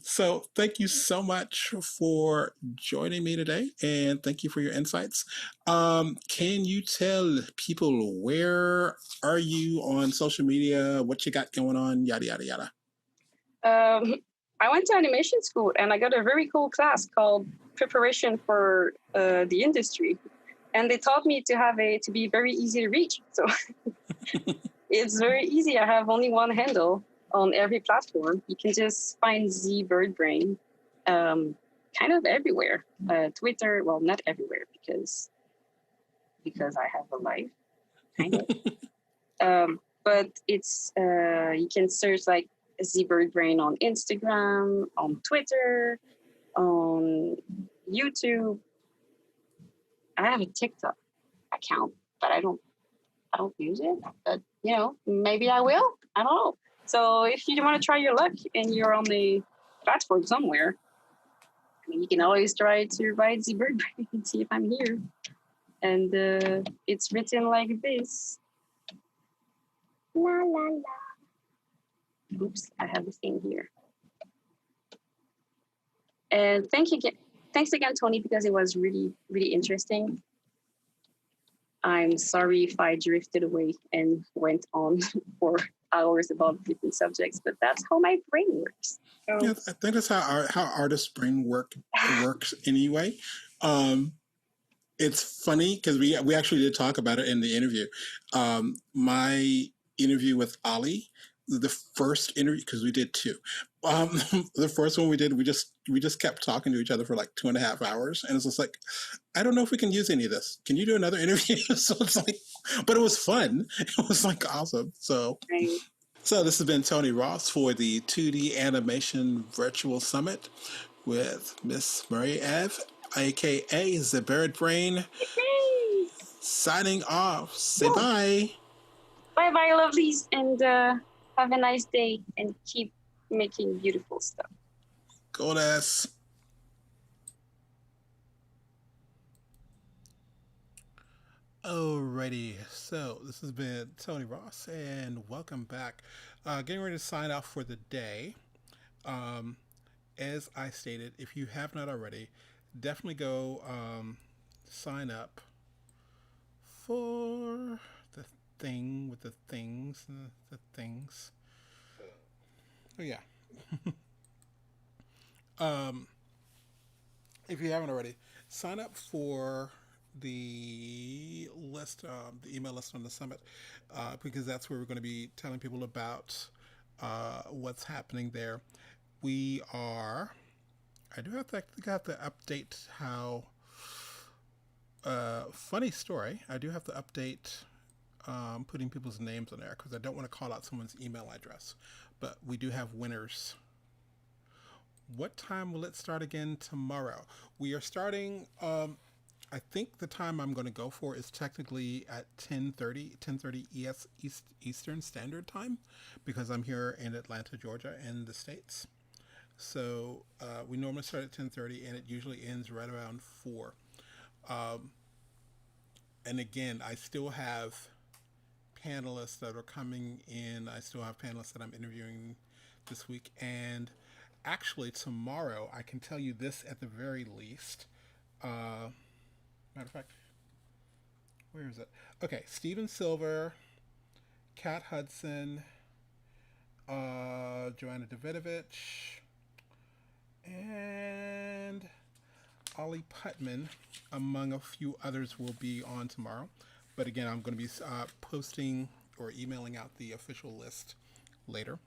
So thank you so much for joining me today, and thank you for your insights. Can you tell people, where are you on social media, what you got going on, yada, yada, yada? I went to animation school, and I got a very cool class called Preparation for the Industry. And they taught me to be very easy to reach. So it's very easy. I have only one handle on every platform. You can just find Z Bird Brain kind of everywhere. Twitter, well, not everywhere, because I have a life, kind of. But it's you can search like Z Bird Brain on Instagram, on Twitter, on YouTube. I have a TikTok account, but I don't use it. But maybe I will. I don't know. So if you want to try your luck and you're on the platform somewhere, you can always try to write the bird brain and see if I'm here. And it's written like this. La la la. Oops, I have the thing here. And thanks again, Tony, because it was really, really interesting. I'm sorry if I drifted away and went on for hours about different subjects, but that's how my brain works. So, yeah, I think that's how artists' brain works anyway. It's funny because we actually did talk about it in the interview. My interview with Ali, the first interview, because we did two. The first one we did, we just kept talking to each other for like 2.5 hours, and it's just like, I don't know if we can use any of this. Can you do another interview? So it's like, but it was fun. It was like awesome. So. right. So this has been Tony Ross for the 2D Animation Virtual Summit with Miss Marie-Eve, aka the Bird Brain, signing off. Say bye. Bye bye, lovelies, and have a nice day, and keep making beautiful stuff. Goddess. Alrighty, so this has been Tony Ross, and welcome back. Getting ready to sign off for the day. As I stated, if you have not already, definitely go sign up for the thing with the things. Oh yeah. If you haven't already, sign up for the list, the email list on the summit, because that's where we're going to be telling people about what's happening there. I do have to update how, funny story, I do have to update putting people's names on there, because I don't want to call out someone's email address, but we do have winners. What time will it start again tomorrow? We are starting, I think the time I'm going to go for is technically at 10:30 Eastern Standard Time, because I'm here in Atlanta, Georgia, in the States. So we normally start at 10:30, and it usually ends right around 4. And again, I still have panelists that are coming in. I still have panelists that I'm interviewing this week. And actually, tomorrow, I can tell you this at the very least. Matter of fact, where is it? Okay, Steven Silver, Kat Hudson, Joanna Davidovich, and Ollie Putman, among a few others, will be on tomorrow. But again, I'm going to be posting or emailing out the official list later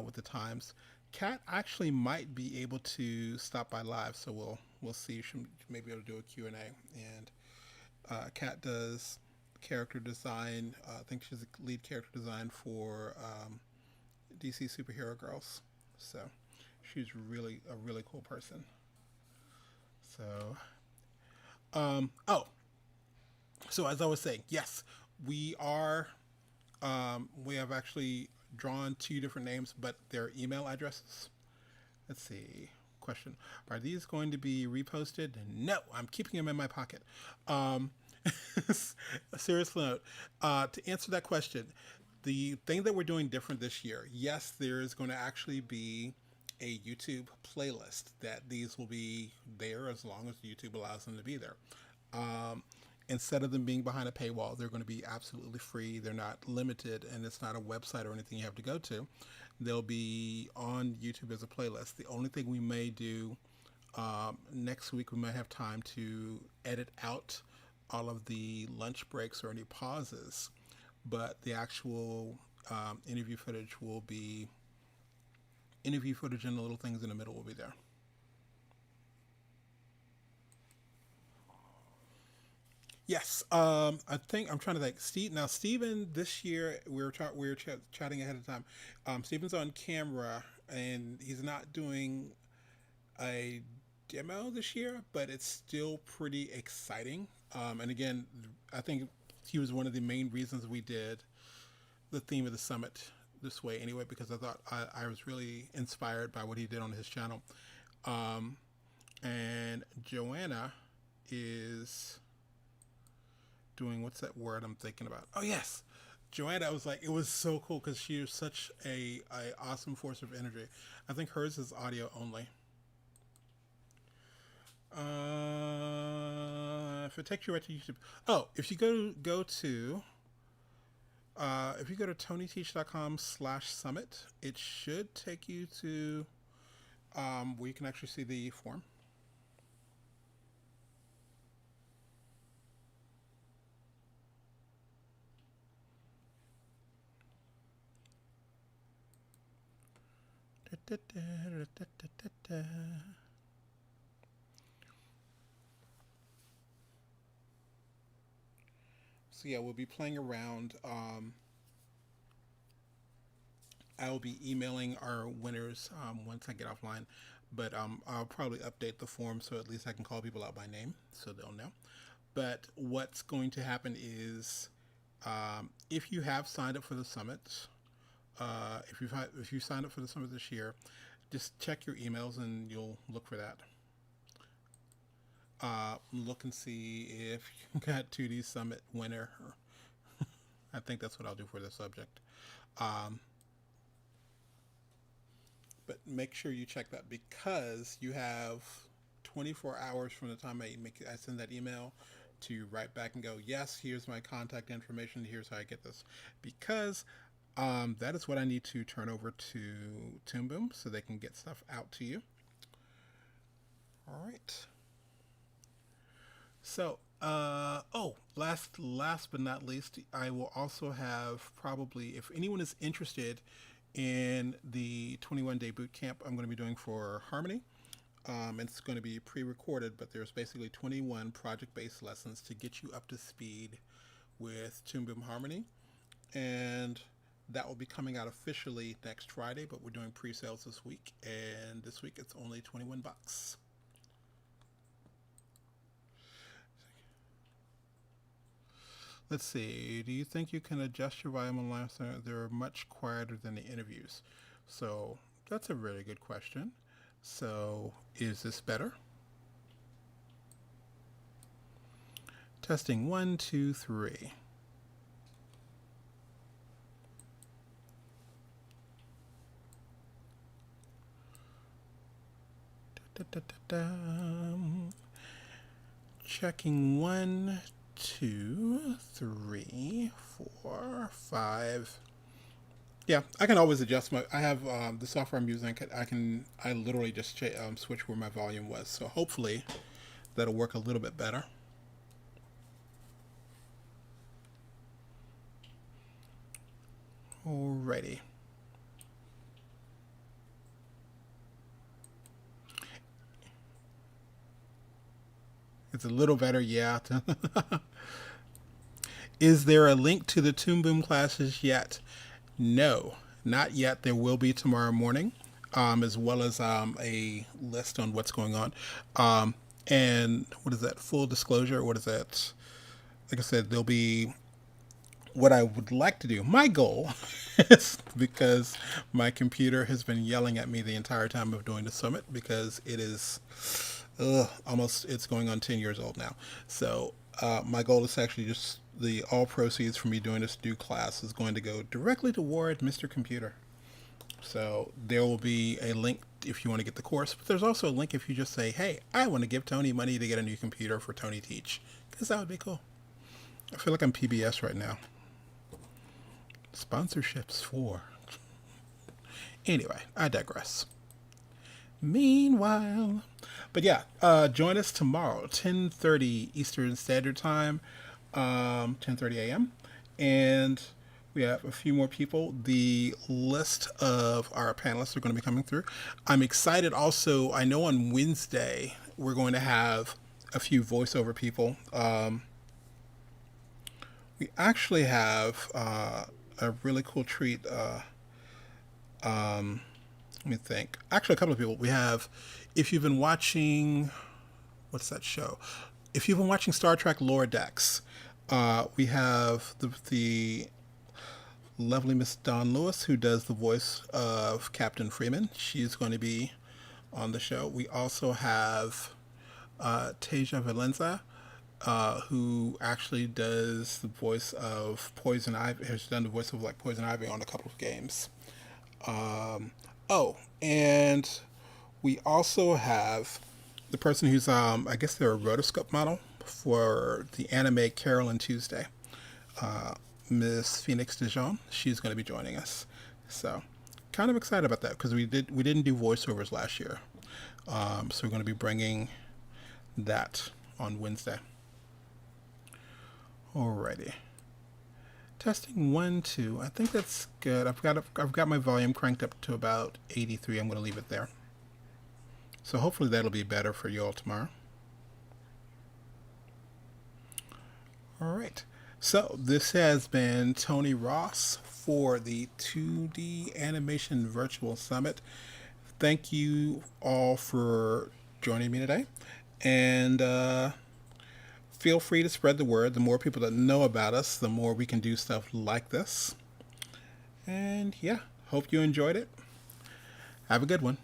with the times. Kat actually might be able to stop by live, so we'll see. She may be able to do a Q&A. And Kat does character design. I think she's the lead character design for DC Superhero Girls. So she's really a really cool person. So, so as I was saying, yes, we are, we have actually drawn 2 different names, but their email addresses. Let's see. Question: are these going to be reposted? No, I'm keeping them in my pocket. Serious note. To answer that question, the thing that we're doing different this year, yes, there is going to actually be a YouTube playlist that these will be there as long as YouTube allows them to be there. Instead of them being behind a paywall, they're going to be absolutely free. They're not limited, and it's not a website or anything you have to go to. They'll be on YouTube as a playlist. The only thing we may do next week, we might have time to edit out all of the lunch breaks or any pauses, but the actual interview footage will be interview footage, and the little things in the middle will be there. Yes, I think I'm trying to think. Steven, this year we were chatting ahead of time. Steven's on camera, and he's not doing a demo this year, but it's still pretty exciting. And again, I think he was one of the main reasons we did the theme of the summit this way anyway, because I thought I was really inspired by what he did on his channel. And Joanna is doing, what's that word I'm thinking about? Oh yes, Joanna. Was like, it was so cool because she was such a awesome force of energy. I think hers is audio only. If it takes you right to YouTube. Oh, if you go to if you go to tonyteach.com/summit, it should take you to where you can actually see the form. So yeah, we'll be playing around. I'll be emailing our winners once I get offline, but I'll probably update the form so at least I can call people out by name so they'll know. But what's going to happen is, if you have signed up for the summit, if you signed up for the summit this year, just check your emails and you'll look for that. Look and see if you got 2D Summit winner. I think that's what I'll do for the subject. But make sure you check that, because you have 24 hours from the time I send that email to write back and go, yes, here's my contact information, here's how I get this. Because that is what I need to turn over to Toon Boom so they can get stuff out to you. All right. So, last but not least, I will also have, probably, if anyone is interested in the 21-day boot camp I'm going to be doing for Harmony. It's going to be pre-recorded, but there's basically 21 project-based lessons to get you up to speed with Toon Boom Harmony. And that will be coming out officially next Friday, but we're doing pre-sales this week. And this week it's only $21. Let's see. Do you think you can adjust your volume online? They're much quieter than the interviews. So that's a really good question. So is this better? Testing 1, 2, 3. Da, da, da, da. Checking 1, 2, 3, 4, 5. Yeah, I can always adjust my. I have the software I'm using. I literally just switch where my volume was. So hopefully that'll work a little bit better. Alrighty. It's a little better, yeah. Is there a link to the Toon Boom classes yet? No, not yet. There will be tomorrow morning, as well as a list on what's going on. And what is that? Full disclosure? What is that? Like I said, there'll be what I would like to do. My goal is, because my computer has been yelling at me the entire time of doing the summit, because it is almost, it's going on 10 years old now. So my goal is actually just all proceeds from me doing this new class is going to go directly toward Mr. Computer. So there will be a link if you want to get the course, but there's also a link if you just say, hey, I want to give Tony money to get a new computer for Tony Teach, because that would be cool. I feel like I'm PBS right now. Sponsorships for. Anyway, I digress. Meanwhile, but yeah, join us tomorrow, 10:30 Eastern Standard Time, 10:30 a.m. And we have a few more people. The list of our panelists are going to be coming through. I'm excited also. I know on Wednesday we're going to have a few voiceover people. We actually have a really cool treat. Let me think. Actually, a couple of people. We have, if you've been watching, what's that show? If you've been watching Star Trek Lower Decks, we have the lovely Miss Dawn Lewis, who does the voice of Captain Freeman. She's going to be on the show. We also have Tasia Valenza, who actually does the voice of Poison Ivy, has done the voice of like Poison Ivy on a couple of games. And we also have the person who's, I guess they're a rotoscope model for the anime Carol and Tuesday. Miss Phoenix Dijon, she's going to be joining us. So kind of excited about that, because we didn't do voiceovers last year. So we're going to be bringing that on Wednesday. Alrighty. Testing 1, 2. I think that's good. I've got my volume cranked up to about 83. I'm going to leave it there. So hopefully that'll be better for you all tomorrow. All right. So this has been Tony Ross for the 2D Animation Virtual Summit. Thank you all for joining me today. And feel free to spread the word. The more people that know about us, the more we can do stuff like this. And yeah, hope you enjoyed it. Have a good one.